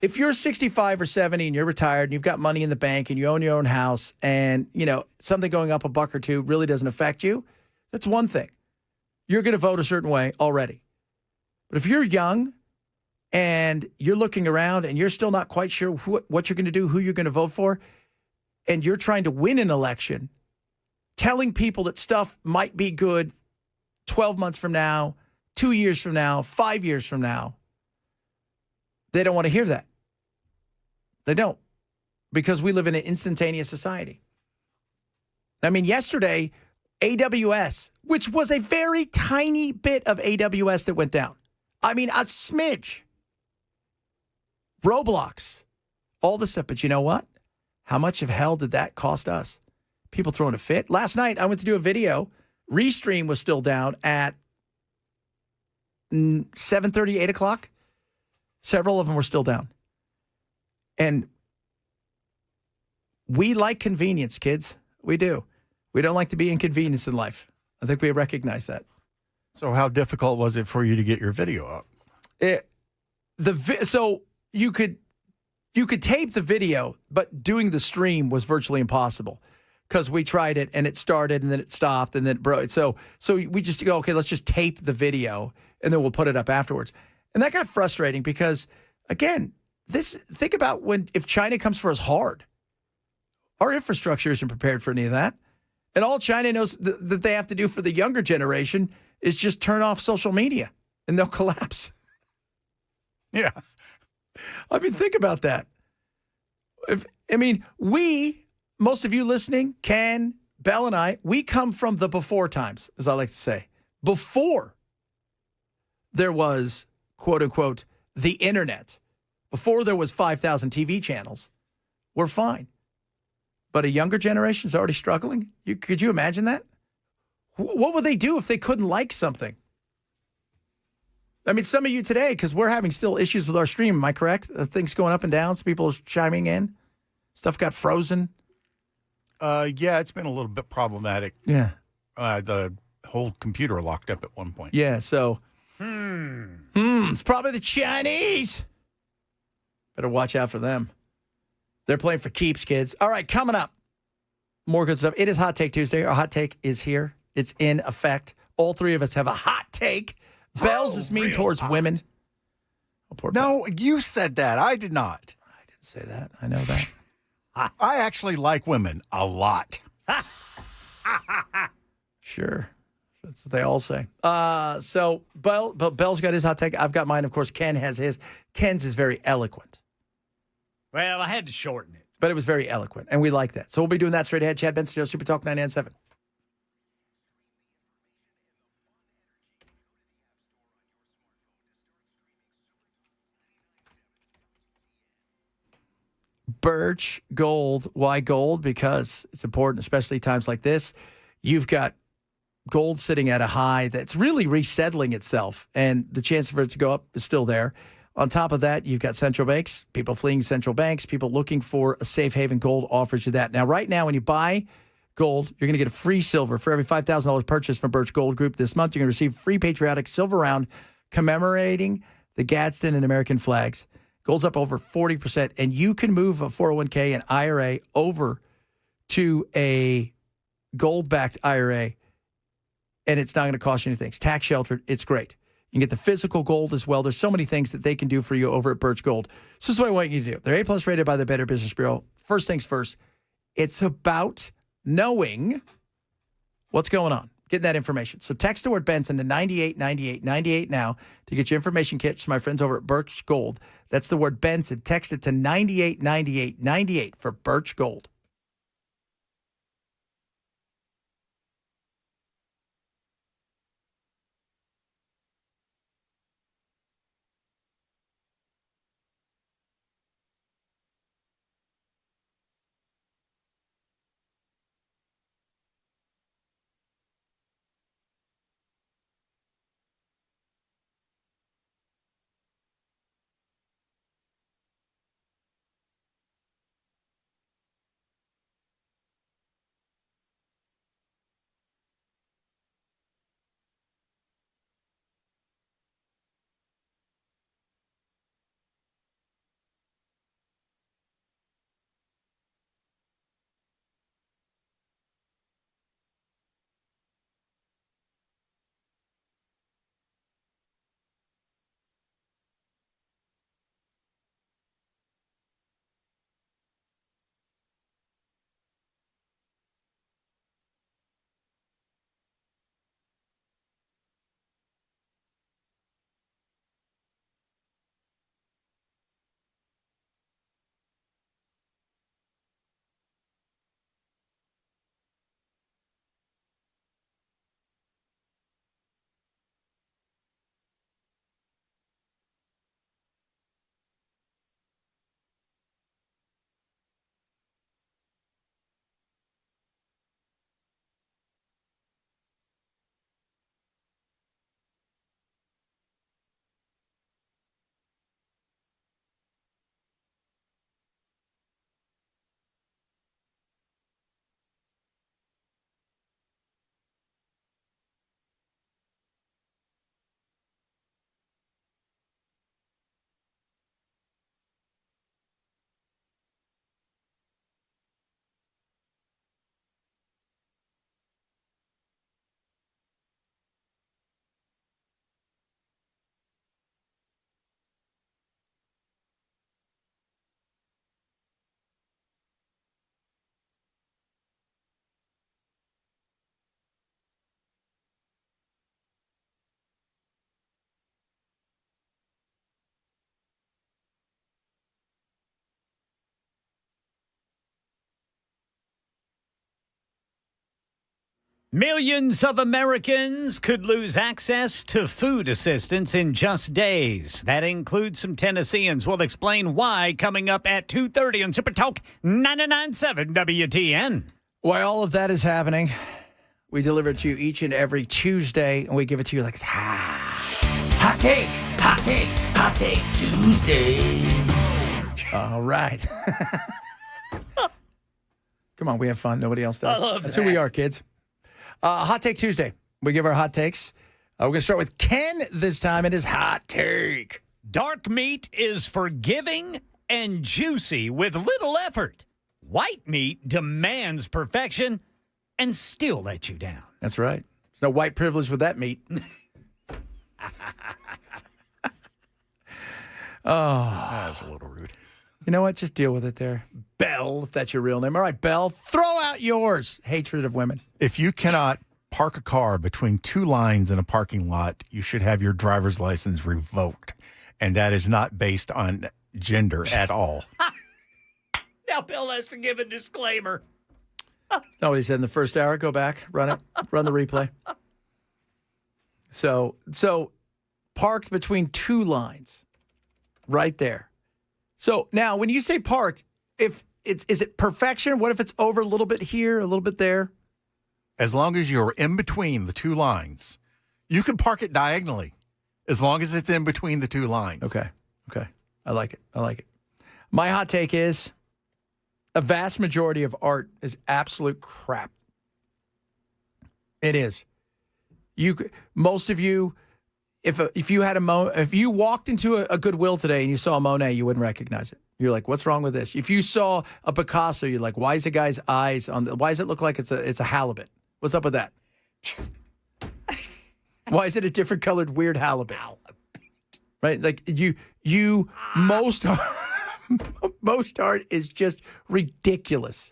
if you're 65 or 70 and you're retired and you've got money in the bank and you own your own house and, something going up a buck or two really doesn't affect you, that's one thing. You're going to vote a certain way already. But if you're young and you're looking around and you're still not quite sure what you're going to do, who you're going to vote for, and you're trying to win an election, telling people that stuff might be good 12 months from now, 2 years from now, 5 years from now, they don't want to hear that. They don't, because we live in an instantaneous society. I mean, yesterday, AWS, which was a very tiny bit of AWS that went down. I mean, a smidge. Roblox, all this stuff. But you know what? How much of hell did that cost us? People throwing a fit. Last night, I went to do a video. Restream was still down at 7:30, 8 o'clock. Several of them were still down. And we like convenience, kids. We do. We don't like to be inconvenienced in life. I think we recognize that. So how difficult was it for you to get your video up? So you could tape the video, but doing the stream was virtually impossible because we tried it and it started and then it stopped and then it broke. So we just go, okay, let's just tape the video and then we'll put it up afterwards. And that got frustrating because, again, think about if China comes for us hard. Our infrastructure isn't prepared for any of that. And all China knows that they have to do for the younger generation is just turn off social media and they'll collapse. Yeah. I mean, think about that. Most of you listening, Ken, Bell, and I, we come from the before times, as I like to say. Before there was, quote unquote, the internet, before there was 5,000 TV channels, we're fine. But a younger generation is already struggling? Could you imagine that? What would they do if they couldn't like something? I mean, some of you today, because we're having still issues with our stream, am I correct? Things going up and down, some people chiming in. Stuff got frozen. Yeah, it's been a little bit problematic. Yeah. The whole computer locked up at one point. Yeah, so. It's probably the Chinese. Better watch out for them. They're playing for keeps, kids. All right, coming up. More good stuff. It is Hot Take Tuesday. Our hot take is here. It's in effect. All three of us have a hot take. Bell's is mean towards women. No, you said that. I did not. I didn't say that. I know that. I actually like women a lot. Sure. That's what they all say. So Bell's got his hot take. I've got mine. Of course, Ken has his. Ken's is very eloquent. Well, I had to shorten it. But it was very eloquent, and we like that. So we'll be doing that straight ahead. Chad Benson, Super Talk 99.7. Birch Gold. Why gold? Because it's important, especially times like this. You've got gold sitting at a high that's really resettling itself, and the chance for it to go up is still there. On top of that, you've got central banks, people fleeing central banks, people looking for a safe haven. Gold offers you that. Now, right now, when you buy gold, you're going to get a free silver for every $5,000 purchase from Birch Gold Group this month. You're going to receive free patriotic silver round commemorating the Gadsden and American flags. Gold's up over 40%, and you can move a 401k and IRA over to a gold-backed IRA, and it's not going to cost you anything. It's tax sheltered. It's great. You can get the physical gold as well. There's so many things that they can do for you over at Birch Gold. So this is what I want you to do. They're A+ rated by the Better Business Bureau. First things first, it's about knowing what's going on, getting that information. So text the word Benson to 989898 now to get your information kits to my friends over at Birch Gold. That's the word Benson. Text it to 989898 for Birch Gold. Millions of Americans could lose access to food assistance in just days. That includes some Tennesseans. We'll explain why coming up at 2:30 on Super Talk 99.7 WTN. Why all of that is happening, we deliver it to you each and every Tuesday, and we give it to you like it's hot take, hot take, hot take Tuesday. All right. Come on, we have fun. Nobody else does. I love That's that. who we are, kids. Hot Take Tuesday. We give our hot takes. We're going to start with Ken this time. It is hot take. Dark meat is forgiving and juicy with little effort. White meat demands perfection and still lets you down. That's right. There's no white privilege with that meat. Oh. That's a little rude. You know what? Just deal with it there. Belle, if that's your real name. All right, Belle, throw out yours. Hatred of women. If you cannot park a car between two lines in a parking lot, you should have your driver's license revoked. And that is not based on gender at all. Now Bill has to give a disclaimer. Know what he said in the first hour? Go back, run it, run the replay. So parked between two lines, right there. So now, when you say parked, is it perfection? What if it's over a little bit here, a little bit there? As long as you're in between the two lines, you can park it diagonally, as long as it's in between the two lines. Okay. I like it. My hot take is a vast majority of art is absolute crap. It is. Most of you, if you had if you walked into a Goodwill today and you saw a Monet, you wouldn't recognize it. You're like, what's wrong with this? If you saw a Picasso, you're like, why is the guy's eyes why does it look like it's a halibut? What's up with that? Why is it a different colored weird halibut? Right? Like most art is just ridiculous.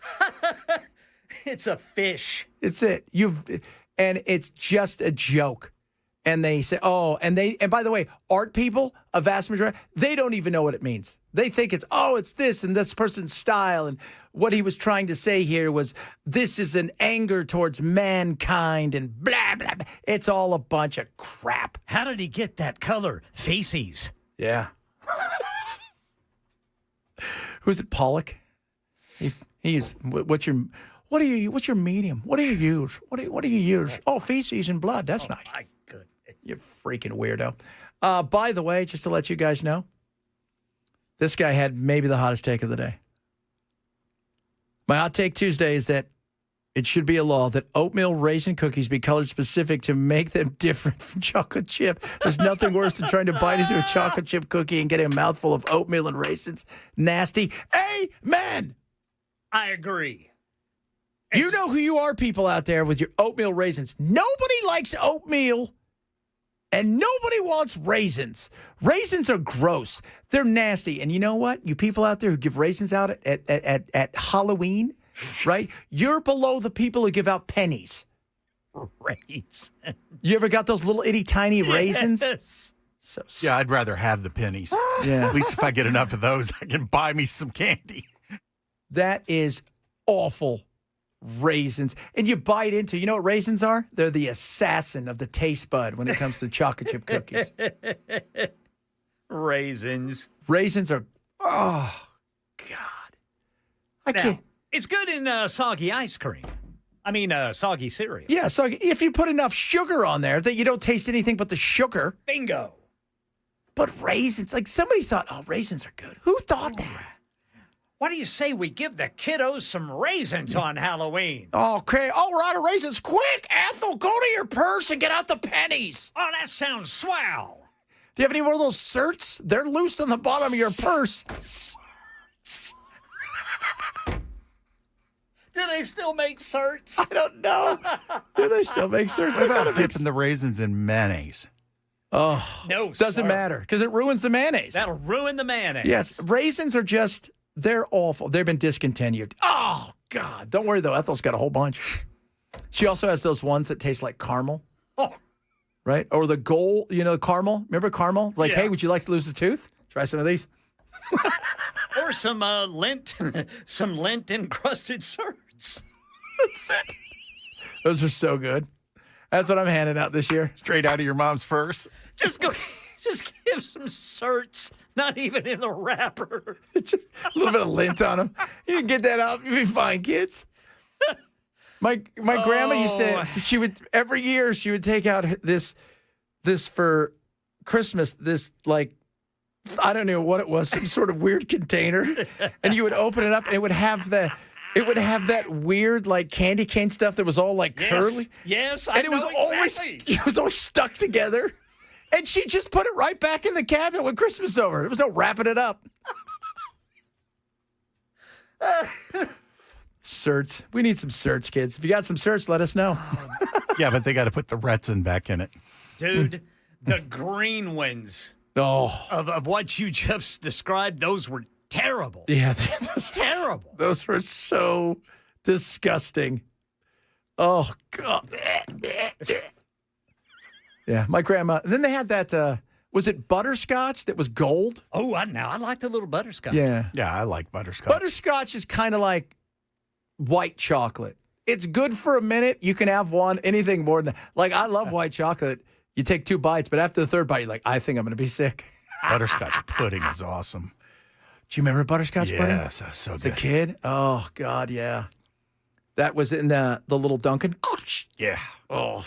It's a fish. It's it. And it's just a joke. And they say, and by the way, art people, a vast majority, they don't even know what it means. They think it's this and this person's style. And what he was trying to say here was, this is an anger towards mankind and blah, blah, blah. It's all a bunch of crap. How did he get that color? Feces. Yeah. Who's it, Pollock? He's, what's your medium? What do you use? What do you use? Oh, feces and blood. That's nice. My goodness. You freaking weirdo. By the way, just to let you guys know, this guy had maybe the hottest take of the day. My hot take Tuesday is that it should be a law that oatmeal raisin cookies be colored specific to make them different from chocolate chip. There's nothing worse than trying to bite into a chocolate chip cookie and getting a mouthful of oatmeal and raisins. Nasty. Amen. I agree. You know who you are, people out there with your oatmeal raisins. Nobody likes oatmeal, and nobody wants raisins. Raisins are gross. They're nasty. And you know what? You people out there who give raisins out at Halloween, right? You're below the people who give out pennies. Raisins. You ever got those little itty tiny raisins? Yes. Yeah, I'd rather have the pennies. Yeah. At least if I get enough of those, I can buy me some candy. That is awful. Raisins. And you bite into, you know what raisins are? They're the assassin of the taste bud when it comes to chocolate chip cookies. Raisins. Raisins are, oh, God. I can't. It's good in soggy ice cream. I mean, soggy cereal. Yeah, so if you put enough sugar on there that you don't taste anything but the sugar. Bingo. But raisins, like somebody's thought, raisins are good. Who thought that? What do you say we give the kiddos some raisins on Halloween? Okay. Oh, we're out of raisins. Quick, Ethel, go to your purse and get out the pennies. Oh, that sounds swell. Do you have any more of those certs? They're loose on the bottom of your purse. Do they still make certs? I don't know. Do they still make certs? What about dipping the raisins in mayonnaise? Oh, no, doesn't matter because it ruins the mayonnaise. That'll ruin the mayonnaise. Yes, raisins are just, they're awful. They've been discontinued. Oh, God. Don't worry, though. Ethel's got a whole bunch. She also has those ones that taste like caramel. Oh. Right? Or the gold, caramel. Remember caramel? Like, hey, would you like to lose a tooth? Try some of these. Or some lint encrusted certs. That's it. Those are so good. That's what I'm handing out this year. Straight out of your mom's purse. Just give some certs, not even in the wrapper. Just a little bit of lint on them. You can get that out. You'll be fine, kids. My grandma used to, she would, every year she would take out this for Christmas, this like, I don't know what it was, some sort of weird container. And you would open it up and it would have that weird like candy cane stuff that was all like curly. Yes, and it was always stuck together. And she just put it right back in the cabinet when Christmas was over. There was no wrapping it up. Certs. We need some certs, kids. If you got some certs, let us know. Yeah, but they got to put the Retsin back in it. Dude, the green ones of what you just described, those were terrible. Yeah. Terrible. Those were so disgusting. Oh, God. Yeah, my grandma. Then they had that, was it butterscotch that was gold? Oh, I like the little butterscotch. Yeah, I like butterscotch. Butterscotch is kind of like white chocolate. It's good for a minute. You can have one. Anything more than that. Like, I love white chocolate. You take 2 bites, but after the 3rd bite, you're like, I think I'm going to be sick. Butterscotch pudding is awesome. Do you remember butterscotch pudding? Yes, that was so good. As a kid? Oh, God, yeah. That was in the little Dunkin'. Yeah. Oh,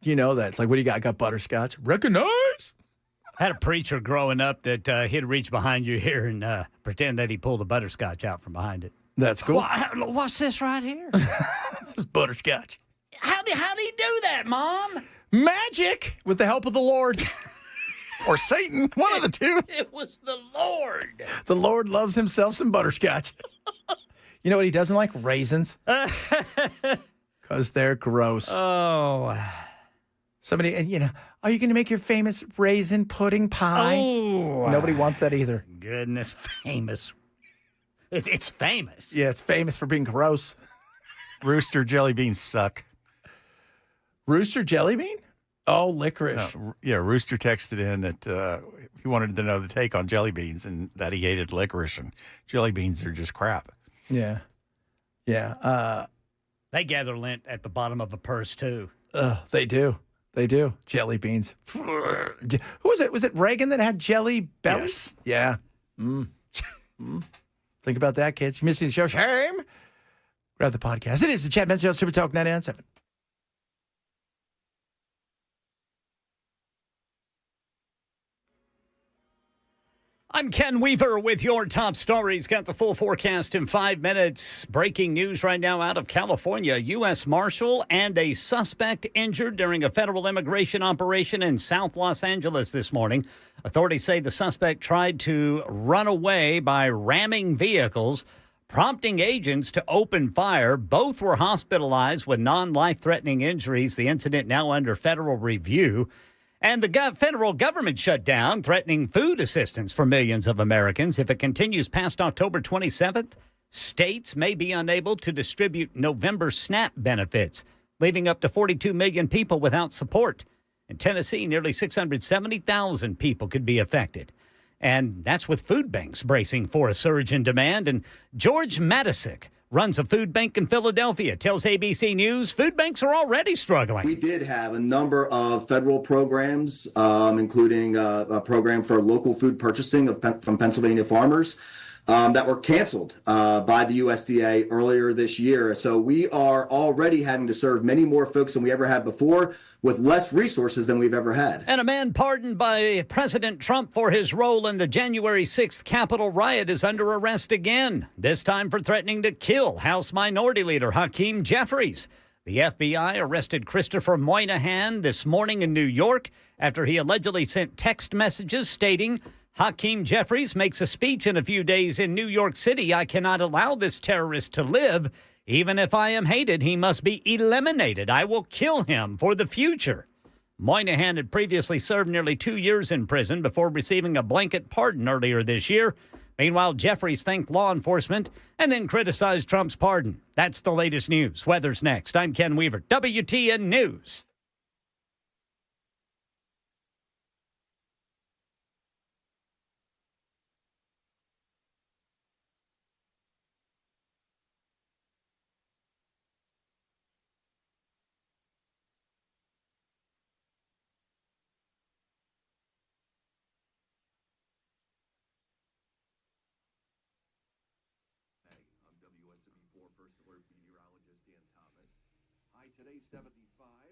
you know that. It's like, what do you got? I got butterscotch. Recognize? I had a preacher growing up that he'd reach behind you here and pretend that he pulled a butterscotch out from behind it. That's cool. What's this right here? This is butterscotch. How did he do that, Mom? Magic with the help of the Lord. Or Satan. One of the two. It was the Lord. The Lord loves himself some butterscotch. You know what he doesn't like? Raisins. Because they're gross. Oh. Somebody, and you know, are you going to make your famous raisin pudding pie? Oh. Nobody wants that either. Goodness, famous. It's famous. Yeah, it's famous for being gross. Rooster jelly beans suck. Rooster jelly bean? Oh, licorice. Yeah, Rooster texted in that he wanted to know the take on jelly beans and that he hated licorice, and jelly beans are just crap. Yeah. Yeah. They gather lint at the bottom of a purse, too. They do. They do. Jelly beans. Who was it? Was it Reagan that had jelly bellies? Yes. Yeah. Think about that, kids. If you're missing the show, shame. Grab the podcast. It is the Chad Benson Show, Super Talk 99.7. I'm Ken Weaver with your top stories. Got the full forecast in 5 minutes. Breaking news right now out of California. U.S. Marshal and a suspect injured during a federal immigration operation in South Los Angeles this morning. Authorities say the suspect tried to run away by ramming vehicles, prompting agents to open fire. Both were hospitalized with non-life-threatening injuries. The incident now under federal review. And the federal government shut down, threatening food assistance for millions of Americans. If it continues past October 27th, states may be unable to distribute November SNAP benefits, leaving up to 42 million people without support. In Tennessee, nearly 670,000 people could be affected. And that's with food banks bracing for a surge in demand. And George Matisic runs a food bank in Philadelphia, tells ABC News food banks are already struggling. We did have a number of federal programs, including a program for local food purchasing from Pennsylvania farmers that were canceled by the USDA earlier this year. So we are already having to serve many more folks than we ever had before with less resources than we've ever had. And a man pardoned by President Trump for his role in the January 6th Capitol riot is under arrest again, this time for threatening to kill House Minority Leader Hakeem Jeffries. The FBI arrested Christopher Moynihan this morning in New York after he allegedly sent text messages stating, Hakeem Jeffries makes a speech in a few days in New York City. I cannot allow this terrorist to live. Even if I am hated, he must be eliminated. I will kill him for the future. Moynihan had previously served nearly 2 years in prison before receiving a blanket pardon earlier this year. Meanwhile, Jeffries thanked law enforcement and then criticized Trump's pardon. That's the latest news. Weather's next. I'm Ken Weaver, WTN News. First Alert meteorologist Dan Thomas. High today 75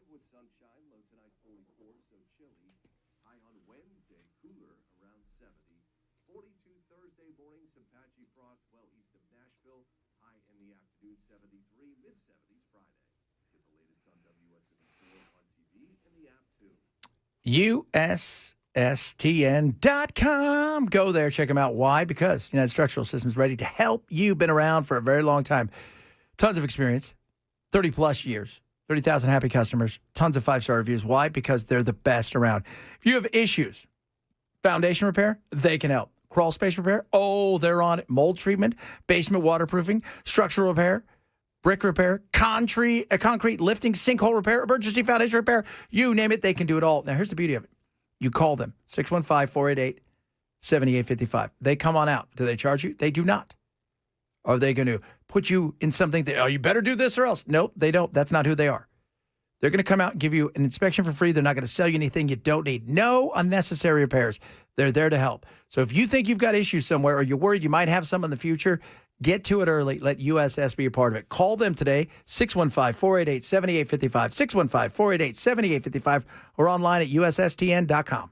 with sunshine, low tonight 44, so chilly. High on Wednesday, cooler around 70. 42 Thursday morning, some patchy frost well east of Nashville. High in the afternoon 73, mid-70s Friday. Get the latest on WSME4 on TV and the app too. USSTN.com. Go there, check them out. Why? Because United Structural Systems ready to help you. Been around for a very long time. Tons of experience, 30 plus years, 30,000 happy customers, tons of 5-star reviews. Why? Because they're the best around. If you have issues, foundation repair, they can help. Crawl space repair, oh, they're on it. Mold treatment, basement waterproofing, structural repair, brick repair, concrete lifting, sinkhole repair, emergency foundation repair, you name it, they can do it all. Now, here's the beauty of it. You call them, 615-488-7855. They come on out. Do they charge you? They do not. Are they going to put you in something that, oh, you better do this or else? Nope, they don't. That's not who they are. They're going to come out and give you an inspection for free. They're not going to sell you anything you don't need. No unnecessary repairs. They're there to help. So if you think you've got issues somewhere or you're worried you might have some in the future, get to it early. Let USS be a part of it. Call them today, 615-488-7855, 615-488-7855, or online at USSTN.com.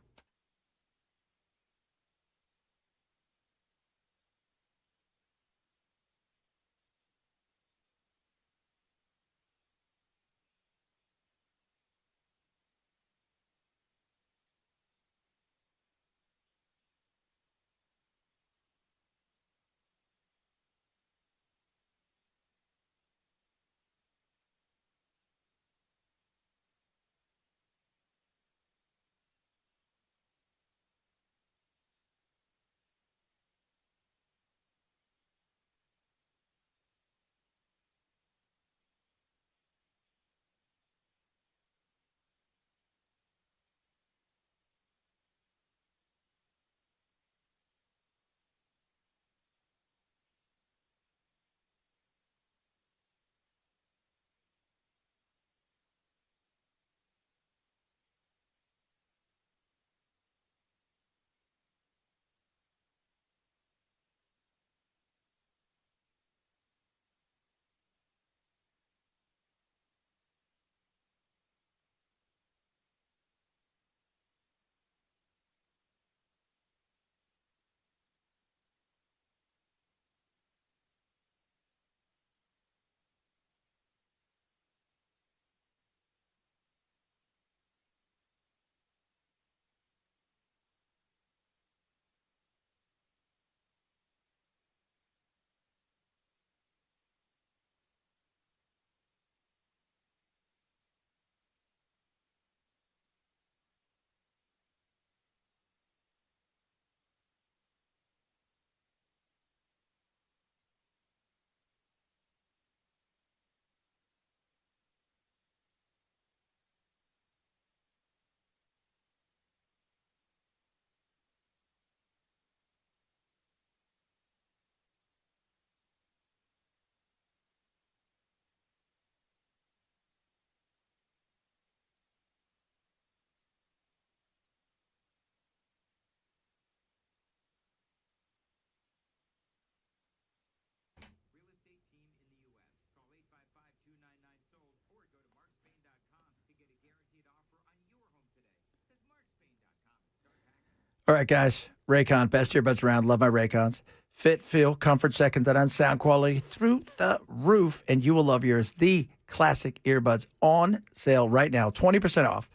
All right, guys. Raycon, best earbuds around. Love my Raycons. Fit, feel, comfort, second to none, sound quality through the roof, and you will love yours. The classic earbuds on sale right now, 20% off.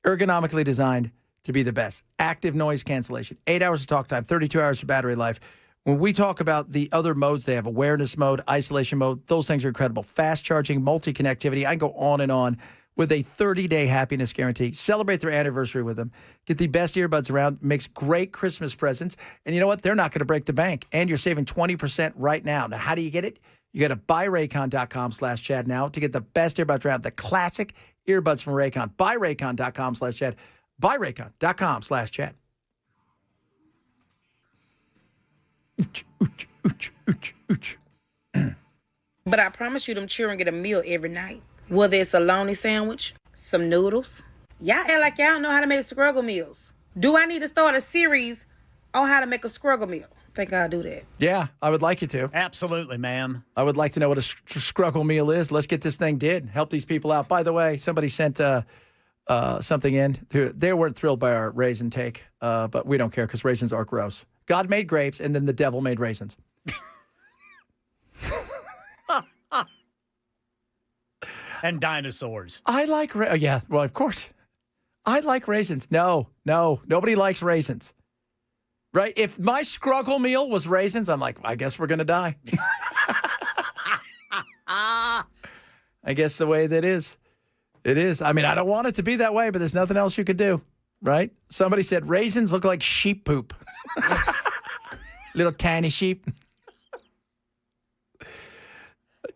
Ergonomically designed to be the best. Active noise cancellation, 8 hours of talk time, 32 hours of battery life. When we talk about the other modes, they have awareness mode, isolation mode. Those things are incredible. Fast charging, multi-connectivity. I can go on and on with a 30-day happiness guarantee. Celebrate their anniversary with them. Get the best earbuds around. Makes great Christmas presents. And you know what? They're not going to break the bank. And you're saving 20% right now. Now, how do you get it? You got to buyraycon.com/Chad now to get the best earbuds around. The classic earbuds from Raycon. Buyraycon.com/Chad. Buyraycon.com/Chad. But I promise you them children get a meal every night. Whether it's a bologna sandwich, some noodles. Y'all act like y'all know how to make struggle meals. Do I need to start a series on how to make a struggle meal? think I'll do that. Yeah, I would like you to. Absolutely, ma'am. I would like to know what a scruggle meal is. Let's get this thing did. Help these people out. By the way, somebody sent something in. They weren't thrilled by our raisin take, but we don't care because raisins are gross. God made grapes, and then the devil made raisins. And dinosaurs. I like yeah, well, of course. I like raisins. No, nobody likes raisins. Right? If my scruggle meal was raisins, I'm like, I guess we're going to die. I guess the way that is. It is. I mean, I don't want it to be that way, but there's nothing else you could do. Right? Somebody said raisins look like sheep poop. Little tiny sheep.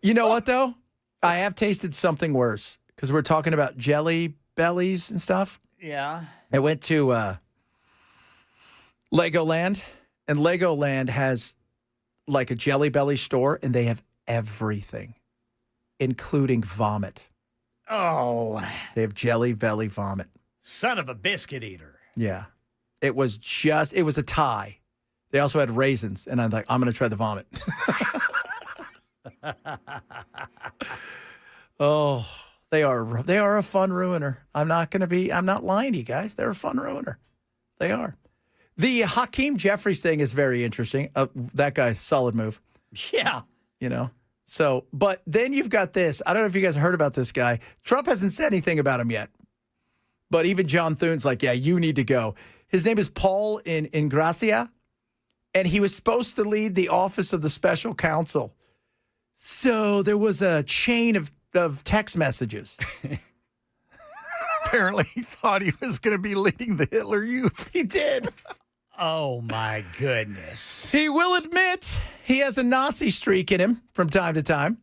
You know what, though? I have tasted something worse because we're talking about jelly bellies and stuff. Yeah. I went to Legoland, and Legoland has like a Jelly Belly store, and they have everything, including vomit. Oh. They have Jelly Belly vomit. Son of a biscuit eater. Yeah. It was a tie. They also had raisins, and I'm like, I'm going to try the vomit. Oh, they are a fun ruiner. I'm not lying to you guys. They're a fun ruiner. They are. The Hakeem Jeffries thing is very interesting. That guy's solid move. Yeah. You know? So, but then you've got this. I don't know if you guys heard about this guy. Trump hasn't said anything about him yet. But even John Thune's like, yeah, you need to go. His name is Paul Ingracia, and he was supposed to lead the office of the special counsel. So there was a chain of text messages. Apparently he thought he was going to be leading the Hitler Youth. He did. Oh, my goodness. He will admit he has a Nazi streak in him from time to time.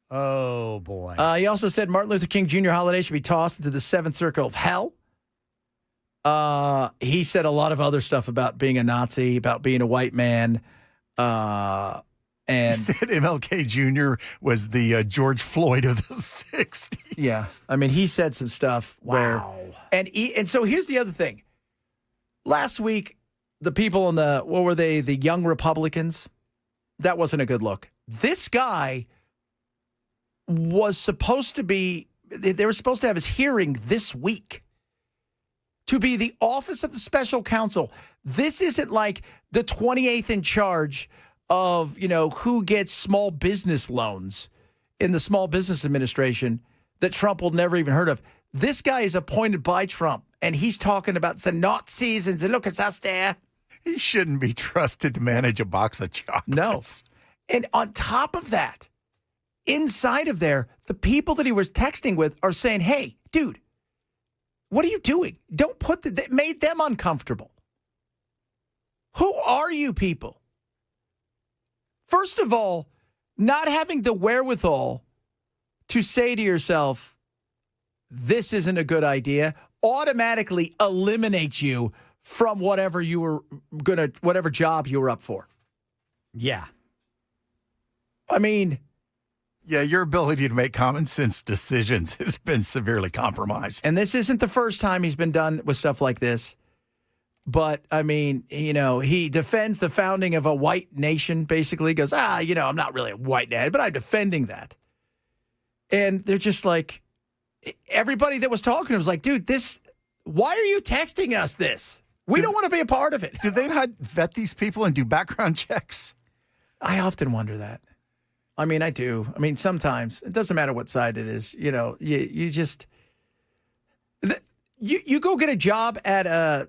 Oh, boy. He also said Martin Luther King Jr. holiday should be tossed into the seventh circle of hell. He said a lot of other stuff about being a Nazi, about being a white man. And he said MLK Jr. was the George Floyd of the 60s. Yeah. I mean, he said some stuff where... And so here's the other thing. Last week, the people in the young Republicans, that wasn't a good look. This guy was supposed to be... They were supposed to have his hearing this week to be the office of the special counsel. This isn't like the 28th in charge of, who gets small business loans in the Small Business Administration that Trump will never even heard of. This guy is appointed by Trump, and he's talking about the Nazis and look at us there. He shouldn't be trusted to manage a box of chocolates. No. And on top of that, inside of there, the people that he was texting with are saying, hey, dude, what are you doing? Don't put that made them uncomfortable. Who are you people? First of all, not having the wherewithal to say to yourself, this isn't a good idea, automatically eliminates you from whatever job you were up for. Yeah. I mean... Yeah, your ability to make common sense decisions has been severely compromised. And this isn't the first time he's been done with stuff like this. But, I mean, he defends the founding of a white nation, basically. Goes, I'm not really a white dad, but I'm defending that. And they're just like, everybody that was talking was like, dude, why are you texting us this? We don't want to be a part of it. Do they not vet these people and do background checks? I often wonder that. I mean, I do. I mean, sometimes it doesn't matter what side it is. You go get a job at a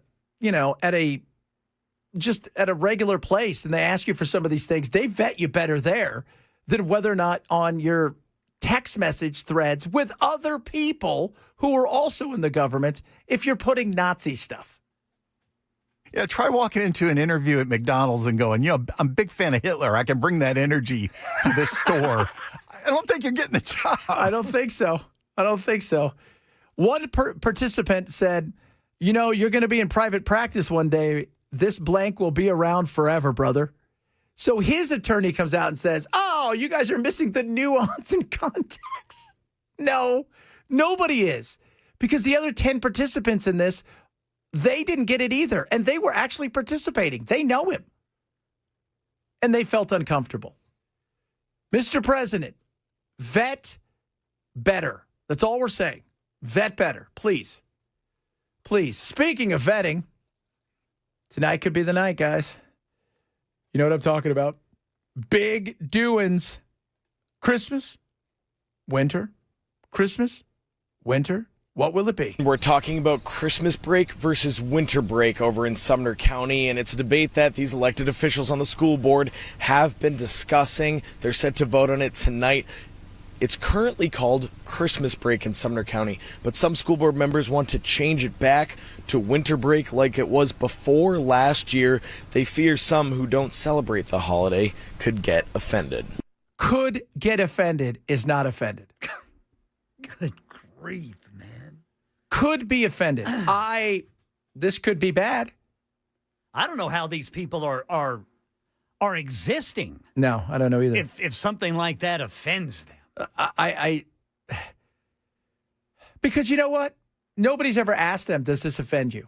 regular place and they ask you for some of these things. They vet you better there than whether or not on your text message threads with other people who are also in the government if you're putting Nazi stuff. Yeah, try walking into an interview at McDonald's and going, I'm a big fan of Hitler. I can bring that energy to this store. I don't think you're getting the job. I don't think so. One participant said, you're going to be in private practice one day. This blank will be around forever, brother. So his attorney comes out and says, oh, you guys are missing the nuance and context. No, nobody is. Because the other 10 participants in this, they didn't get it either. And they were actually participating. They know him. and they felt uncomfortable. Mr. President, vet better. That's all we're saying. Vet better, please. Please. Speaking of vetting, tonight could be the night, guys. You know what I'm talking about? Big doings. Christmas, winter, Christmas, winter. What will it be? We're talking about Christmas break versus winter break over in Sumner County, and it's a debate that these elected officials on the school board have been discussing. They're set to vote on it tonight. It's currently called Christmas break in Sumner County, but some school board members want to change it back to winter break like it was before last year. They fear some who don't celebrate the holiday could get offended. Could get offended is not offended. Good grief, man. Could be offended. This could be bad. I don't know how these people are existing. No, I don't know either. If something like that offends them. Because you know what? Nobody's ever asked them, does this offend you?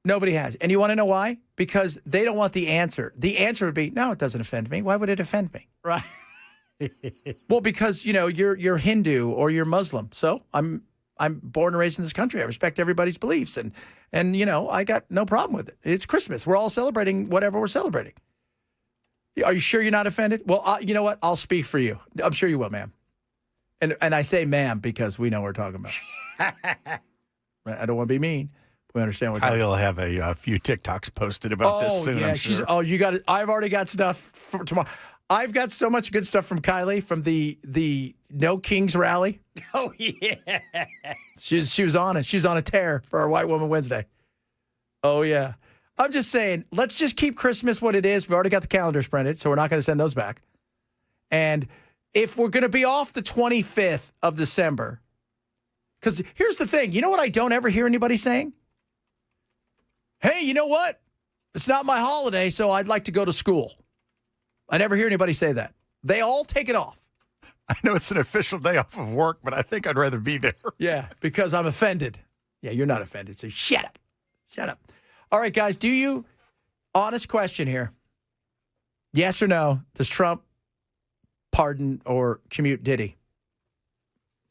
Nobody has. And you want to know why? Because they don't want the answer. The answer would be, no, it doesn't offend me. Why would it offend me? Right. Well, because, you're Hindu or you're Muslim. So I'm born and raised in this country. I respect everybody's beliefs. And I got no problem with it. It's Christmas. We're all celebrating whatever we're celebrating. Are you sure you're not offended? Well, you know what? I'll speak for you. I'm sure you will, ma'am. And I say ma'am because we know what we're talking about. I don't want to be mean. We understand what we're talking about. I'll have a few TikToks posted about this soon, I'm sure. You got it. I've already got stuff for tomorrow. I've got so much good stuff from Kylie from the No Kings rally. Oh, yeah. She was on it. She's on a tear for our White Woman Wednesday. Oh, yeah. I'm just saying, let's just keep Christmas what it is. We've already got the calendars printed, so we're not going to send those back. And if we're going to be off the 25th of December, because here's the thing. You know what I don't ever hear anybody saying? Hey, you know what? It's not my holiday, so I'd like to go to school. I never hear anybody say that. They all take it off. I know it's an official day off of work, but I think I'd rather be there. Yeah, because I'm offended. Yeah, you're not offended, so shut up. Shut up. All right, guys, honest question here. Yes or no, does Trump pardon or commute Diddy?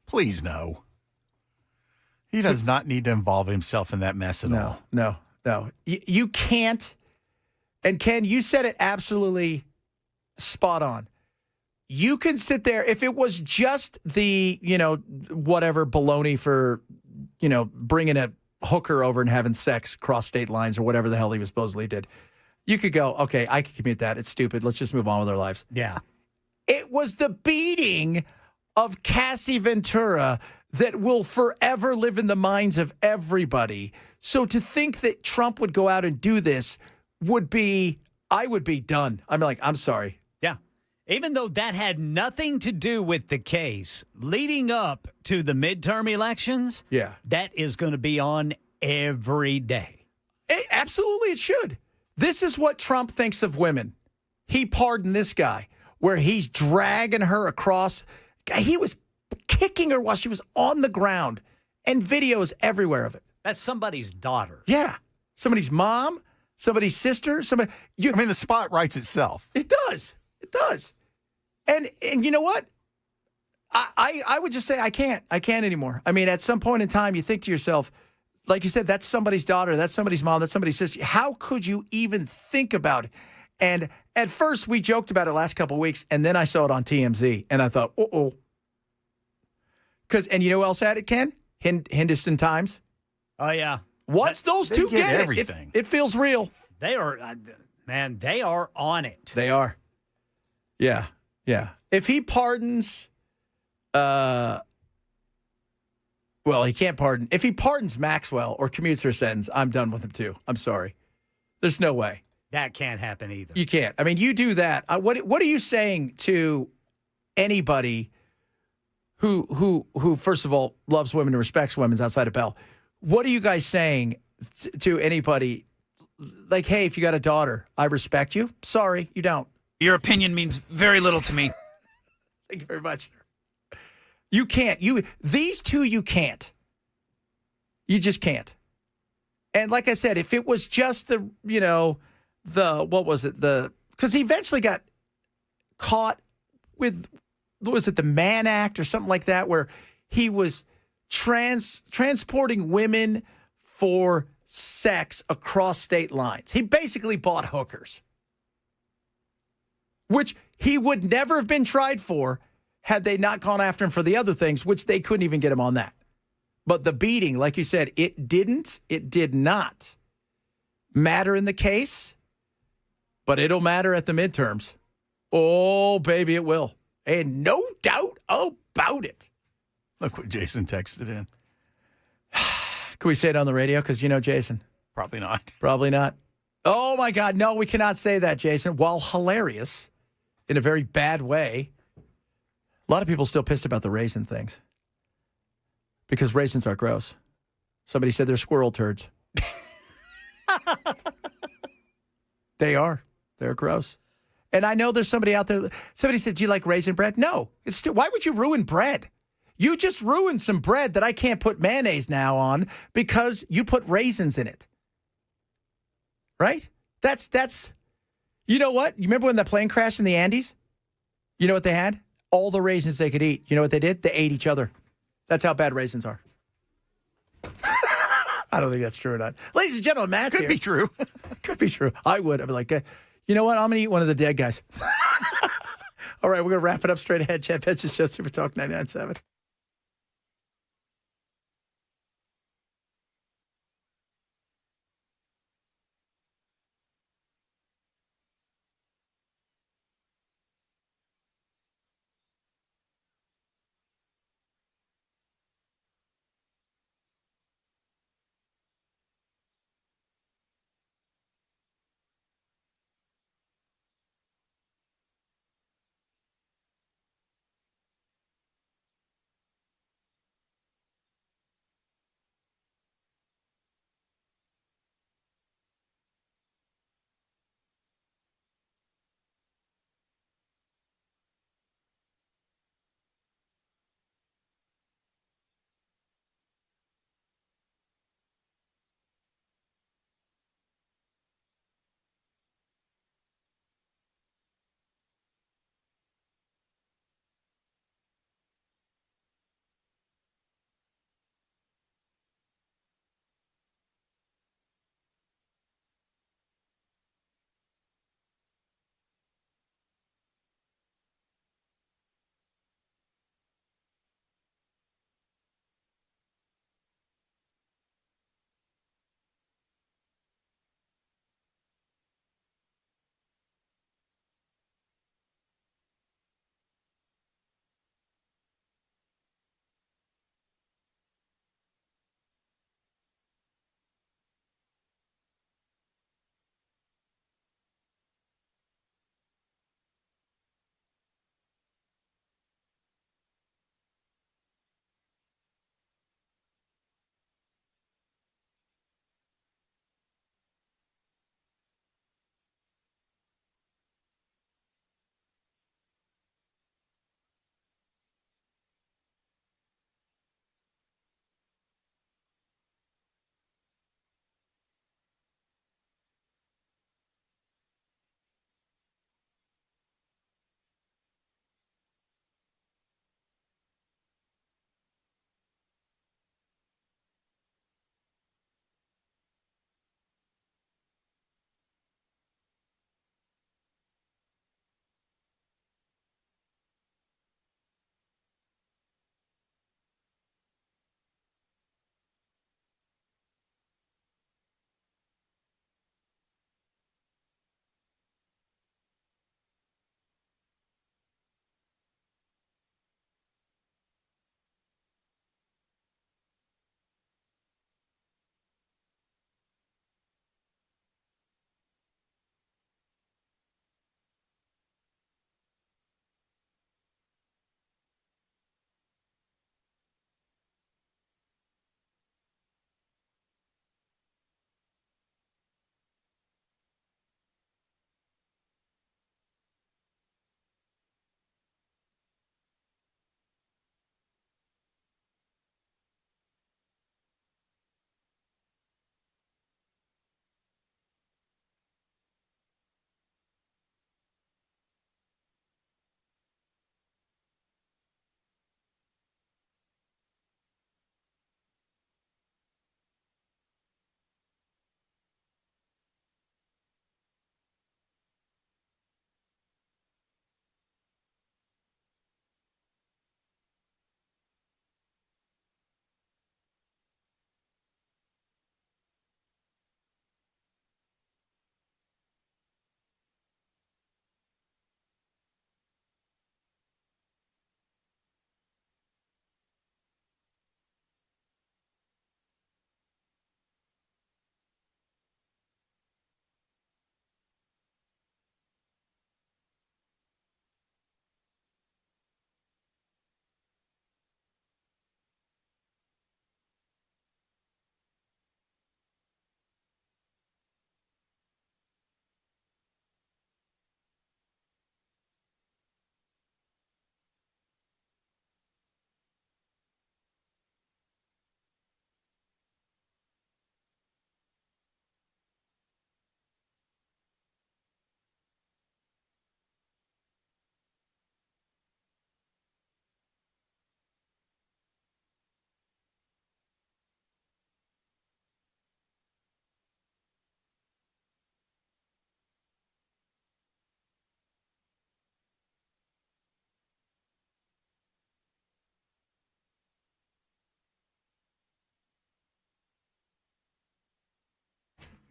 Please, no. He does not need to involve himself in that mess at all. No. You can't. And Ken, you said it absolutely spot on. You can sit there. If it was just the, whatever baloney for, bringing a hooker over and having sex across state lines or whatever the hell he was supposedly did, you could go, okay, I can commute that. It's stupid. Let's just move on with our lives. Yeah. It was the beating of Cassie Ventura that will forever live in the minds of everybody. So to think that Trump would go out and do this I would be done. I'm sorry. Yeah. Even though that had nothing to do with the case leading up to the midterm elections, yeah, that is going to be on every day. Absolutely, it should. This is what Trump thinks of women. He pardoned this guy where he's dragging her across. He was kicking her while she was on the ground, and videos everywhere of it. That's somebody's daughter. Yeah. Somebody's mom, somebody's sister, the spot writes itself. It does. It does. And you know what? I would just say I can't anymore. At some point in time, you think to yourself, like you said, that's somebody's daughter, that's somebody's mom, that's somebody's sister. How could you even think about it? And at first, we joked about it last couple of weeks, and then I saw it on TMZ, and I thought, uh-oh. And you know who else had it, Ken? Hindustan Times. Oh, yeah. Once those two get everything. It feels real. They are, man, they are on it. They are. Yeah. Yeah. If he pardons, he can't pardon. If he pardons Maxwell or commutes her sentence, I'm done with him too. I'm sorry. There's no way. That can't happen either. You can't. You do that. What are you saying to anybody who first of all loves women and respects women outside of Bell? What are you guys saying to anybody? Like, hey, if you got a daughter, I respect you. Sorry, you don't. Your opinion means very little to me. Thank you very much. You can't. These two, you can't. You just can't. And like I said, if it was just the what was it? The because he eventually got caught with, what was it, the Mann Act or something like that, where he was transporting women for sex across state lines. He basically bought hookers, which he would never have been tried for had they not gone after him for the other things, which they couldn't even get him on that. But the beating, like you said, it did not matter in the case, but it'll matter at the midterms. Oh, baby, it will. And no doubt about it. Look what Jason texted in. Can we say it on the radio? Because you know Jason. Probably not. Probably not. Oh, my God. No, we cannot say that, Jason. While hilarious in a very bad way, a lot of people still pissed about the raisin things because raisins are gross. Somebody said they're squirrel turds. They are. They're gross. And I know there's somebody out there. Somebody said, do you like raisin bread? No. It's still, why would you ruin bread? You just ruined some bread that I can't put mayonnaise now on because you put raisins in it. Right? That's, you know what? You remember when the plane crashed in the Andes? You know what they had? All the raisins they could eat. You know what they did? They ate each other. That's how bad raisins are. I don't think that's true or not. Ladies and gentlemen, Matt Could be true. Could be true. I would. I'd be like, you know what? I'm going to eat one of the dead guys. All right, we're going to wrap it up straight ahead. Chad Petson's Show, Super Talk 99.7.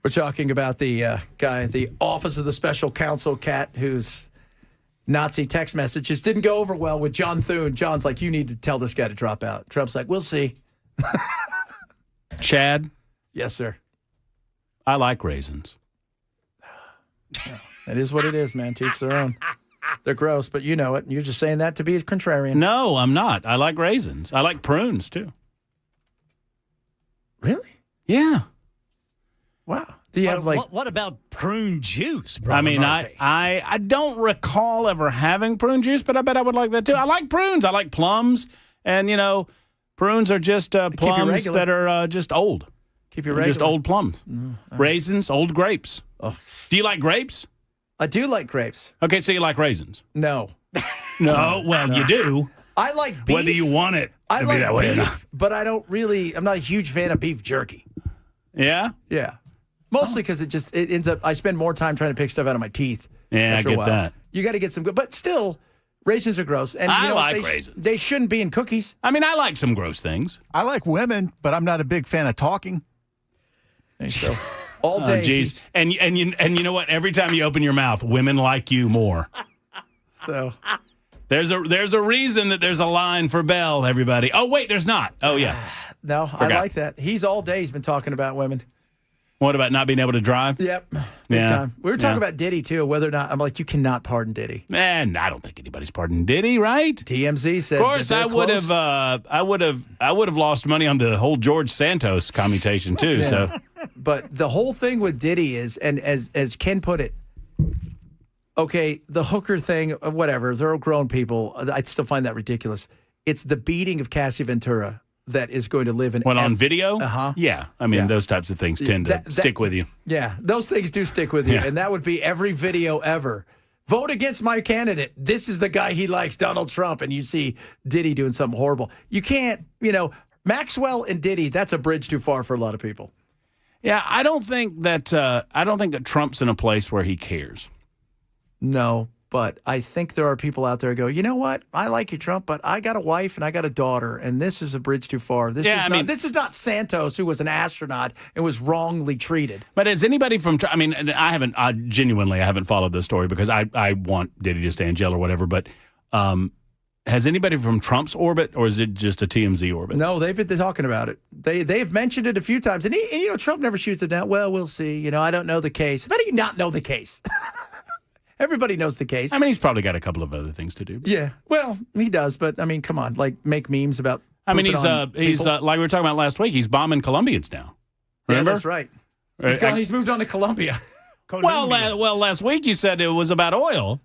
We're talking about the guy, the Office of the Special Counsel cat, whose Nazi text messages didn't go over well with John Thune. John's like, you need to tell this guy to drop out. Trump's like, we'll see. Chad? Yes, sir. I like raisins. That is what it is, man. To each their own. They're gross, but you know it. You're just saying that to be a contrarian. No, I'm not. I like raisins. I like prunes, too. Really? Yeah. Wow. Do you have what about prune juice, bro? I mean, I don't recall ever having prune juice, but I bet I would like that too. I like prunes. I like plums, and prunes are just plums that are just old. Keep you regular. Just old plums. Raisins, old grapes. Oh. Do you like grapes? I do like grapes. Okay, so you like raisins? No. No. Well, you do. I like beef. Whether you want it I to like be that way or not. beef, but I don't really. I'm not a huge fan of beef jerky. Yeah. Yeah. Mostly because it ends up. I spend more time trying to pick stuff out of my teeth. Yeah, I get that. You got to get some good, but still, raisins are gross. And I like raisins. They shouldn't be in cookies. I mean, I like some gross things. I like women, but I'm not a big fan of talking. So all day. Oh, geez. And you know what? Every time you open your mouth, women like you more. So there's a reason that there's a line for Bell. Everybody. Oh wait, there's not. Oh yeah. No, I like that. He's all day. He's been talking about women. What about not being able to drive? Yep. Big time. We were talking about Diddy, too, whether or not, I'm like, you cannot pardon Diddy. Man, I don't think anybody's pardoned Diddy, right? TMZ said. Of course, I would have lost money on the whole George Santos commutation, too. Yeah. So, but the whole thing with Diddy is, and as Ken put it, okay, the hooker thing, whatever, they're all grown people. I still find that ridiculous. It's the beating of Cassie Ventura that is going to live in. What, on video? Uh-huh. Yeah. I mean, those types of things tend to stick with you. Yeah, those things do stick with you. Yeah. And that would be every video ever. Vote against my candidate. This is the guy he likes, Donald Trump. And you see Diddy doing something horrible. You can't, Maxwell and Diddy, that's a bridge too far for a lot of people. Yeah, I don't think that Trump's in a place where he cares. No, but I think there are people out there who go, you know what? I like you, Trump, but I got a wife and I got a daughter, and this is a bridge too far. This is not Santos, who was an astronaut and was wrongly treated. But has anybody from, I mean, I haven't followed this story because I want Diddy to stay in jail or whatever, but has anybody from Trump's orbit, or is it just a TMZ orbit? No, they've been talking about it. They've mentioned it a few times. And Trump never shoots it down. Well, we'll see. I don't know the case. How do you not know the case? Everybody knows the case. I mean, he's probably got a couple of other things to do. Yeah, well, he does, but I mean, come on, like make memes about. I mean, he's like we were talking about last week. He's bombing Colombians now. Remember? Yeah, that's right. He's moved on to Colombia. Well, last week you said it was about oil.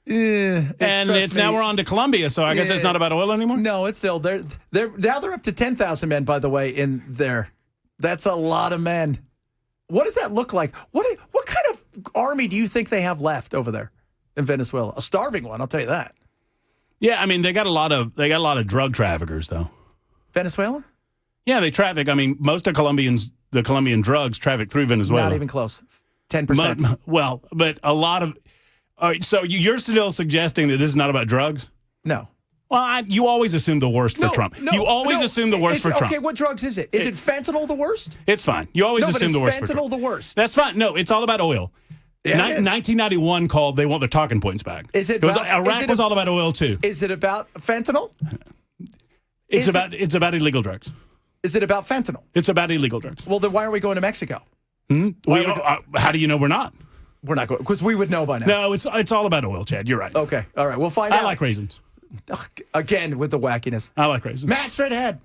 Yeah, now we're on to Colombia, so I guess it's not about oil anymore. No, it's still they're up to 10,000 men, by the way, in there. That's a lot of men. What does that look like? What kind of army do you think they have left over there in Venezuela? A starving one, I'll tell you that. Yeah, I mean they got a lot of drug traffickers though. Venezuela? Yeah, they traffic. I mean, most of the Colombian drugs traffic through Venezuela. Not even close. 10%. Well, but a lot of. All right, so you're still suggesting that this is not about drugs? No. Well, you always assume the worst for Trump. You always assume the worst for Trump. Okay, what drugs is it? Is it fentanyl the worst? It's fine. You always assume the worst for Trump. Fentanyl the worst? That's fine. No, it's all about oil. Yeah, 1991 called. They want their talking points back. Iraq was all about oil too. Is it about fentanyl? It's about illegal drugs. Is it about fentanyl? It's about illegal drugs. Well, then why are we going to Mexico? How do you know we're not? We're not going because we would know by now. No, it's all about oil, Chad. You're right. Okay, all right. We'll find out. I like raisins. Again with the wackiness. I like raisins. Matt, straight ahead.